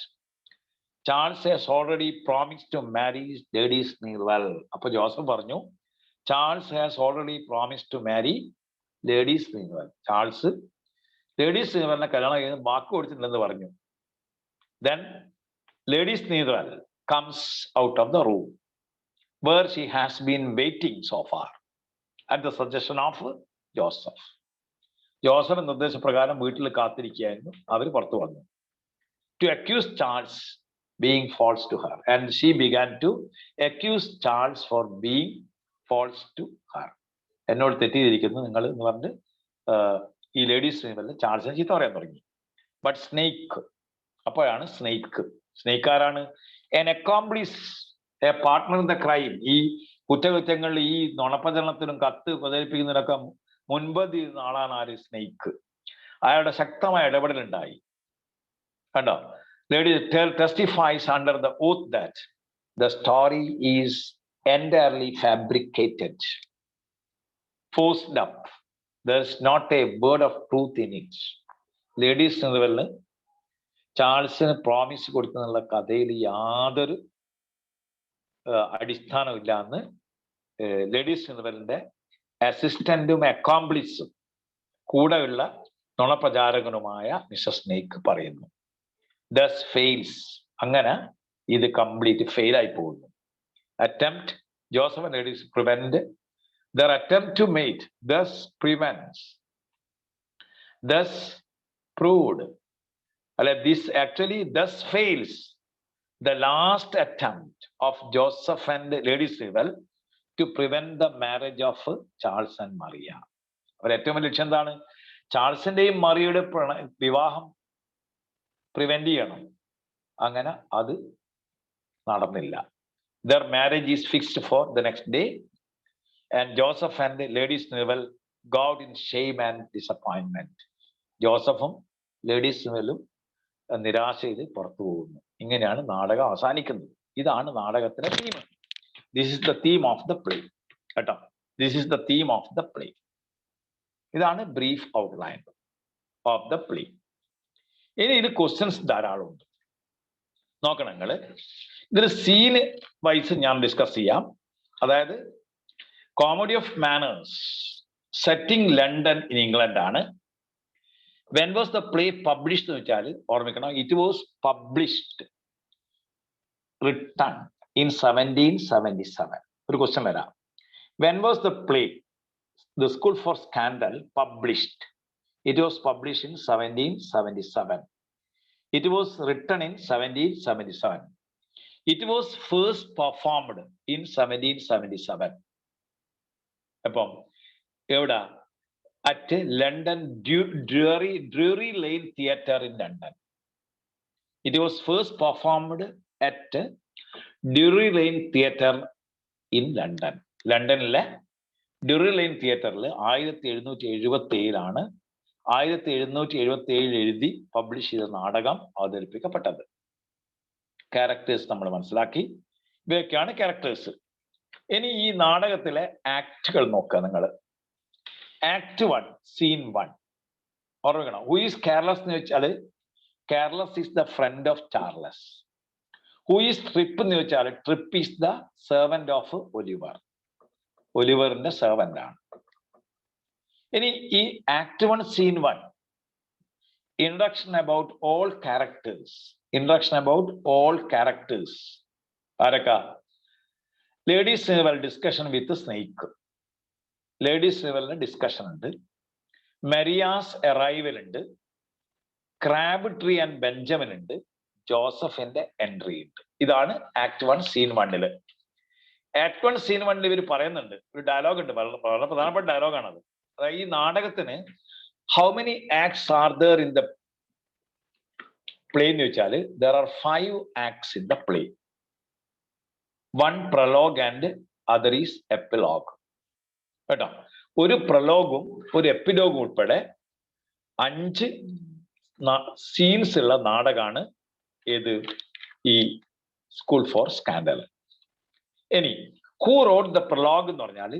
Charles has already promised to marry Lady Sneerwell. അപ്പൊ ജോസഫ് പറഞ്ഞു Charles has already promised to marry Lady Sneerwell. Charles Lady സ്നീർവെലിനെ കല്യാണം ചെയ്യുന്ന വാക്ക് കൊടുത്തിട്ടുണ്ടെന്ന് പറഞ്ഞു. Then Lady Sneerwell comes out of the room where she has been waiting so far at the suggestion of Joseph. Joseph നിർദ്ദേശപ്രകാരം വീട്ടിൽ കാത്തിരിക്കുകയായിരുന്നു. അവർ പുറത്തു വന്നു. To accuse Charles being false to her, and she began to accuse Charles for being false to her. എന്നോട് തെറ്റിയിരിക്കുന്നു നിങ്ങൾ എന്ന് പറഞ്ഞ് ഈ ലേഡീസ് ചാൾസിനെ ചീത്ത പറയാൻ തുടങ്ങി. ബട്ട് സ്നേക്ക്, അപ്പോഴാണ് സ്നേക്ക് ആരാണ്? An accomplice, a partner in the crime. ഈ കുറ്റകൃത്യങ്ങളിൽ ഈ നുണപ്രചരണത്തിനും കത്ത് പ്രചരിപ്പിക്കുന്നതിനൊക്കെ മുൻപതി ആളാണ് ആര്? സ്നേക്ക്. അയാളുടെ ശക്തമായ ഇടപെടലുണ്ടായി. കണ്ടോ? Lady testifies under the oath that the story is entirely fabricated, forced up. There's not a word of truth in it. Lady Sneerwell ചാൾസിന് പ്രോമിസ് കൊടുക്കുന്നുള്ള കഥയിൽ യാതൊരു അടിസ്ഥാനമില്ല എന്ന് ലേഡി സ്നീർവെലിന്റെ അസിസ്റ്റന്റും അക്കോംപ്ലിസും കൂടെയുള്ള നുണപ്രചാരകനുമായ മിസ്റ്റർ സ്നേക്ക് പറയുന്നു. Thus fails. അങ്ങനെ ഇത് കംപ്ലീറ്റ് ഫെയിൽ ആയി പോകുന്നു. Attempt, Joseph and ladies prevent their attempt to mate, thus prevents, thus proved. This actually thus fails the last attempt of Joseph and Lady Sneerwell to prevent the marriage of Charles and Maria. അവർ ഏറ്റവും വലിയ ലക്ഷ്യം എന്താണ്? ചാൾസിന്റെയും മറിയയുടെ വിവാഹം prevent ചെയ്യണം. അങ്ങനെ അത് നടന്നില്ല. Their marriage is fixed for the next day, and Joseph and Lady Sneerwell go out in shame and disappointment. ജോസഫും ലേഡി സ്നീർവെല്ലും നിരാശയിൽ പുറത്തു പോകുന്നു. ഇങ്ങനെയാണ് നാടകം അവസാനിക്കുന്നത്. ഇതാണ് നാടകത്തിന്റെ theme. This is the theme of the play. കേട്ടോ, this is the theme of the play. ഇതാണ് brief outline of the play. ഇനി ഇത് ക്വസ്റ്റ്യൻസ് ധാരാളം ഉണ്ട്. നോക്കണം നിങ്ങൾ. ഇതിൽ സീന് വൈസ് ഞാൻ ഡിസ്കസ് ചെയ്യാം. അതായത് comedy of manners, setting London in England ആണ്. When was the play published എന്ന് വെച്ചാൽ ഓർമ്മിക്കണം, it was published written in 1777. ഒരു ക്വസ്റ്റ്യൻ വരാം. When was the play the school for Scandal published? It was published in 1777. It was written in 1777. It was first performed in 1777. അപ്പം എവിടെ? At London Drury Lane Theatre in London. It was first performed at Drury Lane Theatre in London. ലണ്ടനിലെ ഡ്യൂറി line തിയേറ്ററിൽ 1777 1777 എഴുതി publish ചെയ്ത നാടകം അവതരിപ്പിക്കപ്പെട്ടത്. Characters നമ്മൾ മനസ്സിലാക്കി. ഇവയൊക്കെയാണ് ക്യാരക്ടേഴ്സ്. ഇനി ഈ നാടകത്തിലെ ആക്ടുകൾ നോക്കുക നിങ്ങൾ. ആക്ട് 1 സീൻ 1 ഓർമ്മിക്കണം. ഹു ഈസ് കെയർലെസ് എന്ന് വെച്ചാല് Careless is the friend of Charles. Who is Trip എന്ന് വെച്ചാൽ Trip is the servant of Oliver. ഒലിവറിന്റെ സെർവന്റ് ആണ്. ഇനി ഈ act 1 scene 1 introduction about all characters. Introduction about all characters ആരൊക്കെ? Lady Sneerwell discussion with Snake. Lady നിവലിന് discussion ഉണ്ട്. Maria's arrival ഉണ്ട്. ക്രാബ് ട്രീ ആൻഡ് ബെഞ്ചമിൻ ഉണ്ട്. ജോസഫിന്റെ എൻട്രി ഉണ്ട്. ഇതാണ് ആക്ട് 1 സീൻ 1. ആക്ട് 1 സീൻ 1 ഇവർ പറയുന്നുണ്ട്, ഒരു ഡയലോഗ് ഉണ്ട്, വളരെ പ്രധാനപ്പെട്ട ഡയലോഗാണത്. അതായത് ഈ നാടകത്തിന് how many acts are there in the play എന്ന് വെച്ചാൽ there are 5 acts in the play. 1 Prolog and other is epilogue. കേട്ടോ, ഒരു പ്രലോഗും ഒരു എപ്പിലോഗും ഉൾപ്പെടെ 5 സീൻസ് ഉള്ള നാടകമാണ് ഏത്? ഈ സ്കൂൾ ഫോർ സ്കാൻഡൽ. ഇനി ഹൂ റോട്ട് ദ പ്രലോഗ് എന്ന് പറഞ്ഞാൽ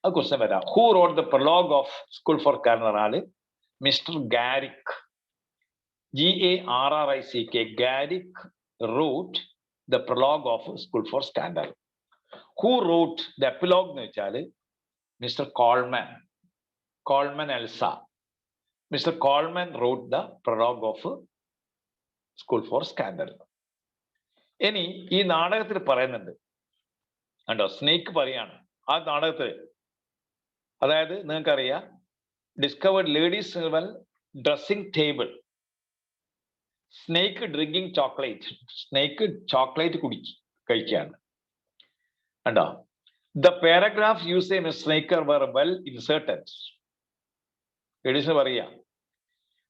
അത് ക്വസ്റ്റ്യൻ വരാം. Who wrote the prologue of school for Scandal? Mr Garrick, GARRICK. Garrick wrote the prologue of school for Scandal. Who wrote the epilogue എന്ന് വെച്ചാൽ Mr Colman, Colman എൽസ. Mr Colman wrote the prologue of school for Scandal. ഇനി ഈ നാടകത്തിൽ പറയുന്നുണ്ട് കണ്ടോ, snake പറയാണ് ആ നാടകത്തിൽ, അതായത് നിങ്ങൾക്കറിയാം discovered Lady Sneerwell dressing table, Snake drinking chocolate. Snake chocolate കഴിക്കുകയാണ് കണ്ടോ. The paragraph you say Mr Snake were all inserted. ലേഡീസിന് പറയാ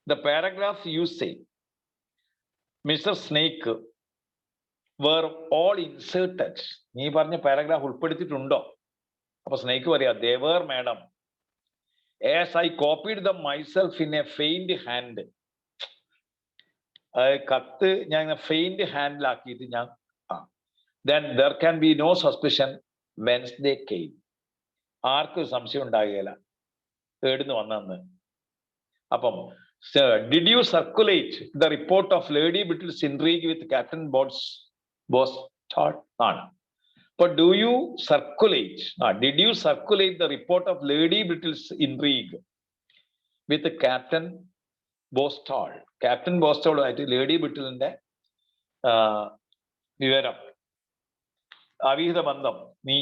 the paragraph you say Mr Snake were all inserted. നീ പറഞ്ഞ പാരഗ്രാഫ് ഉൾപ്പെടുത്തിയിട്ടുണ്ടോ? അപ്പൊ സ്നേക്ക് പറയാ they were madam, as I copied them myself in a feigned hand. കത്ത് ഞാൻ ഫെയിന്റ് ഹാൻഡിലാക്കിയിട്ട് ഞാൻ then there can be no suspicion whence they came. ആർക്കും സംശയം ഉണ്ടാകുകയില്ല എവിടുന്ന് വന്നെന്ന്. അപ്പം did you circulate the report of Lady Brittle's intrigue with Captain Boastall ആണ്. But do you circulate? Did you circulate the report of Lady Brittle's intrigue with Captain Bostall? Captain Bostall ആയിട്ട് lady ബ്രിട്ടിലിന്റെ വിവരം, അവിഹിത ബന്ധം നീ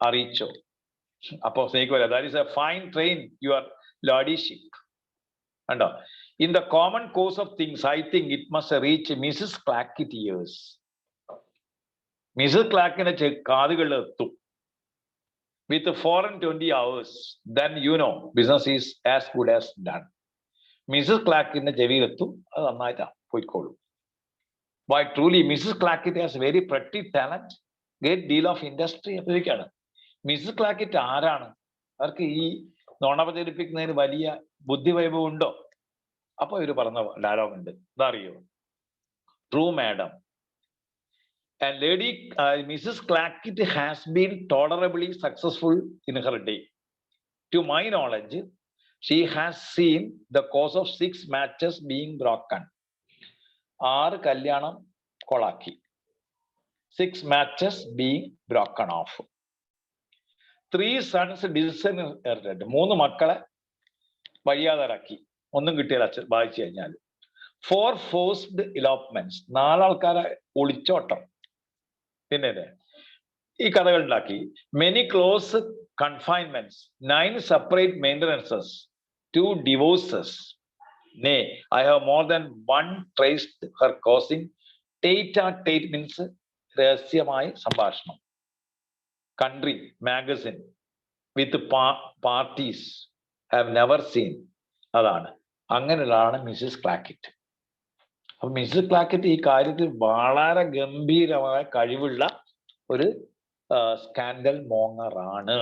അറിയിച്ചോ? അപ്പോ snake പറയാം that is a fine train your ladyship. കണ്ടോ, in the common course of things I think it must reach Mrs. Clackett ears. Mrs ക്ലാക്കിന്റെ കാതുകളിൽ എത്തും. വിത്ത് 4 and 20 hours then you know business is as good as done. Mrs ക്ലാക്കിന്റെ ചെവിയിൽ എത്തും, അത് നന്നായിട്ട് പോയിക്കോളും. Why truly Mrs. Clackett has very pretty talent, great deal of industry. അപ്പോഴേക്കാണ് മിസ്സസ് ക്ലാക്കറ്റ് ആരാണ്? അവർക്ക് ഈ നുണ പ്രചരിപ്പിക്കുന്നതിന് വലിയ ബുദ്ധിവൈഭവം ഉണ്ടോ? അപ്പൊ ഇവര് പറഞ്ഞ ഡയലോഗ് ഉണ്ട്, ഇതറിയോ? True madam, and lady Mrs. Clackett has been tolerably successful in her day. To my knowledge, she has seen the cause of 6 matches being broken. 6 കല്യാണം കൊളാക്കി. 6 matches being broken off. 3 sons disinherited. 3 മക്കളെ വഴിയാതാരാക്കി. ഒന്നും കിട്ടിയാൽ അച്ഛൻ വായിച്ചു കഴിഞ്ഞാൽ. 4 forced elopements. 4 ആൾക്കാരെ ഒളിച്ചോട്ടം. പിന്നെ ഈ കഥകൾ ഉണ്ടാക്കി. Many close confinements, 9 separate maintenances, 2 divorces. Nay I have more than 1 traced her causing. Tete means രഹസ്യമായ സംഭാഷണം. Country magazine with parties have never seen. അതാണ്, അങ്ങനെയുള്ളതാണ് മിസ്സിസ് ക്ലാക്കറ്റ്. അപ്പൊ മിസ്സസ് ക്ലാക്കറ്റ് ഈ കാര്യത്തിൽ വളരെ ഗംഭീരമായ കഴിവുള്ള ഒരു സ്കാൻഡൽ മോങ്ങറാണ്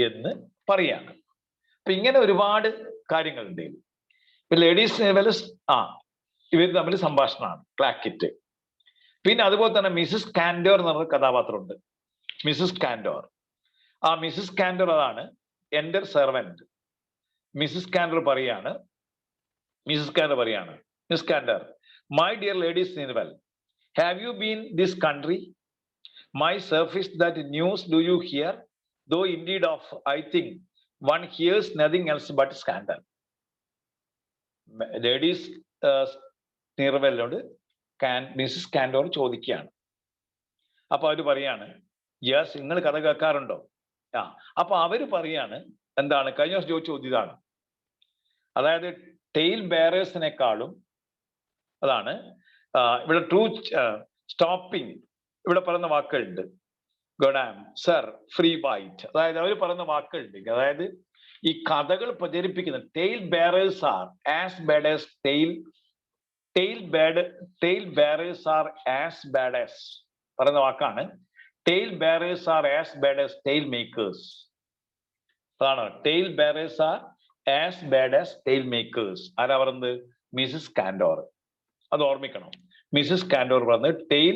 എന്ന് പറയാണ്. അപ്പൊ ഇങ്ങനെ ഒരുപാട് കാര്യങ്ങളുണ്ട്. ഇപ്പൊ ലേഡീസ് നെവലിസ് ഇവർ തമ്മിൽ സംഭാഷണമാണ് ക്ലാക്കറ്റ്. പിന്നെ അതുപോലെ തന്നെ മിസ്സസ് കാൻഡോർ എന്ന് പറഞ്ഞ കഥാപാത്രമുണ്ട്. മിസ്സസ് കാൻഡോർ, ആ മിസ്സസ് കാൻഡോർ അതാണ് എൻ്റെ സെർവൻറ്റ്. മിസ്സിസ് കാൻഡർ പറയാണ്, Miss Candour, my dear Lady Sneerwell, have you been this country? My Surface that news do you hear? Though indeed of I think one hears nothing else but scandal. Lady നീർവെല്ലോട് Mrs Candour ചോദിക്കുകയാണ്. അപ്പൊ അവര് പറയാണ്, yes, നിങ്ങൾ കഥ കേൾക്കാറുണ്ടോ? അപ്പൊ അവര് പറയാണ്, എന്താണ് കഴിഞ്ഞ ദിവസം ചോദിച്ച ചോദ്യം ഇതാണ്. അതായത് ടെയിൽ ബെയറേഴ്സിനെക്കാളും അതാണ് ഇവിടെ ട്രൂ സ്റ്റോപ്പിംഗ് ഇവിടെ പറയുന്ന വാക്കുകളുണ്ട്. ഗോഡാം സർ ഫ്രീ ബൈറ്റ്, അതായത് അവർ പറയുന്ന വാക്കുകളുണ്ട്. അതായത് ഈ കഥകൾ പ്രചരിപ്പിക്കുന്ന tale bearers are as bad as tale bearers are as bad as പറയുന്ന വാക്കാണ്. Tale bearers are as bad as tale makers. അതാണ് tale bearers are as bad as tale makers. ആരാ പറയുന്നത്? Mrs Candour. അത് ഓർമ്മിക്കണം. മിസ്സിസ് കാൻഡോർ പറഞ്ഞത് tale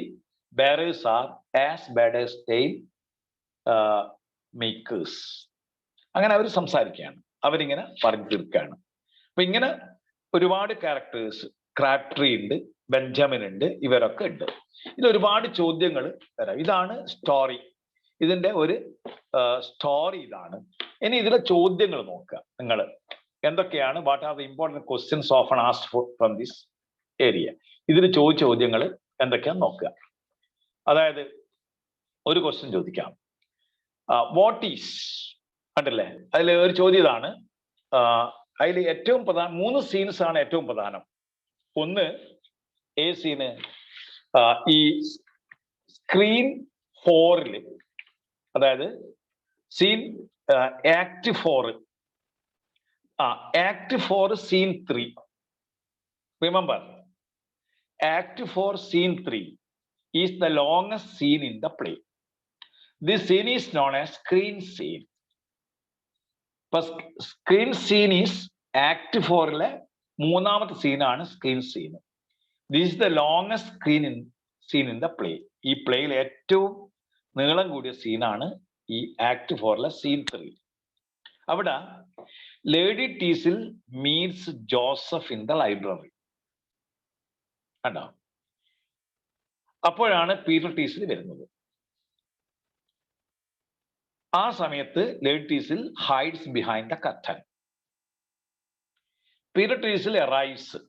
bearers are as bad as tale makers. അങ്ങനെ അവർ സംസാരിക്കുകയാണ്, അവരിങ്ങനെ പറഞ്ഞു തീർക്കുകയാണ്. അപ്പൊ ഇങ്ങനെ ഒരുപാട് ക്യാരക്ടേഴ്സ്, ക്രാപ്ട്രി ഉണ്ട്, ബെഞ്ചമിൻ ഉണ്ട്, ഇവരൊക്കെ ഉണ്ട്. ഇത് ഒരുപാട് ചോദ്യങ്ങൾ വരാം. ഇതാണ് സ്റ്റോറി, ഇതിന്റെ ഒരു സ്റ്റോറി ഇതാണ്. ഇനി ഇതിലെ ചോദ്യങ്ങൾ നോക്കുക നിങ്ങൾ. എന്തൊക്കെയാണ്? What are the important questions often asked from this area? ഇതിൽ ചോദിച്ച ചോദ്യങ്ങൾ എന്തൊക്കെയാന്ന് നോക്കുക. അതായത് ഒരു ക്വസ്റ്റ്യൻ ചോദിക്കാം, വാട്ട് ഈസ്, കണ്ടില്ലേ? അതിൽ ഒരു ചോദ്യം ഇതാണ്. അതിൽ ഏറ്റവും പ്രധാനം 3 സീൻസ് ആണ് ഏറ്റവും പ്രധാനം. ഒന്ന് സീന് ഈ സ്ക്രീൻ 4, അതായത് scene act 4, act 4 scene 3. Remember, act 4 scene 3 is the longest scene in the play. This scene is known as screen scene. Screen scene is act 4-ലെ 3-ാമത്തെ സീനാണ് screen scene. This is the longest scene in the play. ഈ പ്ലേയിൽ ഏറ്റവും നീളം കൂടിയ സീനാണ് ഈ ആക്ട് 4-ലെ സീൻ 3. അവിടെ Lady Teazle meets Joseph in the library. കണ്ടോ? അപ്പോഴാണ് പീറ്റർ ടീസിൽ വരുന്നത്. ആ സമയത്ത് Lady Teazle hides behind the curtain. Peter Teazle arrives,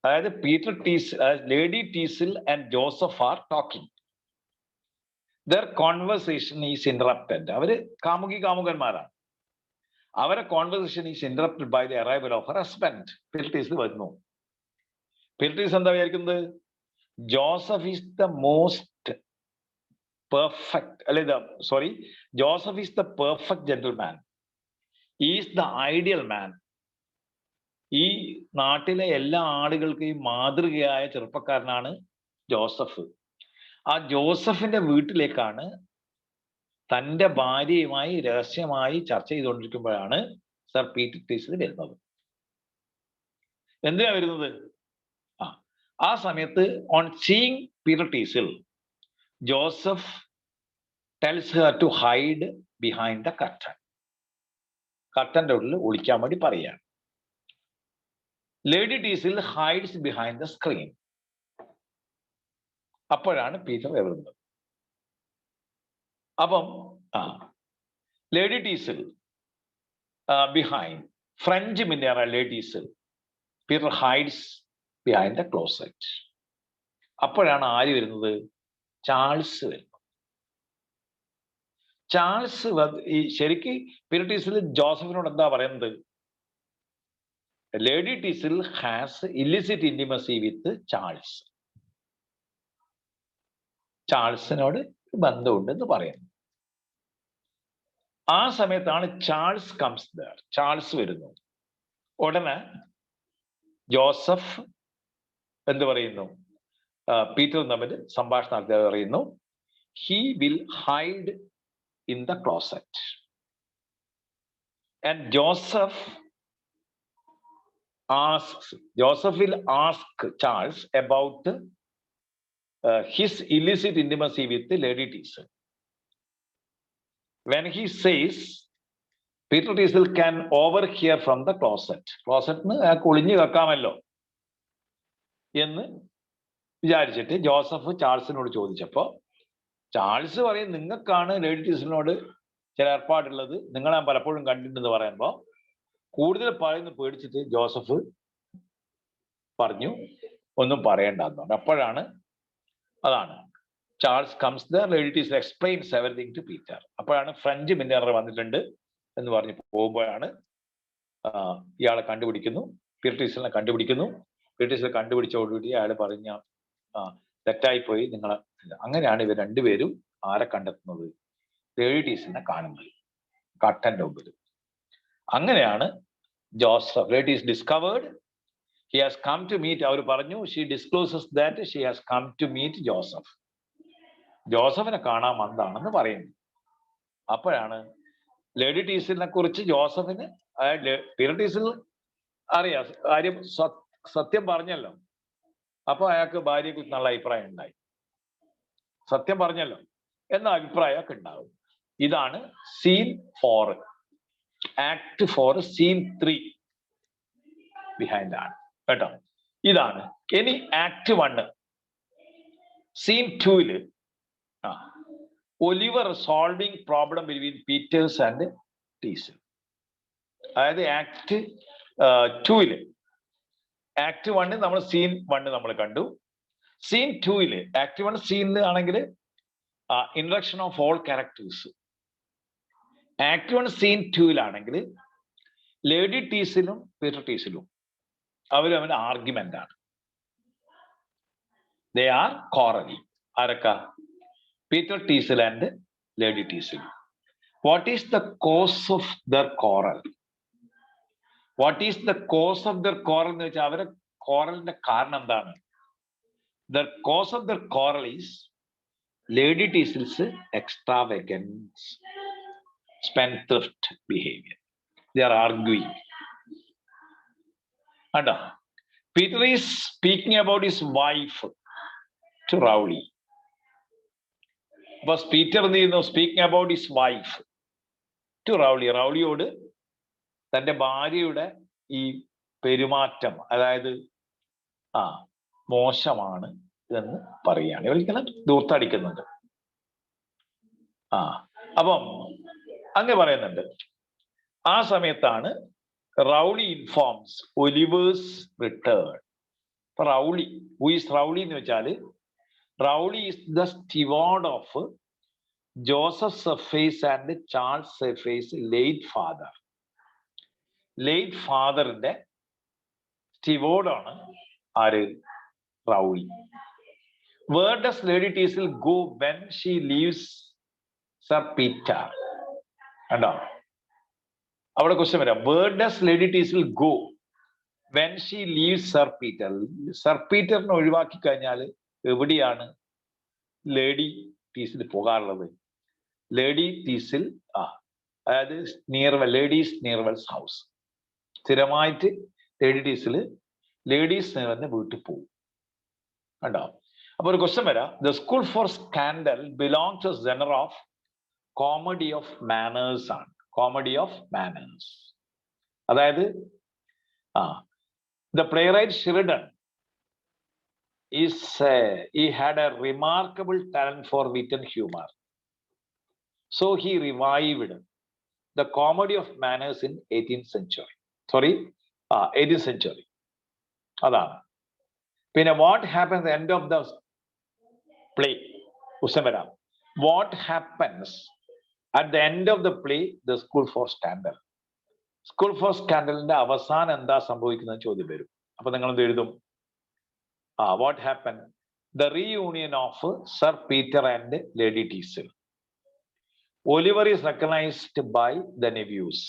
അതായത് Peter Teazle, Lady Teazle and Joseph are talking. Their conversation is interrupted. അവര് കാമുകന്മാരാണ്. അവരെ conversation is interrupted by the arrival of her husband. Peter Teazle വരുന്നു. Peter Teaze എന്താ വിചാരിക്കുന്നത്? Joseph is the most perfect, അല്ലെ sorry, Joseph is the perfect gentleman, is the ideal മാൻ. ഈ നാട്ടിലെ എല്ലാ ആളുകൾക്കും മാതൃകയായ ചെറുപ്പക്കാരനാണ് ജോസഫ്. ആ ജോസഫിന്റെ വീട്ടിലേക്കാണ് തൻ്റെ ഭാര്യയുമായി രഹസ്യമായി ചർച്ച ചെയ്തുകൊണ്ടിരിക്കുമ്പോഴാണ് സർ പീറ്റർ ടീസിൽ വരുന്നത്. എന്തിനാ വരുന്നത്? ആ സമയത്ത് on seeing Peter Teazle, Joseph tells her to hide behind the curtain. കർട്ടന്റെ ഉള്ളിൽ ഒളിക്കാൻ വേണ്ടി പറയുകയാണ്. Lady Teazle hides behind the screen. അപ്പോഴാണ് പീറ്റർ വരുന്നത്. അപ്പം Lady Teazle behind French milliner Lady Teazle Peter hides behind the closet. അപ്പോഴാണ് ആര് വരുന്നത്? ചാൾസ് വരുന്നത്. ചാൾസ് ഈ ശരിക്ക് പീറ്റർ ടീസിൽ ജോസഫിനോട് എന്താ പറയുന്നത്? Lady Teazle has illicit intimacy with Charles. ചാൾസിനോട് ബന്ധമുണ്ടെന്ന് പറയുന്നു. ആ സമയത്താണ് ചാൾസ് കംസ് ദർ. ചാൾസ് വരുന്നു. ഉടനെ ജോസഫ് എന്ത് പറയുന്നു? പീറ്റർ തമ്മിൽ സംഭാഷണം നടത്തി പറയുന്നു, he will hide in the closet. And Joseph will ask Charles about his illicit intimacy with Lady Teasel. When he says Peter Teazle can overhear from the closet. ക്ലോസറ്റിന് അയാൾക്ക് ഒളിഞ്ഞു കേൾക്കാമല്ലോ എന്ന് വിചാരിച്ചിട്ട് ജോസഫ് ചാൾസിനോട് ചോദിച്ചപ്പോൾ ചാൾസ് പറയും, നിങ്ങൾക്കാണ് lady ടീസലിനോട് ചില ഏർപ്പാടുള്ളത്, നിങ്ങളെ ഞാൻ പലപ്പോഴും കണ്ടിട്ടുണ്ടെന്ന് പറയുമ്പോൾ കൂടുതൽ പറയുന്നു പേടിച്ചിട്ട് ജോസഫ് പറഞ്ഞു ഒന്നും പറയണ്ടെന്ന് പറഞ്ഞു. അപ്പോഴാണ് അതാണ് Charles comes there, Lady Teazle explains everything to Peter. അപ്പോഴാണ് ഫ്രഞ്ച് മിന്നർ വന്നിട്ടുണ്ട് എന്ന് പറഞ്ഞ് പോകുമ്പോഴാണ് ഇയാളെ കണ്ടുപിടിക്കുന്നു, പീറ്റർ ടീസലിനെ കണ്ടുപിടിക്കുന്നു. പീറ്റർ ടീസൽ കണ്ടുപിടിച്ചോടുകൂടി അയാൾ പറഞ്ഞ തെറ്റായിപ്പോയി നിങ്ങളെ. അങ്ങനെയാണ് ഇവർ രണ്ടുപേരും ആരെ കണ്ടെത്തുന്നത്? ലേഡി ടീസലിനെ കാണുന്നത് കട്ടന്റെ മുമ്പിൽ. അങ്ങനെയാണ് Joseph, Lady Teazle discovered, he has come to meet, അവർ പറഞ്ഞു, she discloses that she has come to meet Joseph. ജോസഫിനെ കാണാൻ വന്നതാണെന്ന് പറയുന്നു. അപ്പോഴാണ് ലേഡി ടീസലിനെ കുറിച്ച് ജോസഫിന്, പീറ്റർ ടീസൽ അറിയാം, കാര്യം സത്യം പറഞ്ഞല്ലോ. അപ്പൊ അയാൾക്ക് ഭാര്യയെ കുറിച്ച് നല്ല അഭിപ്രായം ഉണ്ടായി. സത്യം പറഞ്ഞല്ലോ എന്ന അഭിപ്രായമൊക്കെ ഉണ്ടാവും. ഇതാണ് സീൻ 4, ആക്ട് 4, സീൻ 3 ബിഹൈൻഡ് ആണ് കേട്ടോ. ഇതാണ്. ഇനി act 1 scene 2 Oliver solving problem between Peters and Teazle. അതായത് ആക്ട് 2 ആക്ട് 1 നമ്മൾ സീൻ 1 നമ്മൾ കണ്ടു. സീൻ 2 ആക്ട് 1 സീനിൽ ആണെങ്കിൽ introduction of all characters. Act 1 scene 2 Lady ടീസലും പീറ്റർ ടീസലും അവർ തമ്മിൽ ആർഗ്യുമെന്റ് ആണ്. They are quarrelling. ആരൊക്കെ? Peter Teazle and Lady Teazle. What is the cause of their quarrel? What is the cause of their quarrel എന്ന് വെച്ചാൽ അവരെ കോറലിന്റെ കാരണം എന്താണ്? Their cause of their quarrel is Lady Teazle's extravagance, spendthrift behaviour. They are arguing. കണ്ടോ? Peter is speaking about his wife to Rowley. അപ്പൊ Peter എന്ത് ചെയ്യുന്നു? Speaking about his wife to Rowley. റൗളിയോട് തന്റെ ഭാര്യയുടെ ഈ പെരുമാറ്റം, അതായത് മോശമാണ് എന്ന് പറയുകയാണ്. ഇവരിങ്ങനെ ദൂർത്തടിക്കുന്നുണ്ട്. അപ്പം അങ്ങനെ പറയുന്നുണ്ട്. ആ സമയത്താണ് റൗളി ഇൻഫോംസ് ഒലിവേഴ്സ് റിട്ടേൺ. ഇപ്പൊ റൗളി, ഹു ഈസ് റൗളി എന്ന് വെച്ചാല്, Rowley is the steward of Joseph Surface and Charles Surface late father. Late ഫാദറിന്റെ സ്റ്റിവാർഡാണ് ആര്? Rowley. Where does Lady Teazle go when she leaves Sir Peter? കണ്ടോ? അവിടെ ക്വസ്റ്റ്യൻ വരാം. Where does Lady Teazle go when she leaves Sir Peter? Sir പീറ്ററിനെ ഒഴിവാക്കി കഴിഞ്ഞാൽ എവിടെയാണ് ലേഡി ടീസിൽ പോകാറുള്ളത്? ലേഡി ടീസിൽ അതായത് ലേഡീസ് നിയർവെൽസ് ഹൗസ്. സ്ഥിരമായിട്ട് ലേഡി ടീസിൽ ലേഡീസ് നിയർവെലിന്റെ വീട്ടിൽ പോകും. കണ്ടോ? അപ്പൊ ഒരു ക്വസ്റ്റ്യൻ വരാം. The school for scandal belong to genre of comedy of manners ആണ്. Comedy of manners. അതായത് the playwright Sheridan he had a remarkable talent for wit and humor. So he revived the comedy of manners in 18th century. 18th century. അതാണ്. പിന്നെ what happens at the end of the play? ഉസമരാം. What happens at the end of the play, the school for scandal? School for സ്കാൻഡലിന്റെ അവസാനം എന്താ സംഭവിക്കുന്നത് ചോദ്യം വരും. അപ്പൊ നിങ്ങൾ എന്ത് എഴുതും? What happen? The reunion of Sir Peter and Lady Teazle. Oliver is recognised by the nephews.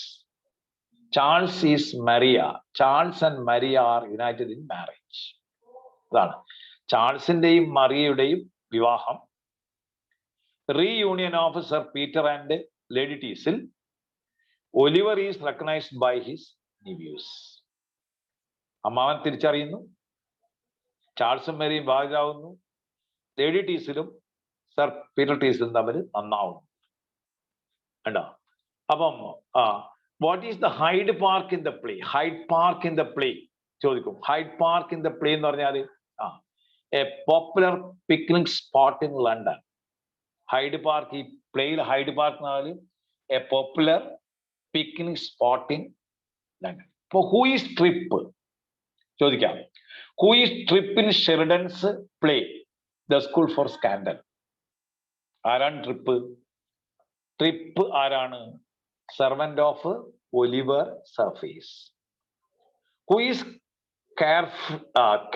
Charles is Maria. Charles and Maria are united in marriage. അതാണ് ചാൾസിന്റെയും മറിയയുടെയും വിവാഹം. Reunion of Sir Peter and Lady Teazle. Oliver is recognised by his nephews. അമ്മാവൻ തിരിച്ചറിയുന്നു. ചാൾസും മേരിയും ഭാഗമാകുന്നു. Lady ടീസലും സർ പീറ്റർ ടീസലും തമ്മിൽ നന്നാവുന്നു. കണ്ടോ? അപ്പം what is the Hyde Park in the play? Hyde Park in the play ചോദിക്കും. Hyde Park in the play എന്ന് പറഞ്ഞാൽ a popular picnic spot in London. Hyde Park, ഈ പ്ലേയിൽ ഹൈഡ് പാർക്ക് എന്ന് പറഞ്ഞാൽ a popular picnic spot in London. ഇപ്പൊ who is Trip ചോദിക്കാം. Who is Trip in Sheridan's play the school for scandal? ആരാണ് Trip? Trip ആരാണ്? Servant of Oliver Surface. Who is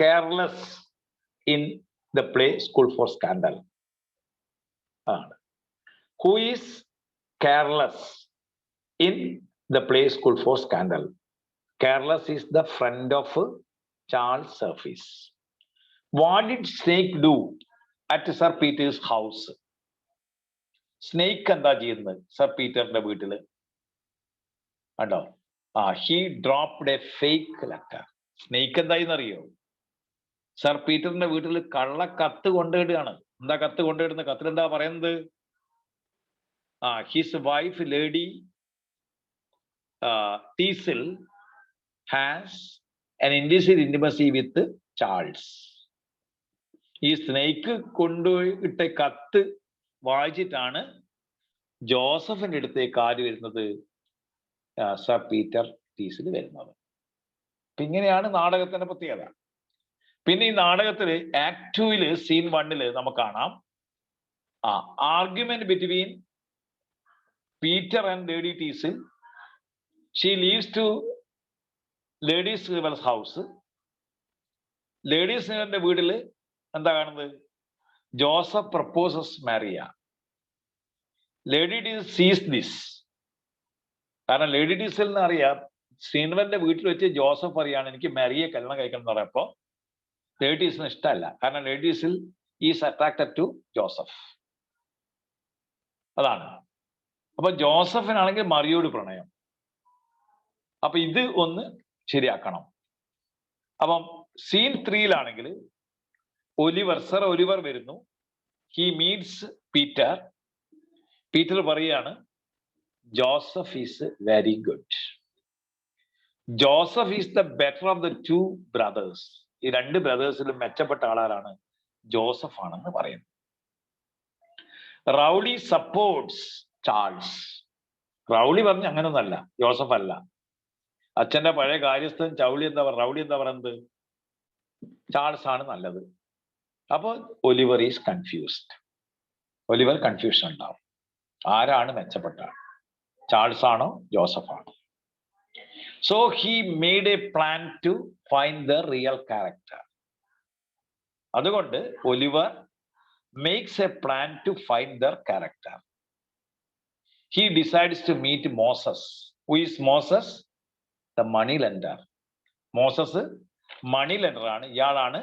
Careless in the play school for scandal? ആണ്. Who is Careless in the play school for scandal? Careless is the friend of Charles Surface. What did Snake do at Sir Peter's house? Snake എന്താ ചെയ്യുന്നത് Sir പീറ്ററിന്റെ വീട്ടില്? കണ്ടോ? He dropped a fake letter. Snake എന്തായെന്നറിയോ? Sir പീറ്ററിന്റെ വീട്ടിൽ കള്ള കത്ത് കൊണ്ടിടുകയാണ്. എന്താ കത്ത് കൊണ്ടിടുന്ന? കത്തിൽ എന്താ പറയുന്നത്? His wife lady Teazle has an indecent intimacy with Charles. ഈ സ്നേക്ക് കൊണ്ടുപോയിട്ട കത്ത് വായിച്ചിട്ടാണ് ജോസഫിന്റെ അടുത്തേക്ക് ആര് വരുന്നത്? സർ പീറ്റർ ടീസിൽ വരുന്നത്. ഇങ്ങനെയാണ് നാടകത്തിന്റെ പ്രത്യേകത. പിന്നെ ഈ നാടകത്തില് ആക്ട് 2 സീൻ 1 നമുക്ക് കാണാം argument between Peter and Lady Teazle. She leaves to Lady Sneerwell's house. Lady റിവലിന്റെ വീട്ടില് എന്താ കാണുന്നത്? Joseph proposes Maria. Lady Teaze sees this. കാരണം ലേഡി ടീസിൽ അറിയാം ശ്രീനവന്റെ വീട്ടിൽ വെച്ച് ജോസഫ് അറിയാണ് എനിക്ക് മാരിയെ കല്യാണം കഴിക്കണം എന്ന് പറയപ്പോ ലേഡീസിന് ഇഷ്ടമല്ല. കാരണം ലേഡീസിൽ ഈസ് അട്രാക്റ്റഡ് ടു ജോസഫ്. അതാണ്. അപ്പൊ ജോസഫിനാണെങ്കിൽ മറിയോട് പ്രണയം. അപ്പൊ ഇത് ഒന്ന് ശരിയാക്കണം. അപ്പം സീൻ 3 ഒലിവർ, സർ ഒലിവർ വരുന്നു. He meats Peter. പീറ്റർ പറയാണ് Joseph is very good. Joseph is the better of the 2 brothers. ഈ 2 ബ്രദേഴ്സിലും മെച്ചപ്പെട്ട ആളാരാണ്? ജോസഫ് ആണെന്ന് പറയുന്നു. റൗളി സപ്പോർട്ട്സ് ചാൾസ്. റൗളി പറഞ്ഞു അങ്ങനൊന്നല്ല, ജോസഫ് അല്ല. അച്ഛന്റെ പഴയ കാര്യസ്ഥൻ റൗളി എന്താ പറയുന്നത്? ചാൾസ് ആണ് നല്ലത്. അപ്പൊ Oliver is confused. Oliver confusion ഉണ്ടാവും. ആരാണ് മെച്ചപ്പെട്ട? ചാൾസ് ആണോ ജോസഫ് ആണോ? So he made a plan to find the real character. അതുകൊണ്ട് Oliver makes a plan to find their character. He decides to meet Moses. Who is Moses? The money lender. Moses money lender ആണ്. ഇയാളാണ്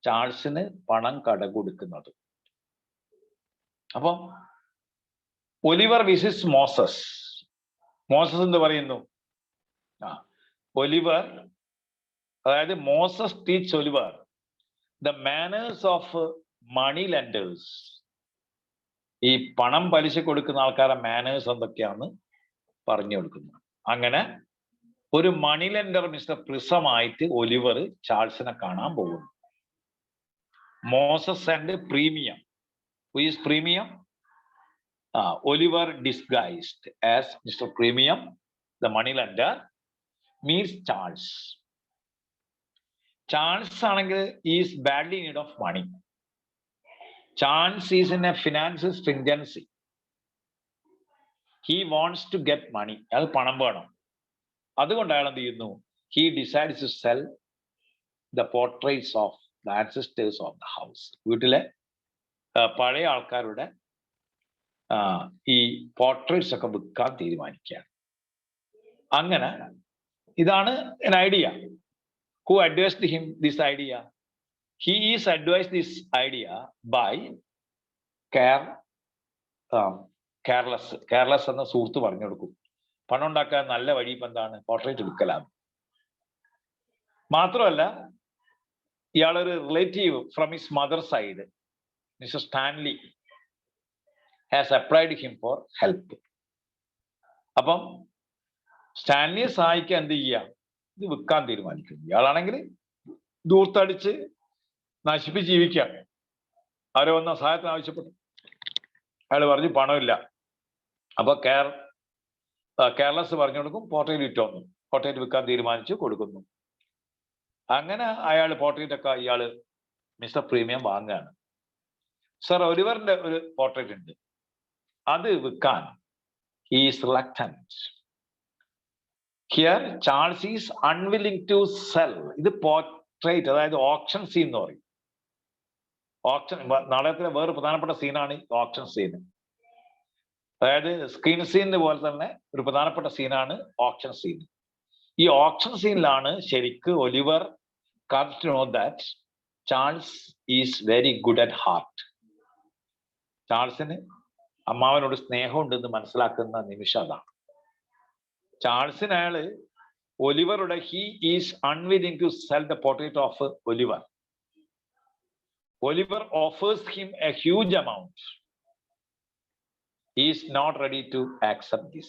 ചാൾസിന് പണം കടകൊടുക്കുന്നത്. അപ്പൊ Oliver visits Moses. Moses എന്ന് പറയുന്നു Oliver, അതായത് Moses teach Oliver the manners of money lenders. ഈ പണം പലിശ കൊടുക്കുന്ന ആൾക്കാരുടെ മാനേഴ്സ് എന്തൊക്കെയാന്ന് പറഞ്ഞു കൊടുക്കുന്നു. അങ്ങനെ ഒരു മണി ലെൻഡർ മിസ്റ്റർ പ്രിസമായിട്ട് ഒലിവർ ചാൾസിനെ കാണാൻ പോകുന്നു. Moses and Premium. Who is Premium? Oliver disguised as Mr Premium the money lender meets Charles. Charles ആണെങ്കിൽ is badly need of money. Charles is in a financial stringency. He wants to get money. അത് പണം വേണം. അതുകൊണ്ട് അയാൾ എന്ത് ചെയ്യുന്നു? He decides to sell the portraits of the ancestors of the house. വീട്ടിലെ പഴയ ആൾക്കാരുടെ ഈ പോർട്രേറ്റ്സ് ഒക്കെ വിൽക്കാൻ തീരുമാനിക്കുകയാണ്. അങ്ങനെ ഇതാണ് an idea. Who advised him this idea? He is advised this idea by careless. Careless എന്ന സുഹൃത്ത് പറഞ്ഞു കൊടുക്കും. പണം ഉണ്ടാക്കാൻ നല്ല വഴി ഇപ്പം എന്താണ്? പോർട്രേറ്റ് വിൽക്കലാണ്. മാത്രമല്ല ഇയാളൊരു relative from his mother side, Mr Stanley, has applied him for help. അപ്പം സ്റ്റാൻലിയെ സഹായിക്കാൻ എന്ത് ചെയ്യുക, ഇത് വിൽക്കാൻ തീരുമാനിക്കും. ഇയാളാണെങ്കിൽ ദൂർത്തടിച്ച് നശിപ്പിച്ച് ജീവിക്കാം. ആരോ വന്ന സഹായത്തിന് ആവശ്യപ്പെട്ടു, അയാൾ പറഞ്ഞു പണമില്ല. അപ്പൊ കേരളസ് പറഞ്ഞു കൊടുക്കും, പോർട്രേറ്റ് വിറ്റോന്നു. പോർട്രേറ്റ് വിൽക്കാൻ തീരുമാനിച്ചു, കൊടുക്കുന്നു. അങ്ങനെ അയാൾ പോർട്രേറ്റ് ഒക്കെ ഇയാള് മിസ്റ്റർ പ്രീമിയം വാങ്ങുകയാണ്. സർ ഒലിവറിന്റെ ഒരു പോർട്രേറ്റ് ഉണ്ട്, അത് വിൽക്കാൻ is reluctant. Here Charles is unwilling to sell. ഇത് പോർട്രേറ്റ്, അതായത് ഓപ്ഷൻ സീൻ എന്ന് പറയും. ഓപ്ഷൻ നാടകത്തിലെ വേറെ പ്രധാനപ്പെട്ട സീനാണ് ഓപ്ഷൻ സീൻ. അതായത് സ്ക്രീൻ സീനിന് പോലെ തന്നെ ഒരു പ്രധാനപ്പെട്ട സീനാണ് ഓപ്ഷൻ സീൻ. ഈ ഓപ്ഷൻ സീനിലാണ് ശരിക്ക് Oliver comes to know that Charles is very good at heart. ചാൾസിന് അമ്മാവനോട് സ്നേഹമുണ്ടെന്ന് മനസ്സിലാക്കുന്ന നിമിഷം അതാണ്. ചാൾസിന് അയാള് ഒലിവറുടെ he is unwilling to sell the portrait of Oliver. Oliver offers him a huge amount. He is not ready to accept this.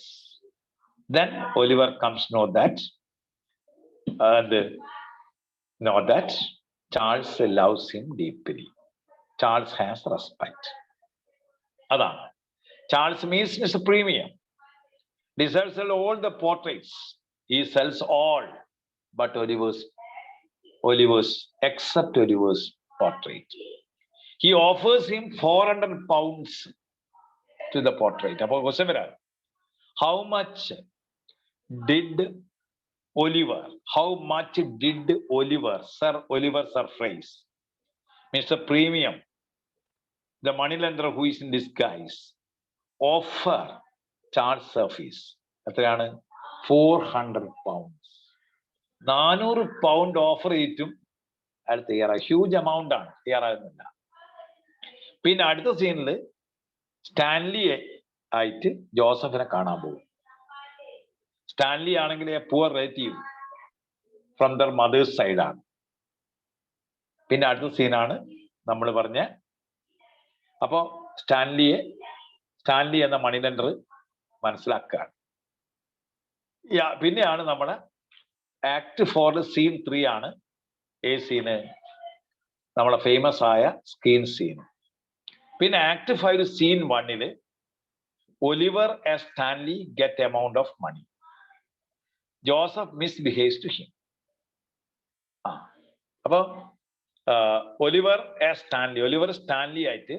Then Oliver comes to know that and know that Charles loves him deeply. Charles has respect. അതാണ് Charles means Mr. Premium. Deserves all the portraits. He sells all, but Oliver's except Oliver's portrait. He offers him 400 pounds to the portrait. അപ്പോൾ question വരാം, how much did Sir Oliver surprise Mr. Premium, the moneylender who is in disguise, offer Charles service? എത്രയാണ്? 400 pounds. 400 pound offer ചെയ്തിട്ടും അയാൾ തയ്യാറായി. Huge amount ആണ്, തയ്യാറാകുന്നില്ല. പിന്നെ അടുത്ത സീനിൽ സ്റ്റാൻലി ആയിട്ട് ജോസഫിനെ കാണാൻ പോകും. സ്റ്റാൻലി ആണെങ്കിൽ a poor relative from their mother's സൈഡാണ്. പിന്നെ അടുത്ത സീനാണ് നമ്മൾ പറഞ്ഞ, അപ്പോ സ്റ്റാൻലി എന്ന മണി ലെൻഡർ മനസ്സിലാക്കുകയാണ്. പിന്നെയാണ് നമ്മളെ ആക്ട് 4 സീൻ 3 ആണ്. ഏ സീന്? നമ്മളെ ഫേമസ് ആയ സ്ക്രീൻ സീൻ. പിന്നെ act 5 scene 1 Oliver and Stanley get amount of money. Joseph misbehaves to him. അപ്പൊ ഒലിവർ സ്റ്റാൻലി ആയിട്ട്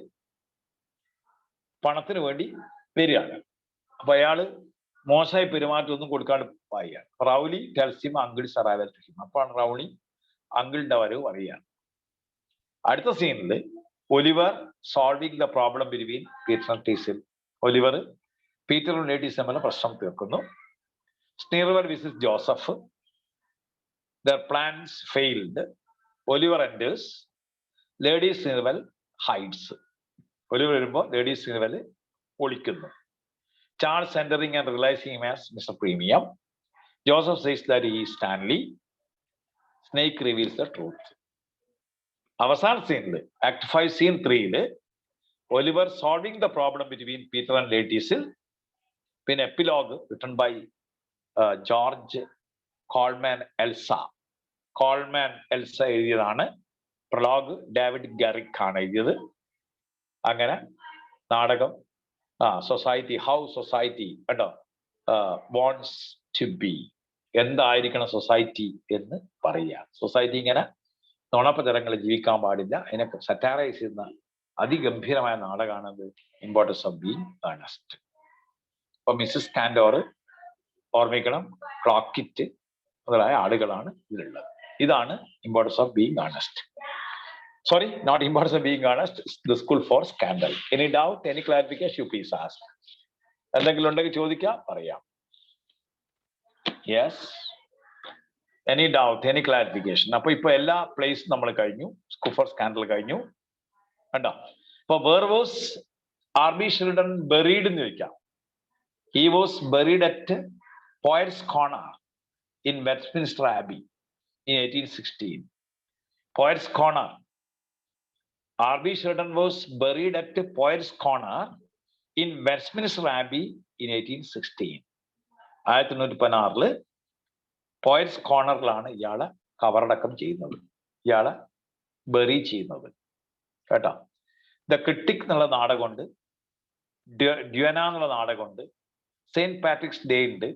പണത്തിന് വേണ്ടി വരികയാണ്. അപ്പൊ അയാള് മോശമായി പെരുമാറ്റം ഒന്നും കൊടുക്കാണ്ട് പോവുകയാണ്. Rowley tells him uncle's arrival to him. അപ്പോഴാണ് റൗലി അങ്കിളിന്റെ വരവ് പറയുകയാണ്. അടുത്ത സീനിൽ Oliver solving the problem between Peter and Teazle. Oliver പീറ്ററും ലേഡീസും തമ്മിലുള്ള പ്രശ്നം തീർക്കുന്നു. Sneerwell visits Joseph. Their plans failed. Oliver enters. Lady Sneerwell hides. Oliver വരുമ്പോൾ ലേഡി സ്നീർവെൽ ഒളിക്കുന്നു. Charles entering and realizing him as Mr. Premium. Joseph says that he is Stanley. Snake reveals the truth. അവസാന സീനിൽ act 5 scene 3 Oliver solving the problem between Peter and Lady Teazle. പിന്നെ epilogue written by George Colman എൽസ എഴുതിയതാണ്. Prologue David Garrick ആണ് എഴുതിയത്. അങ്ങനെ നാടകം society, how society കേട്ടോ വാണ്ട്സ് ടു ബി, എന്തായിരിക്കണം സൊസൈറ്റി എന്ന് പറയുക. സൊസൈറ്റി ഇങ്ങനെ നുണപ്പചരങ്ങൾ ജീവിക്കാൻ പാടില്ല. അതിനൊക്കെ സറ്റാറൈസ് ചെയ്യുന്ന അതിഗംഭീരമായ നാടകമാണത് ഇമ്പോർട്ടൻസ് ഓഫ് ബീയിങ് ഏണസ്റ്റ്. അപ്പൊ മിസ്സസ് കാൻഡോർ ഓർമ്മിക്കണം, ക്ലോക്കിറ്റ് മുതലായ ആളുകളാണ് ഇതിലുള്ളത്. ഇതാണ് importance of being Earnest. Sorry, not importance of being honest. The school for scandal. Any doubt? Any clarification? You please ask. എന്തെങ്കിലും ഉണ്ടെങ്കിൽ ചോദിക്കാം, പറയാം. Yes. Any doubt? Any clarification? അപ്പൊ ഇപ്പൊ എല്ലാ പ്ലേസും നമ്മൾ കഴിഞ്ഞു. സ്കൂൾ ഫോർ സ്കാൻഡൽ കഴിഞ്ഞു. കണ്ടോ? ഇപ്പൊ where was R.B. Sheridan buried എന്ന് ചോദിക്കാം. He was buried at Poets Corner in Westminster Abbey in 1816. Poets Corner. R.B. Sheridan was buried at Poets Corner in Westminster Abbey in 1816. 1816 poets കോർണറിലാണ് ഇയാളെ കബറടക്കം ചെയ്യുന്നത്, ഇയാളെ bury ചെയ്യുന്നത് കേട്ടോ. ദ ക്രിട്ടിക് എന്നുള്ള നാടകമുണ്ട്, ഡ്യുവന എന്നുള്ള നാടകമുണ്ട്, Saint Patrick's day ഉണ്ട്,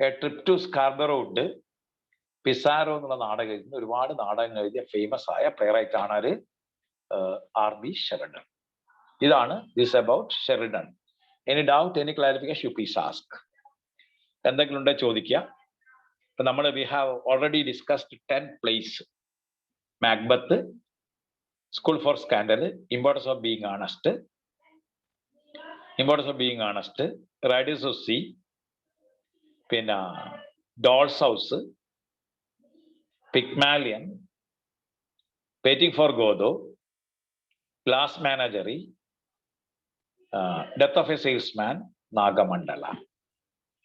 എ ട്രിപ്പ് ടു സ്കാർബറോ ഉണ്ട്, Pizarro എന്നുള്ള നാടകം എഴുതുന്ന ഒരുപാട് നാടകങ്ങൾ എഴുതിയ ഫേമസ് ആയ പ്ലേറൈറ്റ് ആണ് ആര്? RB Sheridan. ഇതാണ് this about Sheridan. Any doubt, any clarification, you please ask. എന്തെങ്കിലും ഉണ്ടെങ്കിൽ ചോദിക്കുക. ഇപ്പൊ നമ്മൾ we have already discussed 10 plays. Macbeth, school for scandal, importance of being earnest, riders of sea, പിന്നെ doll's house, Pygmalion, waiting for Godot, glass menagerie, death of a salesman, Nagamandala.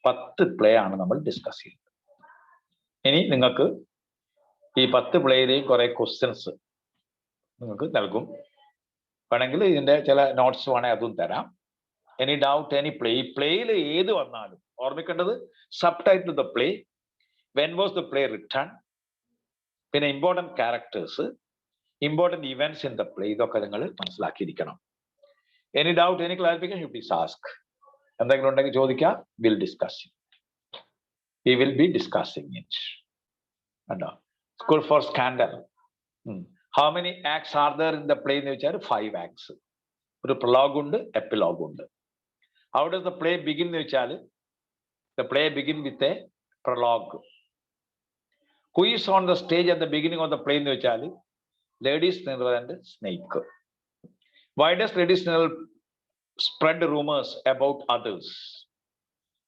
10 play ആണ് നമ്മൾ discuss ചെയ്യുന്നത്. ഇനി നിങ്ങൾക്ക് ഈ 10 പ്ലേയിലെയും കുറെ ക്വസ്റ്റ്യൻസ് നിങ്ങൾക്ക് നൽകും. വേണമെങ്കിൽ ഇതിന്റെ ചില നോട്ട്സ് വേണമെങ്കിൽ അതും തരാം. എനി ഡൗട്ട്, എനി പ്ലേ, ഈ പ്ലേയിൽ ഏത് വന്നാലും ഓർമ്മിക്കേണ്ടത് subtitle the play, when was the play written, പിന്നെ important characters, important events in the play, ഇതൊക്കെ നിങ്ങൾ മനസ്സിലാക്കിയിരിക്കണം. Any doubt, any clarification, you please ask. എന്തെങ്കിലും ഉണ്ടെങ്കിൽ ചോദിക്കാം. Will discuss. We will be discussing it. കണ്ടോ? School for scandal. How many acts are there in the play എന്ന് വെച്ചാൽ 5 acts. ഒരു പ്രൊലോഗ് ഉണ്ട്, എപ്പിലോഗ് ഉണ്ട്. How does the play begin എന്ന് വെച്ചാൽ the play begin with a prologue. Who is on the stage at the beginning of the play എന്ന് വെച്ചാൽ ladies Sneerwell and Snake. Why does ladies Sneerwell spread rumors about others?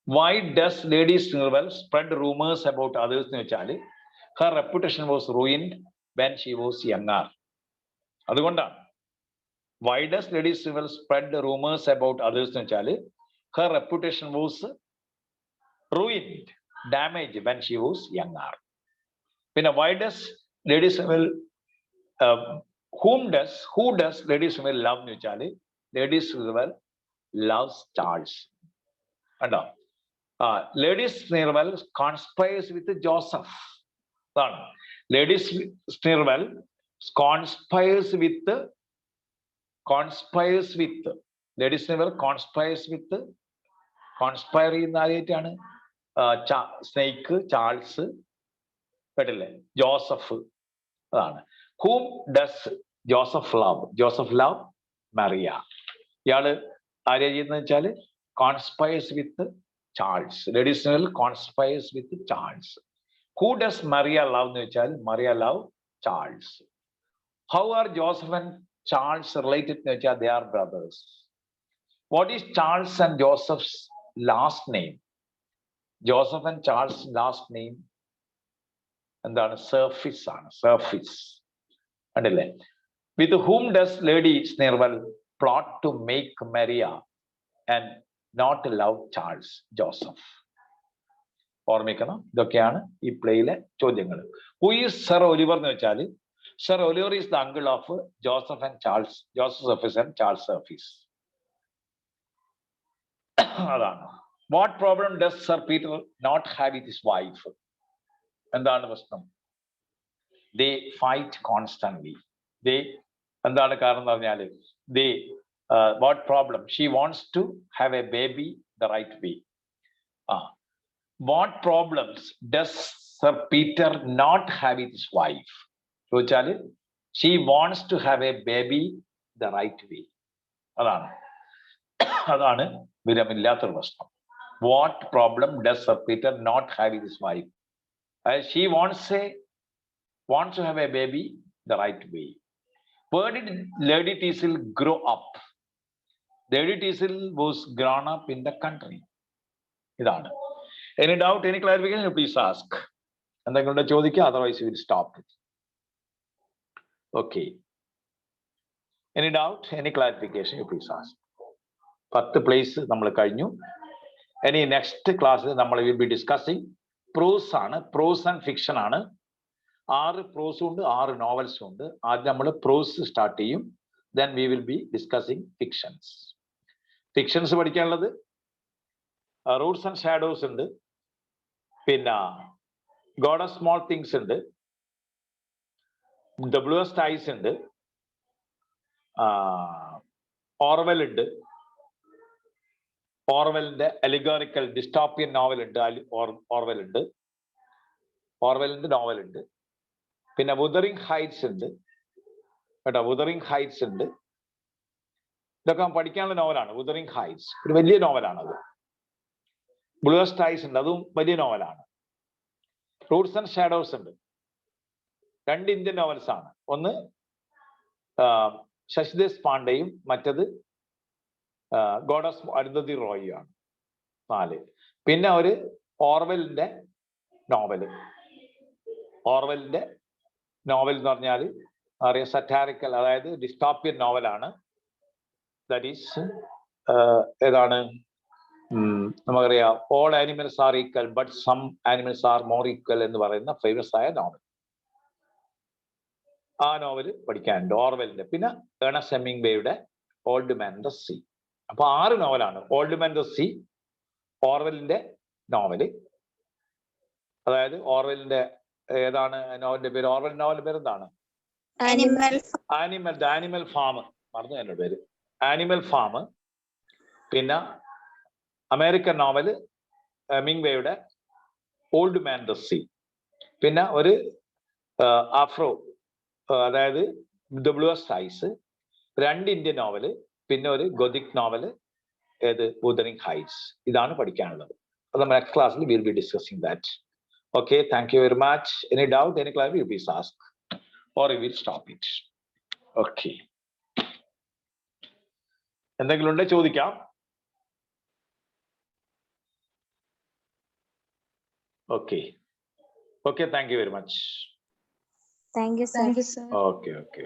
Why does Lady Snirwell spread rumors about others എന്ന് വെച്ചാൽ her reputation was ruined when she was younger. അതുകൊണ്ടാണ്. Why does Lady Snirwell spread rumors about others എന്ന് വെച്ചാൽ her reputation was ruined, damaged when she was younger. പിന്നെ why does Lady Snirwell who does Lady Snirwell love എന്ന് വെച്ചാൽ Lady Snirwell loves Charles. കണ്ടോ? Lady Snirwell conspires with Joseph. അതാണ് Lady Snirwell conspires with Lady Snirwell conspire ചെയ്യുന്ന ആദ്യമായിട്ടാണ് Snake, Charles, കേട്ടില്ലേ? Joseph. അതാണ്. whom does Joseph love? Maria. ഇയാള് ആര്യ ചെയ്യുന്നത് വെച്ചാൽ conspires with Charles. Lady Sneerwell conspires with Charles. Who does Maria love എന്ന് വെച്ചാൽ Maria love Charles. How are Joseph and Charles related എന്ന് വെച്ചാൽ they are brothers. What is Charles and Joseph's last name? Joseph and Charles last name എന്താണ്? Surface ആണ്. സർഫിസ്. കണ്ടില്ലേ? With whom does Lady Snirwell plot to make Maria and not love Charles? Joseph. ഓർമ്മിക്കണം. ഇതൊക്കെയാണ് ഈ പ്ലേയിലെ ചോദ്യങ്ങൾ. Who is Sir Oliver എന്ന് വെച്ചാൽ Sir Oliver is the uncle of Joseph and Charles. Joseph Surface and Charles Surface. അതാണ്. What problem does Sir Peter not have with his wife? എന്താണ് പ്രശ്നം? They fight constantly. എന്താണ് കാരണം എന്ന് പറഞ്ഞാൽ what problem? She wants to have a baby the right way. What problems does Sir Peter not have with his wife? ചോദിച്ചാൽ she wants to have a baby the right way. അതാണ് വിരമില്ലാത്തൊരു പ്രശ്നം. What problem does Sir Peter not have with his wife? She wants to have a baby the right way. Where did Lady Teazle grow up? Lady Teazle was grown up in the country. ഇതാണ്. Any doubt, any clarification, please ask. എന്തെങ്കിലും ചോദിക്കുക, otherwise we will stop it. Okay. Any doubt, any clarification, please ask. 10 place നമ്മൾ കഴിഞ്ഞു. ഇനി next ക്ലാസ്സിൽ നമ്മൾ will be discussing പ്രോസ് ആണ്. Pros and fiction ആണ്. 6 പ്രോസും ഉണ്ട്, 6 നോവൽസും ഉണ്ട്. ആദ്യം നമ്മൾ പ്രോസ് സ്റ്റാർട്ട് ചെയ്യും. then we will be discussing fictions. Fictions പഠിക്കാനുള്ളത് റൂട്ട്സ് ആൻഡ് ഷാഡോസ് ഉണ്ട്, പിന്നെ ഗോഡ് ഓഫ് സ്മോൾ തിങ്സ് ഉണ്ട്, ദ ബ്ലൂസ്റ്റ് ഐസ് ഉണ്ട്, ഓർവെൽ ഉണ്ട്, ഓർവെലിന്റെ അലിഗോറിക്കൽ ഡിസ്റ്റോപ്പിയൻ നോവൽ ഉണ്ട്, ഓർവെൽ ഉണ്ട്, ഓർവെലിന്റെ നോവൽ ഉണ്ട്, പിന്നെ വുതറിംഗ് ഹൈറ്റ്സ് ഉണ്ട് കേട്ടോ, വുതറിംഗ് ഹൈറ്റ്സ് ഉണ്ട്. ഇതൊക്കെ പഠിക്കാനുള്ള നോവലാണ്. വുതറിംഗ് ഹൈറ്റ്സ് ഒരു വലിയ നോവലാണത്. ബ്ലൂസ്റ്റ് ഐസ് ഉണ്ട്, അതും വലിയ നോവലാണ്. റൂട്ട്സ് ആൻഡ് ഷാഡോസ് ഉണ്ട്, 2 ഇന്ത്യൻ നോവൽസ് ആണ്. ഒന്ന് ശശിദേശ് പാണ്ഡെയും മറ്റത് ഗോഡ് ഓഫ് അരുന്ധതി റോയും ആണ്. 4. പിന്നെ ഒരു ഓർവെലിന്റെ നോവൽ. ഓർവെലിന്റെ നോവൽ എന്ന് പറഞ്ഞാൽ അറിയാം, സറ്റാറിക്കൽ, അതായത് ഡിസ്റ്റോപ്പിയൻ നോവലാണ്. ദാറ്റ് ഈസ് ഏതാണ്, നമുക്കറിയാം, all animals are equal but some animals are more equal എന്ന് പറയുന്ന ഫേമസ് ആയ നോവൽ. ആ നോവൽ പഠിക്കാനുണ്ട്, ഓർവെലിന്റെ. പിന്നെ ഏണസ്റ്റ് ഹെമിംഗ്വേയുടെ ഓൾഡ് മാൻ ദ സീ. അപ്പൊ 6 നോവലാണ്. ഓൾഡ് മാൻ ദ സീ, ഓർവെലിന്റെ നോവല്, അതായത് ഓർവെലിന്റെ ഏതാണ് നോവലിന്റെ പേര്, ഓർവെൽ നോവലിന്റെ പേര് എന്താണ്? ആനിമൽ ഫാം, മറന്നു എന്റെ പേര്, ആനിമൽ ഫാം. പിന്നെ അമേരിക്കൻ നോവല് ഹെമിംഗ്വേയുടെ ഓൾഡ് മാൻ ദ സീ. പിന്നെ ഒരു ആഫ്രോ, അതായത് the bluest eyes. 2 Indian novel, പിന്നെ ഒരു ഗൊതിക് നോവല്, ഏത്, വുതറിംഗ് ഹൈറ്റ്സ്. ഇതാണ് പഠിക്കാനുള്ളത്. അത് നമ്മൾ നെക്സ്റ്റ് ക്ലാസ്സിൽ will be discussing that. Okay, thank you very much. Any doubt, any class, U please ask or we will stop it. Okay. എന്തെങ്കിലും ഉണ്ടെ ചോദിക്കാം. Okay. Okay, thank you very much. Thank you, sir. Okay. Okay.